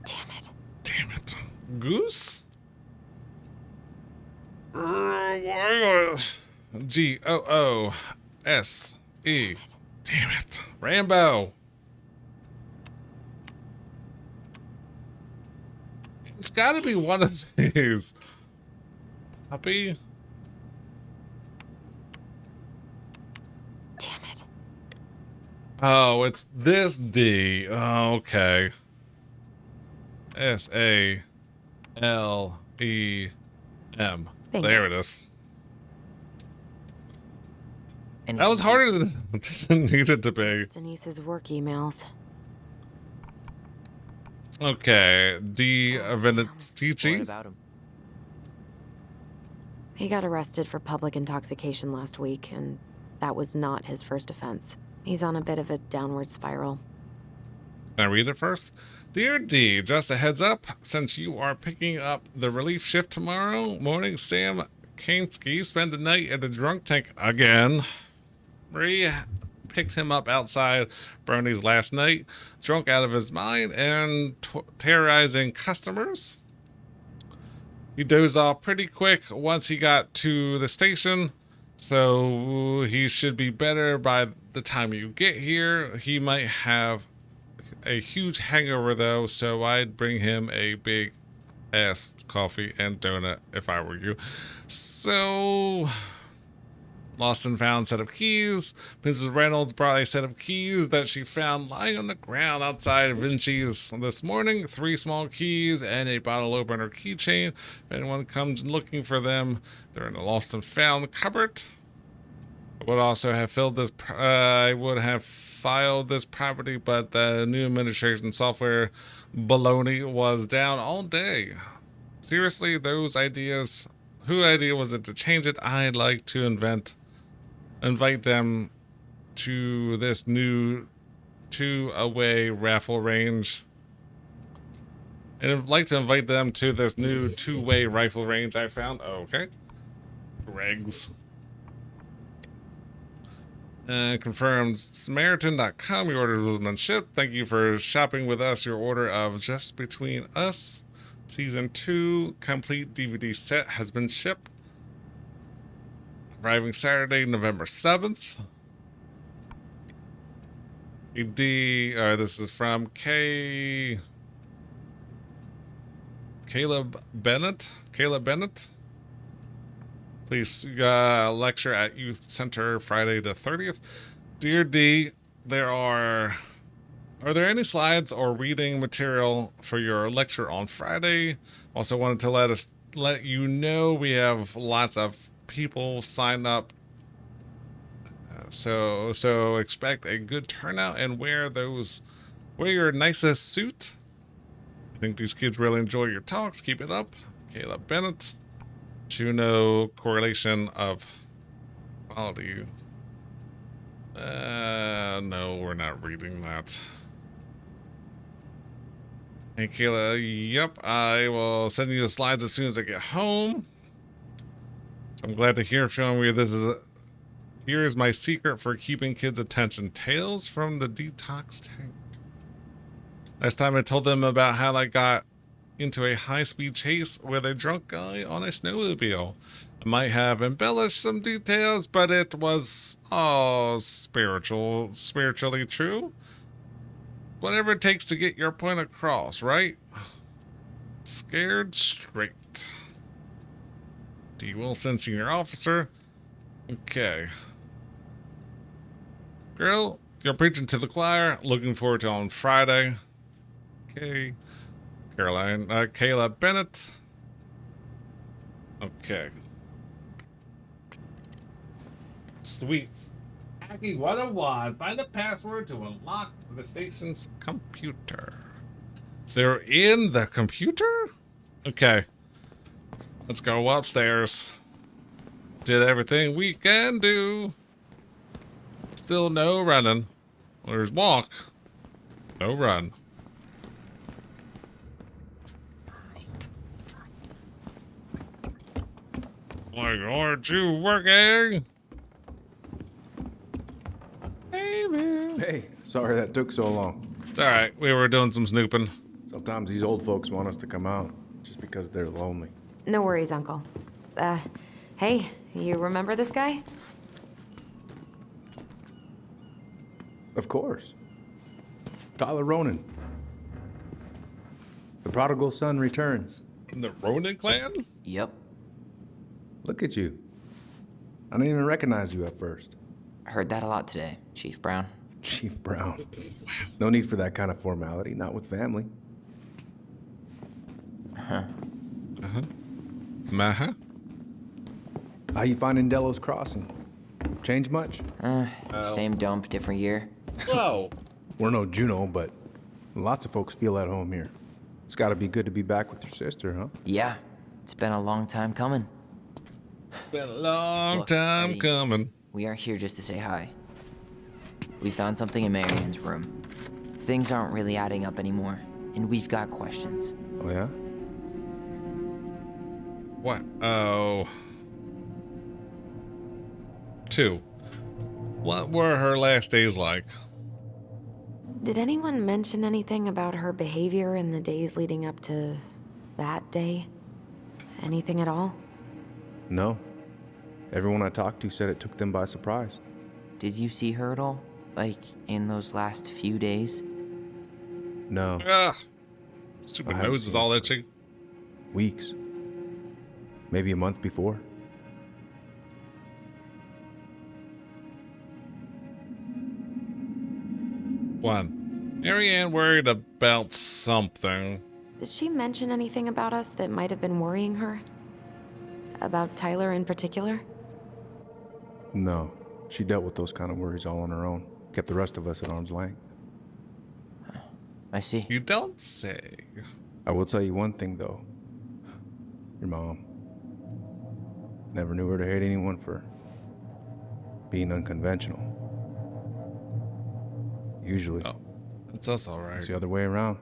Speaker 2: Damn it.
Speaker 1: Damn it. Goose? G-O-O-S-E. Damn it. Rambo. It's gotta be one of these. Puppy?
Speaker 2: Damn it.
Speaker 1: Oh, it's this D. Oh, okay. S-A-L-E-M.
Speaker 2: Bingo.
Speaker 1: There it is.
Speaker 3: And
Speaker 1: That was harder than it needed to be.
Speaker 2: It's Denise's work emails.
Speaker 1: Okay. D.
Speaker 3: What
Speaker 1: Venetici.
Speaker 3: about him?
Speaker 2: He got arrested for public intoxication last week, and that was not his first offense. He's on a bit of a downward spiral.
Speaker 1: Can I read it first? Dear D, just a heads up, since you are picking up the relief shift tomorrow morning, Sam Kansky spent the night at the drunk tank again. Marie picked him up outside Bernie's last night, drunk out of his mind and terrorizing customers. He dozed off pretty quick once he got to the station, so he should be better by the time you get here. He might have a huge hangover though, so I'd bring him a big ass coffee and donut if I were you. So Lost and found set of keys. Mrs. Reynolds brought a set of keys that she found lying on the ground outside of Vinci's this morning. 3 small keys and a bottle opener keychain. If anyone comes looking for them, they're in the lost and found cupboard. I would also have filled this. I would have filed this property, but the new administration software baloney was down all day. Seriously, those ideas. Whose idea was it to change it? I'd like to invite them to this new 2-away raffle range. And I'd like to invite them to this new 2-way rifle range I found. Okay. Regs. Confirms Samaritan.com. Your order has been shipped. Thank you for shopping with us. Your order of Just Between Us Season 2 complete DVD set has been shipped. Arriving Saturday, November 7th. This is from Caleb Bennett. Please lecture at Youth Center Friday the 30th. Dear D, are there any slides or reading material for your lecture on Friday? Also wanted to let you know we have lots of people sign up. So expect a good turnout and wear your nicest suit. I think these kids really enjoy your talks. Keep it up. Caleb Bennett. Juno correlation of quality. No, we're not reading that. Hey, Kayla. Yep, I will send you the slides as soon as I get home. I'm glad to hear from you. Here is my secret for keeping kids' attention. Tales from the detox tank. Last time I told them about how I got into a high-speed chase with a drunk guy on a snowmobile. I might have embellished some details, but it was all spiritually true. Whatever it takes to get your point across, right? Scared straight. D. Wilson, senior officer. Okay. Girl, you're preaching to the choir. Looking forward to on Friday. Okay. Kayla Bennett. Okay. Sweet. Hacking 101. Find the password to unlock the station's computer. They're in the computer? Okay. Let's go upstairs. Did everything we can do. Still no running. There's walk. No run. Like, aren't you working? Baby.
Speaker 10: Hey, sorry that took so long.
Speaker 1: It's alright, we were doing some snooping.
Speaker 10: Sometimes these old folks want us to come out just because they're lonely.
Speaker 2: No worries, Uncle. Hey, you remember this guy?
Speaker 10: Of course. Tyler Ronan. The prodigal son returns.
Speaker 1: The Ronan clan?
Speaker 3: Yep.
Speaker 10: Look at you. I didn't even recognize you at first.
Speaker 3: Heard that a lot today, Chief Brown.
Speaker 10: Chief Brown. No need for that kind of formality, not with family.
Speaker 3: Uh-huh.
Speaker 10: How you finding Delos Crossing? Change much?
Speaker 3: Same dump, different year.
Speaker 1: Whoa.
Speaker 10: We're no Juno, but lots of folks feel at home here. It's gotta be good to be back with your sister, huh?
Speaker 3: Yeah, it's been a long time coming.
Speaker 1: Been a long
Speaker 3: Look,
Speaker 1: time
Speaker 3: Eddie,
Speaker 1: coming.
Speaker 3: We aren't here just to say hi. We found something in Mary-Ann's room. Things aren't really adding up anymore, and we've got questions.
Speaker 10: Oh, yeah?
Speaker 1: What? Oh. 2. What were her last days like?
Speaker 2: Did anyone mention anything about her behavior in the days leading up to that day? Anything at all?
Speaker 10: No. Everyone I talked to said it took them by surprise.
Speaker 3: Did you see her at all? Like, in those last few days?
Speaker 10: No.
Speaker 1: Ugh. Stupid
Speaker 10: I haven't
Speaker 1: nose is
Speaker 10: seen
Speaker 1: all
Speaker 10: her.
Speaker 1: that chick.
Speaker 10: Weeks. Maybe a month before.
Speaker 1: One. Mary-Ann worried about something.
Speaker 2: Did she mention anything about us that might have been worrying her? About Tyler in particular?
Speaker 10: No, she dealt with those kind of worries all on her own. Kept the rest of us at arm's length.
Speaker 3: I see.
Speaker 1: You don't say.
Speaker 10: I will tell you one thing, though. Your mom. Never knew her to hate anyone for being unconventional. Usually,
Speaker 1: Oh, it's us all right.
Speaker 10: it's the other way around.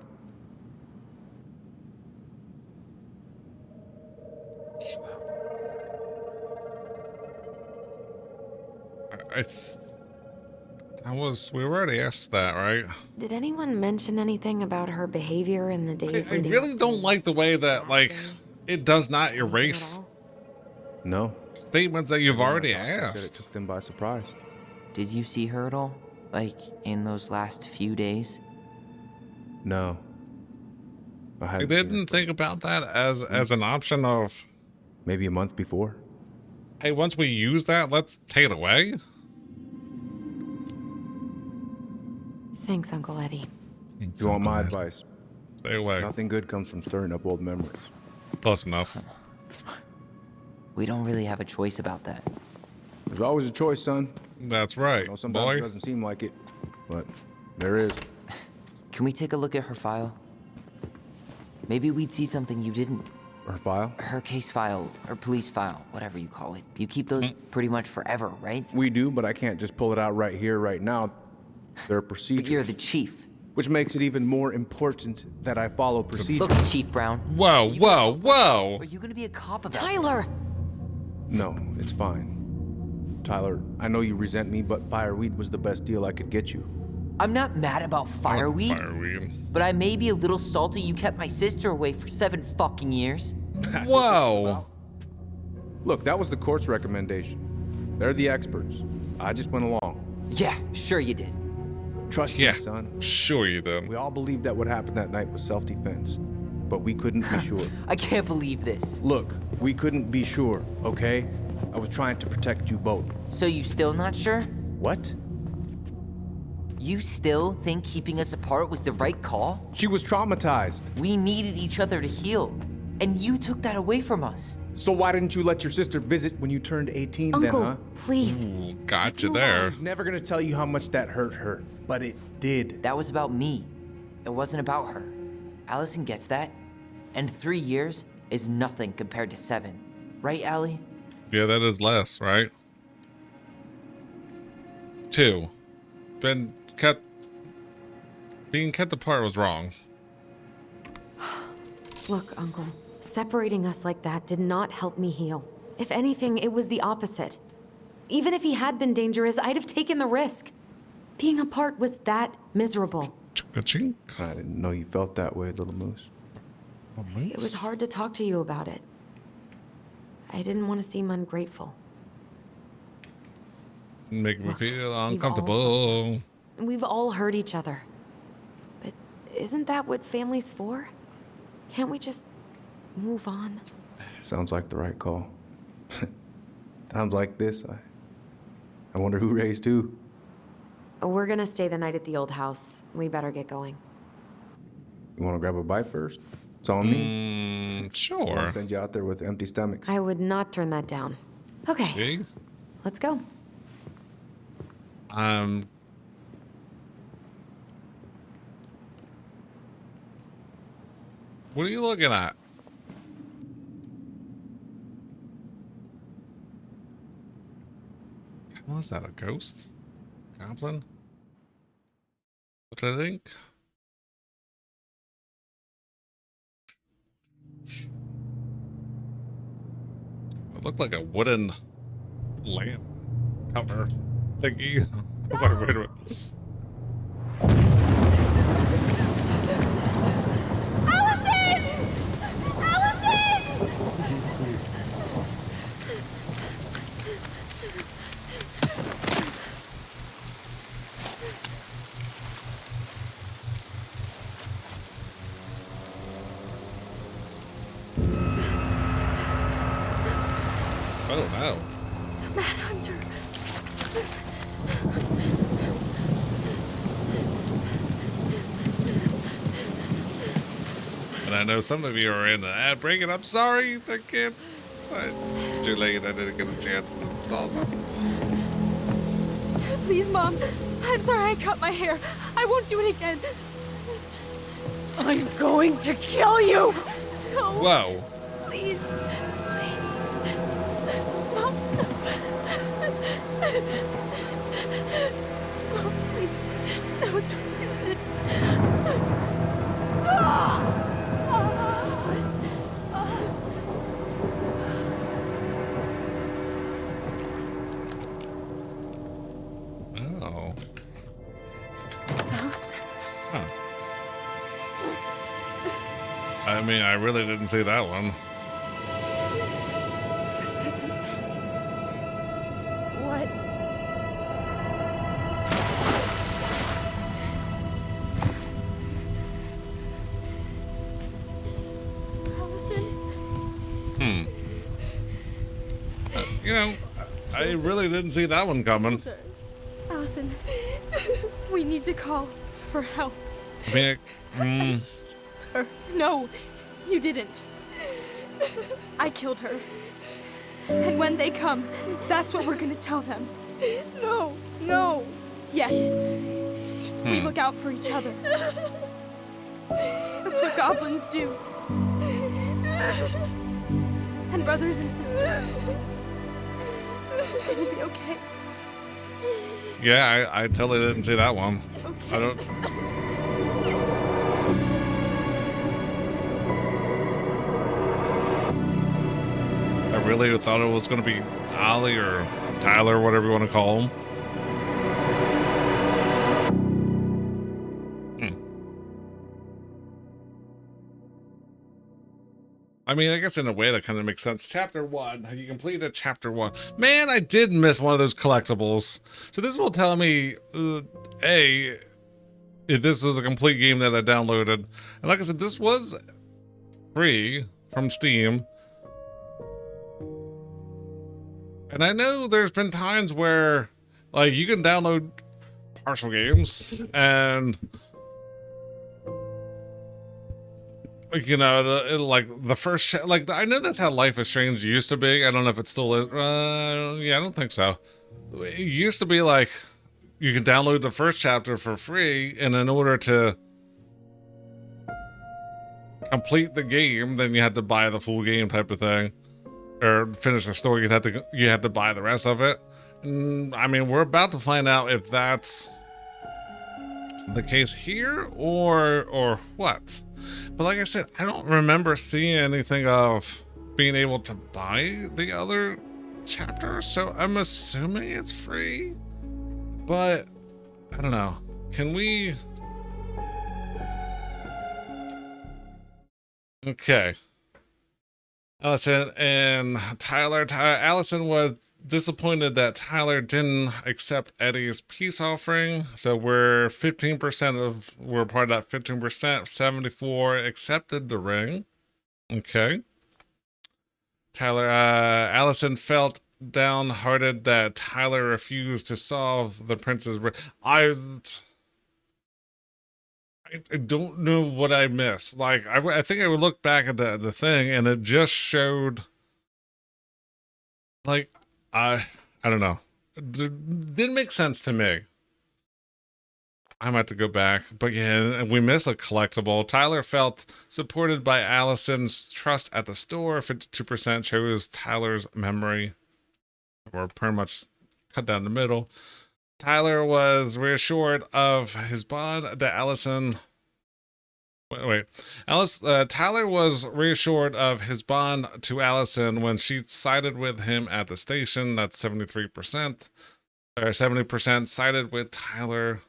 Speaker 1: We already asked that, right?
Speaker 2: Did anyone mention anything about her behavior in the days
Speaker 1: I
Speaker 2: leading
Speaker 1: really
Speaker 2: up
Speaker 1: don't
Speaker 2: to
Speaker 1: like the way that, like, it does not
Speaker 2: anything at
Speaker 1: erase
Speaker 2: all?
Speaker 10: No.
Speaker 1: statements that you've already
Speaker 10: Everyone I talked to said it
Speaker 1: asked.
Speaker 10: took them by surprise.
Speaker 3: Did you see her at all? Like, in those last few days?
Speaker 10: No. I
Speaker 1: You
Speaker 10: hadn't seen her
Speaker 1: didn't
Speaker 10: for
Speaker 1: think about that as an option of,
Speaker 10: maybe a month before.
Speaker 1: hey, once we use that, let's take it away?
Speaker 2: Thanks, Uncle Eddie.
Speaker 10: If you want my advice,
Speaker 1: Stay away.
Speaker 10: nothing good comes from stirring up old memories.
Speaker 1: Close enough.
Speaker 3: We don't really have a choice about that.
Speaker 10: There's always a choice, son.
Speaker 1: That's
Speaker 10: I
Speaker 1: right,
Speaker 10: know sometimes it
Speaker 1: boy.
Speaker 10: doesn't seem like it, but there is.
Speaker 3: Can we take a look at her file? Maybe we'd see something you didn't.
Speaker 10: Her file?
Speaker 3: Her case file, or police file, whatever you call it. You keep those pretty much forever, right?
Speaker 10: We do, but I can't just pull it out right here, right now. There are procedures.
Speaker 3: But you're the chief.
Speaker 10: Which makes it even more important that I follow procedures.
Speaker 3: Look, Chief Brown.
Speaker 1: Whoa, whoa, whoa!
Speaker 3: Are you gonna be a cop about
Speaker 2: Tyler!
Speaker 3: this?
Speaker 10: No, it's fine. Tyler, I know you resent me, but fireweed was the best deal I could get you.
Speaker 3: I'm not mad about fireweed,
Speaker 1: Fireweed.
Speaker 3: but I may be a little salty you kept my sister away for 7 fucking years.
Speaker 1: Whoa!
Speaker 10: Look, that was the court's recommendation. They're the experts. I just went along.
Speaker 3: Yeah, sure you did.
Speaker 10: Trust
Speaker 1: Yeah,
Speaker 10: me, son.
Speaker 1: sure you did.
Speaker 10: We all believed that what happened that night was self-defense, but we couldn't be sure.
Speaker 3: I can't believe this.
Speaker 10: Look, we couldn't be sure, okay? I was trying to protect you both.
Speaker 3: So you still not sure?
Speaker 10: What?
Speaker 3: You still think keeping us apart was the right call?
Speaker 10: She was traumatized.
Speaker 3: We needed each other to heal, and you took that away from us.
Speaker 10: So why didn't you let your sister visit when you turned 18 then,
Speaker 2: Uncle,
Speaker 10: huh?
Speaker 2: please.
Speaker 1: Ooh, got you there.
Speaker 10: She's never gonna tell you how much that hurt her, but it did.
Speaker 3: That was about me. It wasn't about her. Allison gets that. And 3 years is nothing compared to 7. Right, Allie?
Speaker 1: Yeah, that is less, right? 2. Being kept apart was wrong.
Speaker 2: Look, Uncle, separating us like that did not help me heal. If anything, it was the opposite. Even if he had been dangerous, I'd have taken the risk. Being apart was that miserable.
Speaker 1: Chink.
Speaker 10: I didn't know you felt that way, little moose.
Speaker 2: It was hard to talk to you about it. I didn't want to seem ungrateful.
Speaker 1: Make me
Speaker 2: Look,
Speaker 1: feel
Speaker 2: we've
Speaker 1: uncomfortable.
Speaker 2: We've all hurt each other. But isn't that what family's for? Can't we just move on?
Speaker 10: Sounds like the right call. Times like this, I wonder who raised who.
Speaker 2: We're gonna stay the night at the old house. We better get going.
Speaker 10: You want to grab a bite first? It's on me. I'll
Speaker 1: Sure.
Speaker 10: send you out there with empty stomachs.
Speaker 2: I would not turn that down. Okay,
Speaker 1: See?
Speaker 2: let's go.
Speaker 1: What are you looking at? What is that, a ghost? Goblin? What do I think? It looked like a wooden lamp cover thingy. I was like, wait a minute. Oh no.
Speaker 2: Manhunter.
Speaker 1: I know some of you are in an ad break, and I'm sorry, I can't. Too late, I didn't get a chance to pause it.
Speaker 12: Please, Mom. I'm sorry I cut my hair. I won't do it again.
Speaker 6: I'm going to kill you!
Speaker 12: No.
Speaker 1: Whoa.
Speaker 12: Please. Please. Mom. Mom, please. No, don't do this.
Speaker 1: Oh.
Speaker 12: Alice?
Speaker 1: Huh. I mean, I really didn't see that one.
Speaker 12: This isn't... What? Allison?
Speaker 1: You know, I really didn't see that one coming.
Speaker 12: Allison, we need to call for help.
Speaker 1: I mean,
Speaker 12: Her. No, you didn't. I killed her. And when they come, that's what we're gonna tell them. No, no. Yes. We look out for each other. That's what goblins do. And brothers and sisters. It's gonna be okay.
Speaker 1: yeah, I totally didn't see that one.
Speaker 12: Okay.
Speaker 1: I don't. I really thought it was going to be Ollie or Tyler, whatever you want to call him. I mean, I guess in a way that kind of makes sense. Chapter 1. You completed chapter 1. Man, I did miss one of those collectibles. So this will tell me, A, if this is a complete game that I downloaded. And like I said, this was free from Steam. And I know there's been times where, like, you can download partial games and... you know, it'll like the first, like, I know that's how Life is Strange used to be. I don't know if it still is. Yeah, I don't think so. It used to be like you can download the first chapter for free, and in order to complete the game, then you had to buy the full game type of thing, or finish the story. You had to buy the rest of it. I mean, we're about to find out if that's the case here or what. But like I said, I don't remember seeing anything of being able to buy the other chapter, so I'm assuming it's free. But I don't know. Can we? Okay. Allison and Tyler. Allison was disappointed that Tyler didn't accept Eddie's peace offering. So we're 15% we're part of that 15%. 74 accepted the ring. Okay. Allison felt downhearted that Tyler refused to solve the prince's ring. I don't know what I missed. Like, I think I would look back at the thing, and it just showed, like, I don't know. It didn't make sense to me. I might have to go back. But yeah, we missed a collectible. Tyler felt supported by Allison's trust at the store. 52% chose Tyler's memory. Or pretty much cut down the middle. Tyler was reassured of his bond to Allison. Tyler was reassured of his bond to Allison when she sided with him at the station. That's 73%. Or 70% sided with Tyler.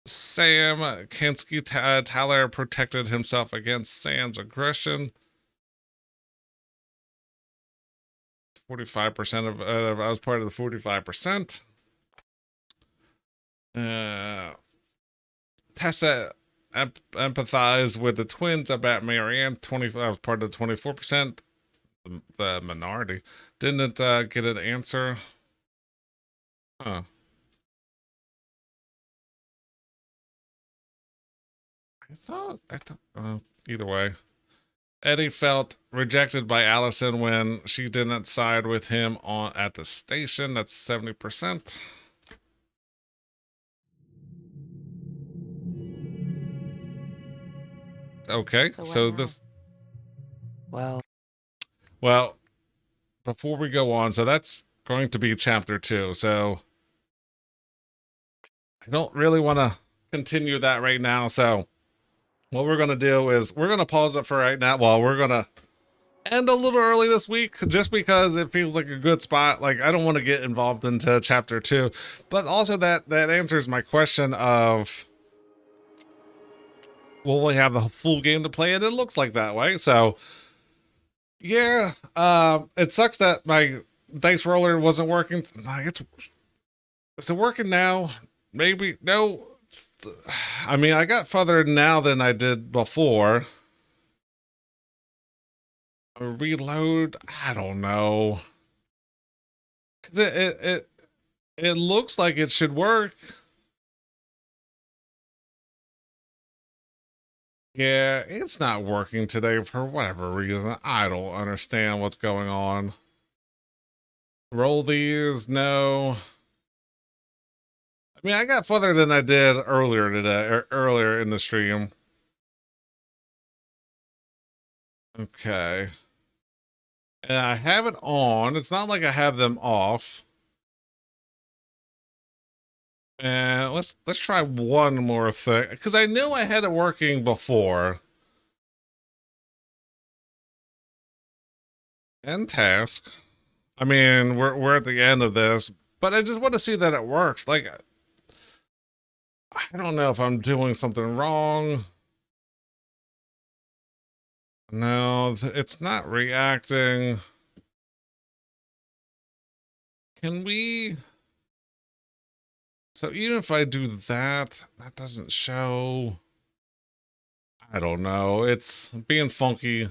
Speaker 1: Sam Kansky, Tyler protected himself against Sam's aggression. 45% of I was part of the 45%. Tessa empathized with the twins about Mary-Ann. I was part of the 24%. The minority didn't get an answer. Huh. Either way. Eddie felt rejected by Allison when she didn't side with him at the station. That's 70%. Okay, so this... Well, before we go on, so that's going to be chapter 2, so I don't really want to continue that right now, so what we're going to do is we're going to pause it for right now. Well, we're going to end a little early this week just because it feels like a good spot. Like, I don't want to get involved into chapter 2, but also that answers my question of, will we have the full game to play? And it looks like that way, so yeah. It sucks that my dice roller wasn't working. Is it working now? Maybe. No. I mean, I got further now than I did before. Reload. I don't know. Cause it looks like it should work. Yeah, it's not working today for whatever reason. I don't understand what's going on. Roll these. No. I mean, I got further than I did earlier today, or earlier in the stream. Okay. And I have it on. It's not like I have them off. And let's try one more thing, because I knew I had it working before. End task. I mean, we're at the end of this, but I just want to see that it works. Like, I don't know if I'm doing something wrong. No, it's not reacting. Can we... So even if I do that, that doesn't show. I don't know. It's being funky.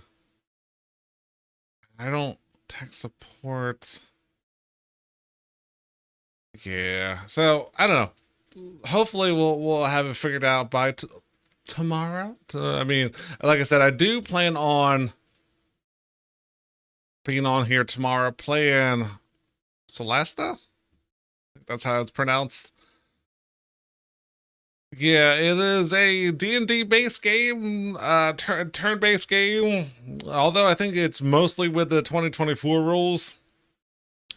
Speaker 1: I don't tech support. Yeah. So I don't know. Hopefully we'll have it figured out by tomorrow. I mean, like I said, I do plan on being on here tomorrow playing Celesta. That's how it's pronounced. Yeah, it is a D&D based game, turn-based game, although I think it's mostly with the 2024 rules,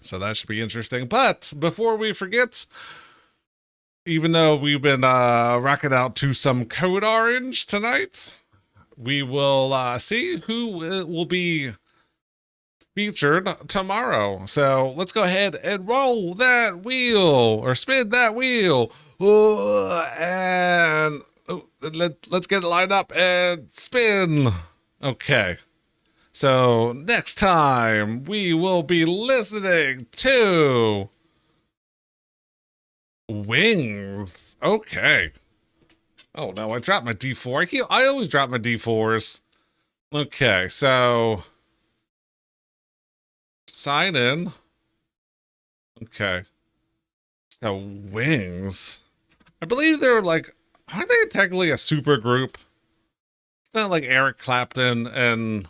Speaker 1: so that should be interesting. But before we forget, even though we've been rocking out to some Code Orange tonight, we will see who will be featured tomorrow. So let's go ahead and roll that wheel, or spin that wheel. And let's get it lined up and spin. Okay. So next time we will be listening to Wings. Okay. Oh no, I dropped my D4. I always drop my D4s. Okay, so sign in. Okay. So Wings. I believe they're like, aren't they technically a super group? It's not like Eric Clapton and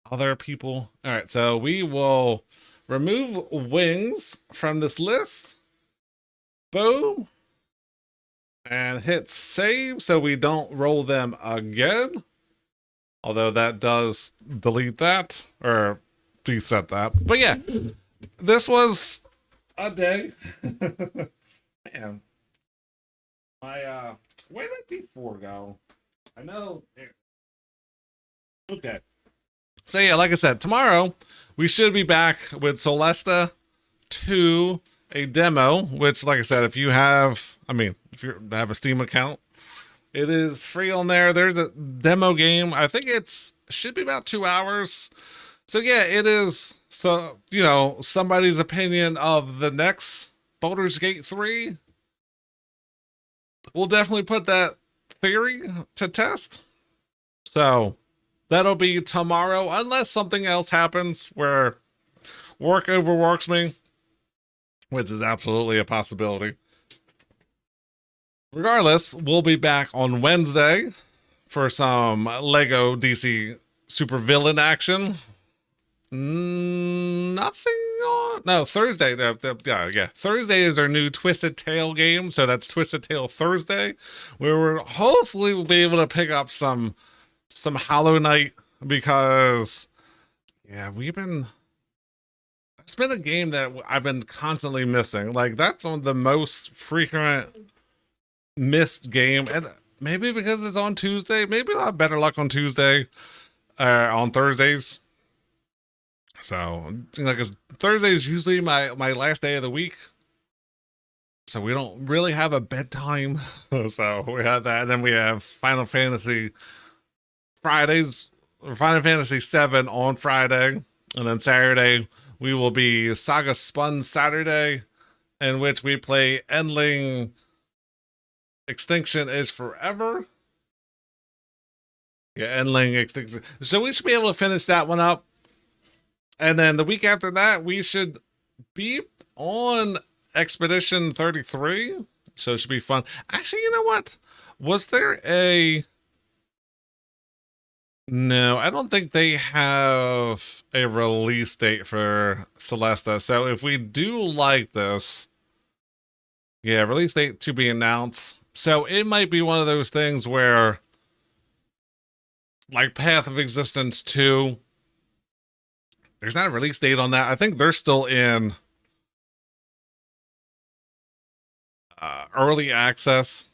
Speaker 1: other people. All right, so we will remove Wings from this list. Boom. And hit save so we don't roll them again. Although that does delete that, or reset that. But yeah, this was a day. Man. Where did D4 go? I know. Okay. So yeah, like I said, tomorrow we should be back with Celesta 2, a demo, which, like I said, if you have a Steam account, it is free on there. There's a demo game. I think should be about 2 hours. So yeah, it is. So, somebody's opinion of the next Baldur's Gate 3. We'll definitely put that theory to test. So that'll be tomorrow, unless something else happens where work overworks me, which is absolutely a possibility. Regardless, we'll be back on Wednesday for some Lego DC supervillain action. Nothing on. No, Thursday. Yeah. Thursday is our new Twisted Tail game. So that's Twisted Tail Thursday, where we're hopefully we'll be able to pick up some Hollow Knight because, yeah, it's been a game that I've been constantly missing. Like, that's on the most frequent missed game, and maybe because it's on Tuesday, maybe I'll have better luck on Tuesday, on Thursdays. So, like, Thursday is usually my last day of the week, so we don't really have a bedtime. So we have that, and then we have Final Fantasy Fridays, or Final Fantasy 7 on Friday, and then Saturday we will be Saga Spun Saturday, in which we play Endling Extinction is Forever. Yeah, Endling Extinction. So we should be able to finish that one up. And then the week after that, we should be on Expedition 33. So it should be fun. Actually, you know what? Was there a... No, I don't think they have a release date for Celesta. So if we do like this... Yeah, release date to be announced. So it might be one of those things where, like Path of Existence 2, there's not a release date on that. I think they're still in early access.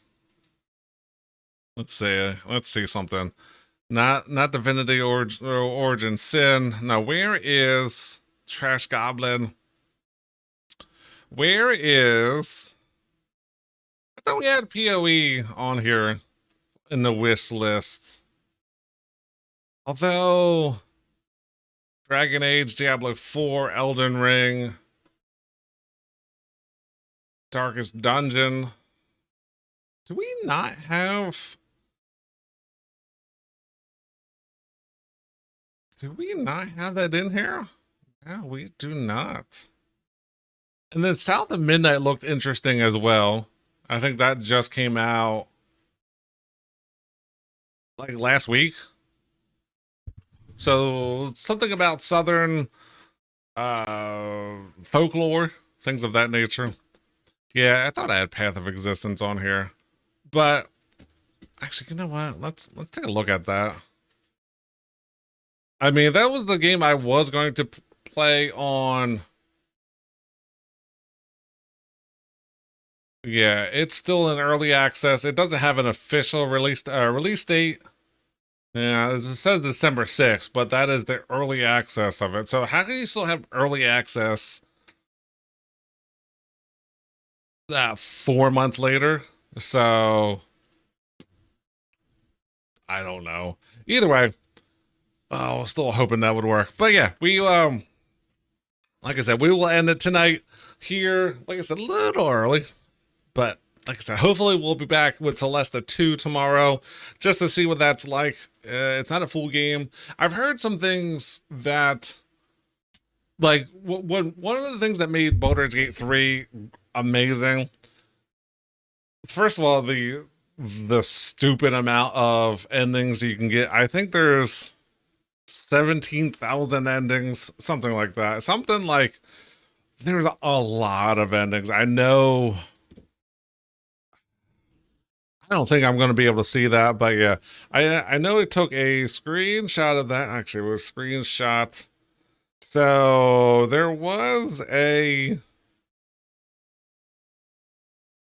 Speaker 1: Let's see something. Not Divinity Origin Sin. Now, where is Trash Goblin? Where is... I thought we had PoE on here in the wish list. Although Dragon Age, Diablo 4, Elden Ring, Darkest Dungeon. Do we not have... Do we not have that in here? No, we do not. And then South of Midnight looked interesting as well. I think that just came out like last week. So something about Southern folklore, things of that nature. Yeah, I thought I had Path of Existence on here. But actually, you know what? Let's take a look at that. I mean, that was the game I was going to play on. Yeah, it's still in early access. It doesn't have an official release date. Yeah, it says December 6th, but that is the early access of it. So how can you still have early access 4 months later? So I don't know. Either way, still hoping that would work. But yeah, we like I said, we will end it tonight here. Like I said, a little early, but like I said, hopefully we'll be back with Celesta 2 tomorrow just to see what that's like. It's not a full game. I've heard some things that, like, one of the things that made Baldur's Gate 3 amazing, first of all, the stupid amount of endings you can get. I think there's 17,000 endings, something like that. Something like, there's a lot of endings. I know... I don't think I'm going to be able to see that, but yeah, I know it took a screenshot of that. Actually, it was a screenshot. So there was a,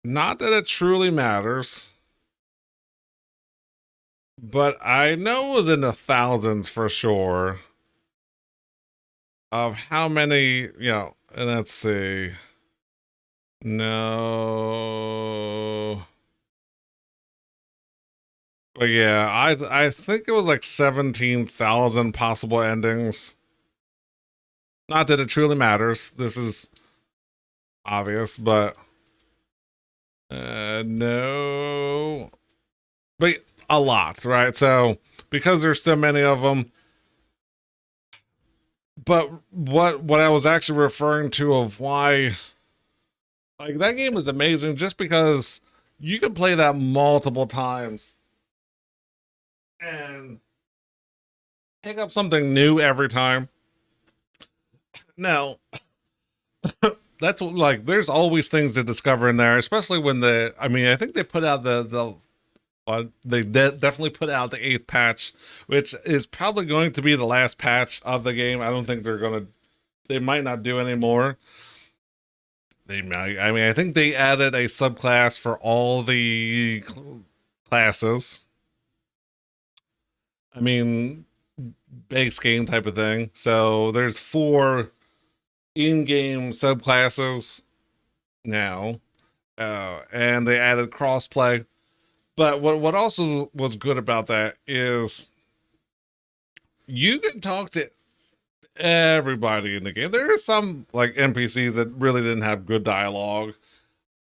Speaker 1: not that it truly matters, but I know it was in the thousands for sure of how many, and let's see. No. But yeah, I think it was like 17,000 possible endings. Not that it truly matters. This is obvious, but no. But a lot, right? So because there's so many of them. But what I was actually referring to of why, like, that game is amazing just because You can play that multiple times and pick up something new every time. Now, that's like there's always things to discover in there, especially when I think they put out definitely put out the 8th patch, which is probably going to be the last patch of the game. I don't think they might not do any more. They might. I mean, I think they added a subclass for all the classes. I mean, base game type of thing. So there's 4 in-game subclasses now, and they added crossplay. But what also was good about that is you can talk to everybody in the game. There are some like NPCs that really didn't have good dialogue,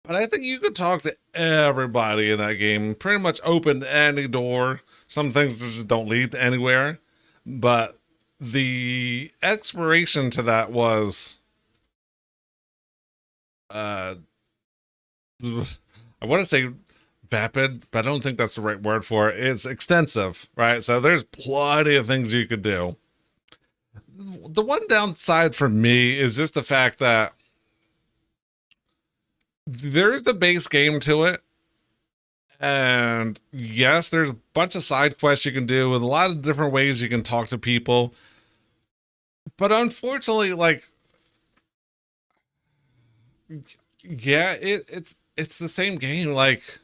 Speaker 1: but I think you could talk to everybody in that game. Pretty much open any door. Some things just don't lead to anywhere, but the expiration to that was I want to say vapid, but I don't think that's the right word for it. It's extensive, right? So there's plenty of things you could do. The one downside for me is just the fact that there's the base game to it. And yes, there's a bunch of side quests you can do with a lot of different ways you can talk to people. But unfortunately, like, yeah, it's the same game. Like,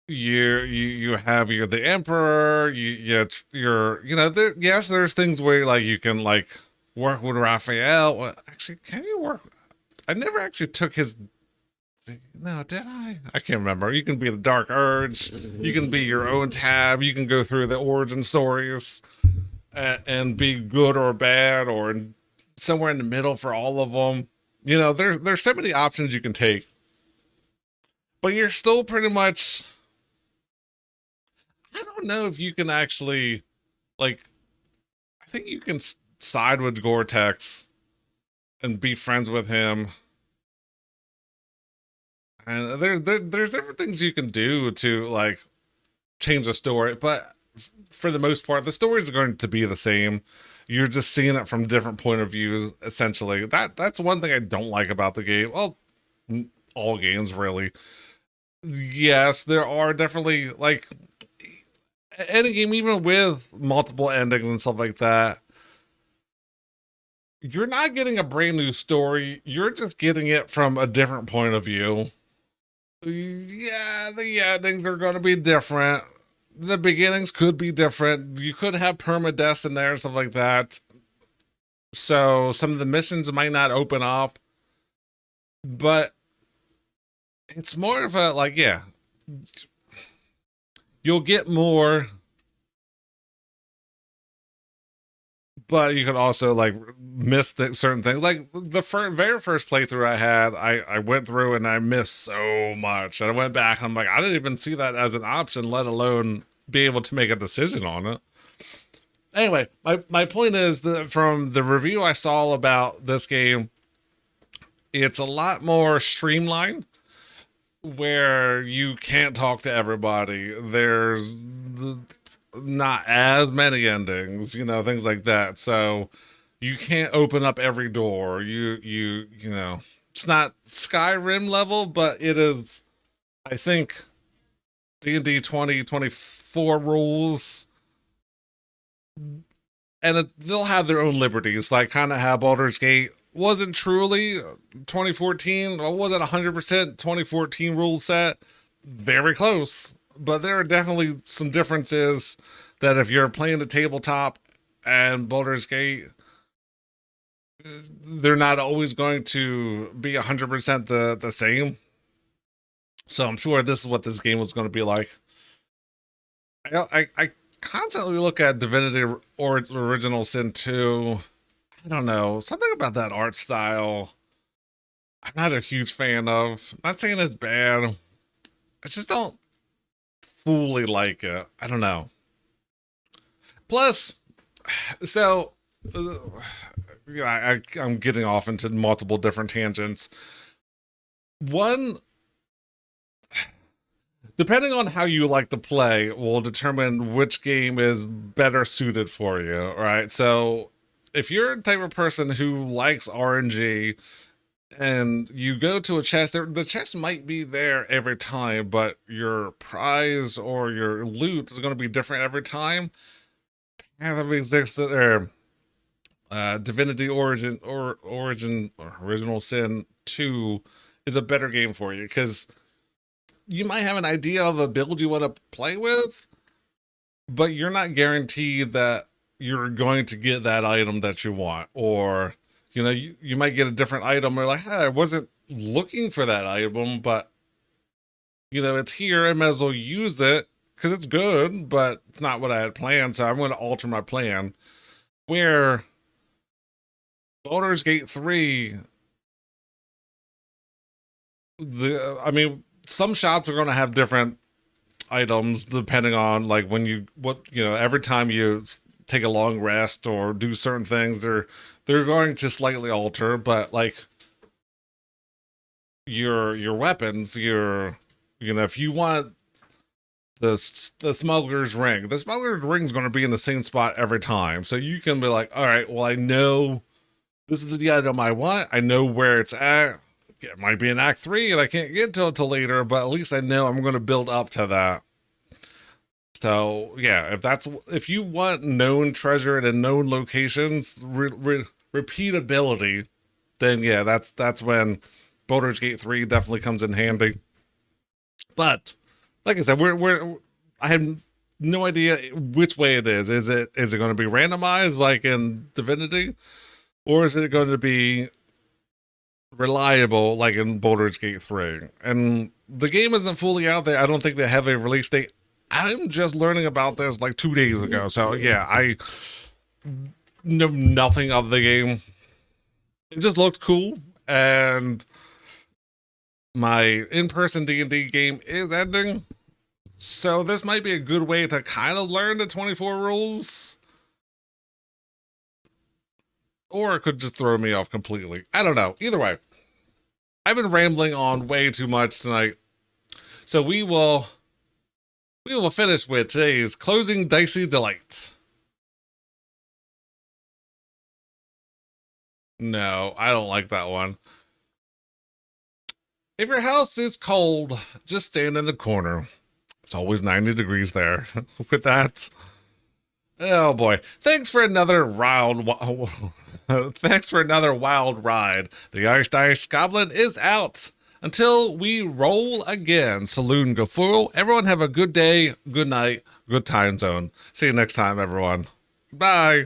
Speaker 1: you have the emperor, yes, there's things where like you can like work with Raphael. Well, actually, can you work? I never actually took his. No, did I can't remember. You can be the Dark Urge. You can be your own tab. You can go through the origin stories and be good or bad or somewhere in the middle for all of them. There's so many options you can take, but you're still pretty much. I don't know if you can actually, like, I think you can side with Gore-Tex and be friends with him. And there's different things you can do to, like, change the story. But for the most part, the stories are going to be the same. You're just seeing it from different point of views, essentially. That's one thing I don't like about the game. Well, all games, really. Yes, there are definitely, like, any game, even with multiple endings and stuff like that, you're not getting a brand new story. You're just getting it from a different point of view. Yeah, the endings are going to be different. The beginnings could be different. You could have permadeath in there and stuff like that. So some of the missions might not open up. But it's more of a, like, yeah, you'll get more, but you could also like miss certain things. Like the very first playthrough I had, I went through and I missed so much. And I went back and I'm like, I didn't even see that as an option, let alone be able to make a decision on it. Anyway, my point is that from the review I saw about this game, it's a lot more streamlined where you can't talk to everybody. There's not as many endings, things like that. So you can't open up every door. It's not Skyrim level, but it is, I think, D&D 2024 rules. And they'll have their own liberties, like kind of how Baldur's Gate wasn't truly 2014, or wasn't 100% 2014 rule set. Very close, but there are definitely some differences that if you're playing the tabletop and Baldur's Gate, they're not always going to be 100% the same. So I'm sure this is what this game was going to be like. I constantly look at Divinity or Original Sin 2. I don't know, something about that art style I'm not a huge fan of. Not saying it's bad. I just don't fully like it. I don't know. Plus, so yeah, I'm getting off into multiple different tangents. One, depending on how you like to play will determine which game is better suited for you, right? So if you're the type of person who likes RNG and you go to a chest, the chest might be there every time, but your prize or your loot is going to be different every time. Path of Existence or Divinity Origin or Original Sin 2 is a better game for you because you might have an idea of a build you want to play with, but you're not guaranteed that you're going to get that item that you want. Or, you know, you might get a different item or like, hey, I wasn't looking for that item, but, you know, it's here. I might as well use it because it's good, but it's not what I had planned. So I'm going to alter my plan. Where Baldur's Gate 3, I mean, some shops are going to have different items depending on like every time you take a long rest or do certain things, they're going to slightly alter, but like your weapons, if you want the smuggler's ring, the smuggler's ring is going to be in the same spot every time, so you can be like, all right, well, I know this is the item I want, I know where it's at. It might be in Act 3 and I can't get to it till later, but at least I know I'm going to build up to that. So yeah, if you want known treasure in known locations, repeatability, then yeah, that's when Baldur's Gate 3 definitely comes in handy. But like I said, I have no idea which way it is. Is it going to be randomized like in Divinity, or is it going to be reliable like in Baldur's Gate 3? And the game isn't fully out there. I don't think they have a release date. I'm just learning about this like 2 days ago. So yeah, I know nothing of the game. It just looked cool. And my in-person D&D game is ending. So this might be a good way to kind of learn the 24 rules. Or it could just throw me off completely. I don't know. Either way, I've been rambling on way too much tonight. So we will finish with today's closing dicey delight. No, I don't like that one. If your house is cold, just stand in the corner. It's always 90 degrees there. With that, oh boy. Thanks for another wild ride. The Irish Goblin is out. Until we roll again, Saloon Gafool. Everyone have a good day, good night, good time zone. See you next time, everyone. Bye.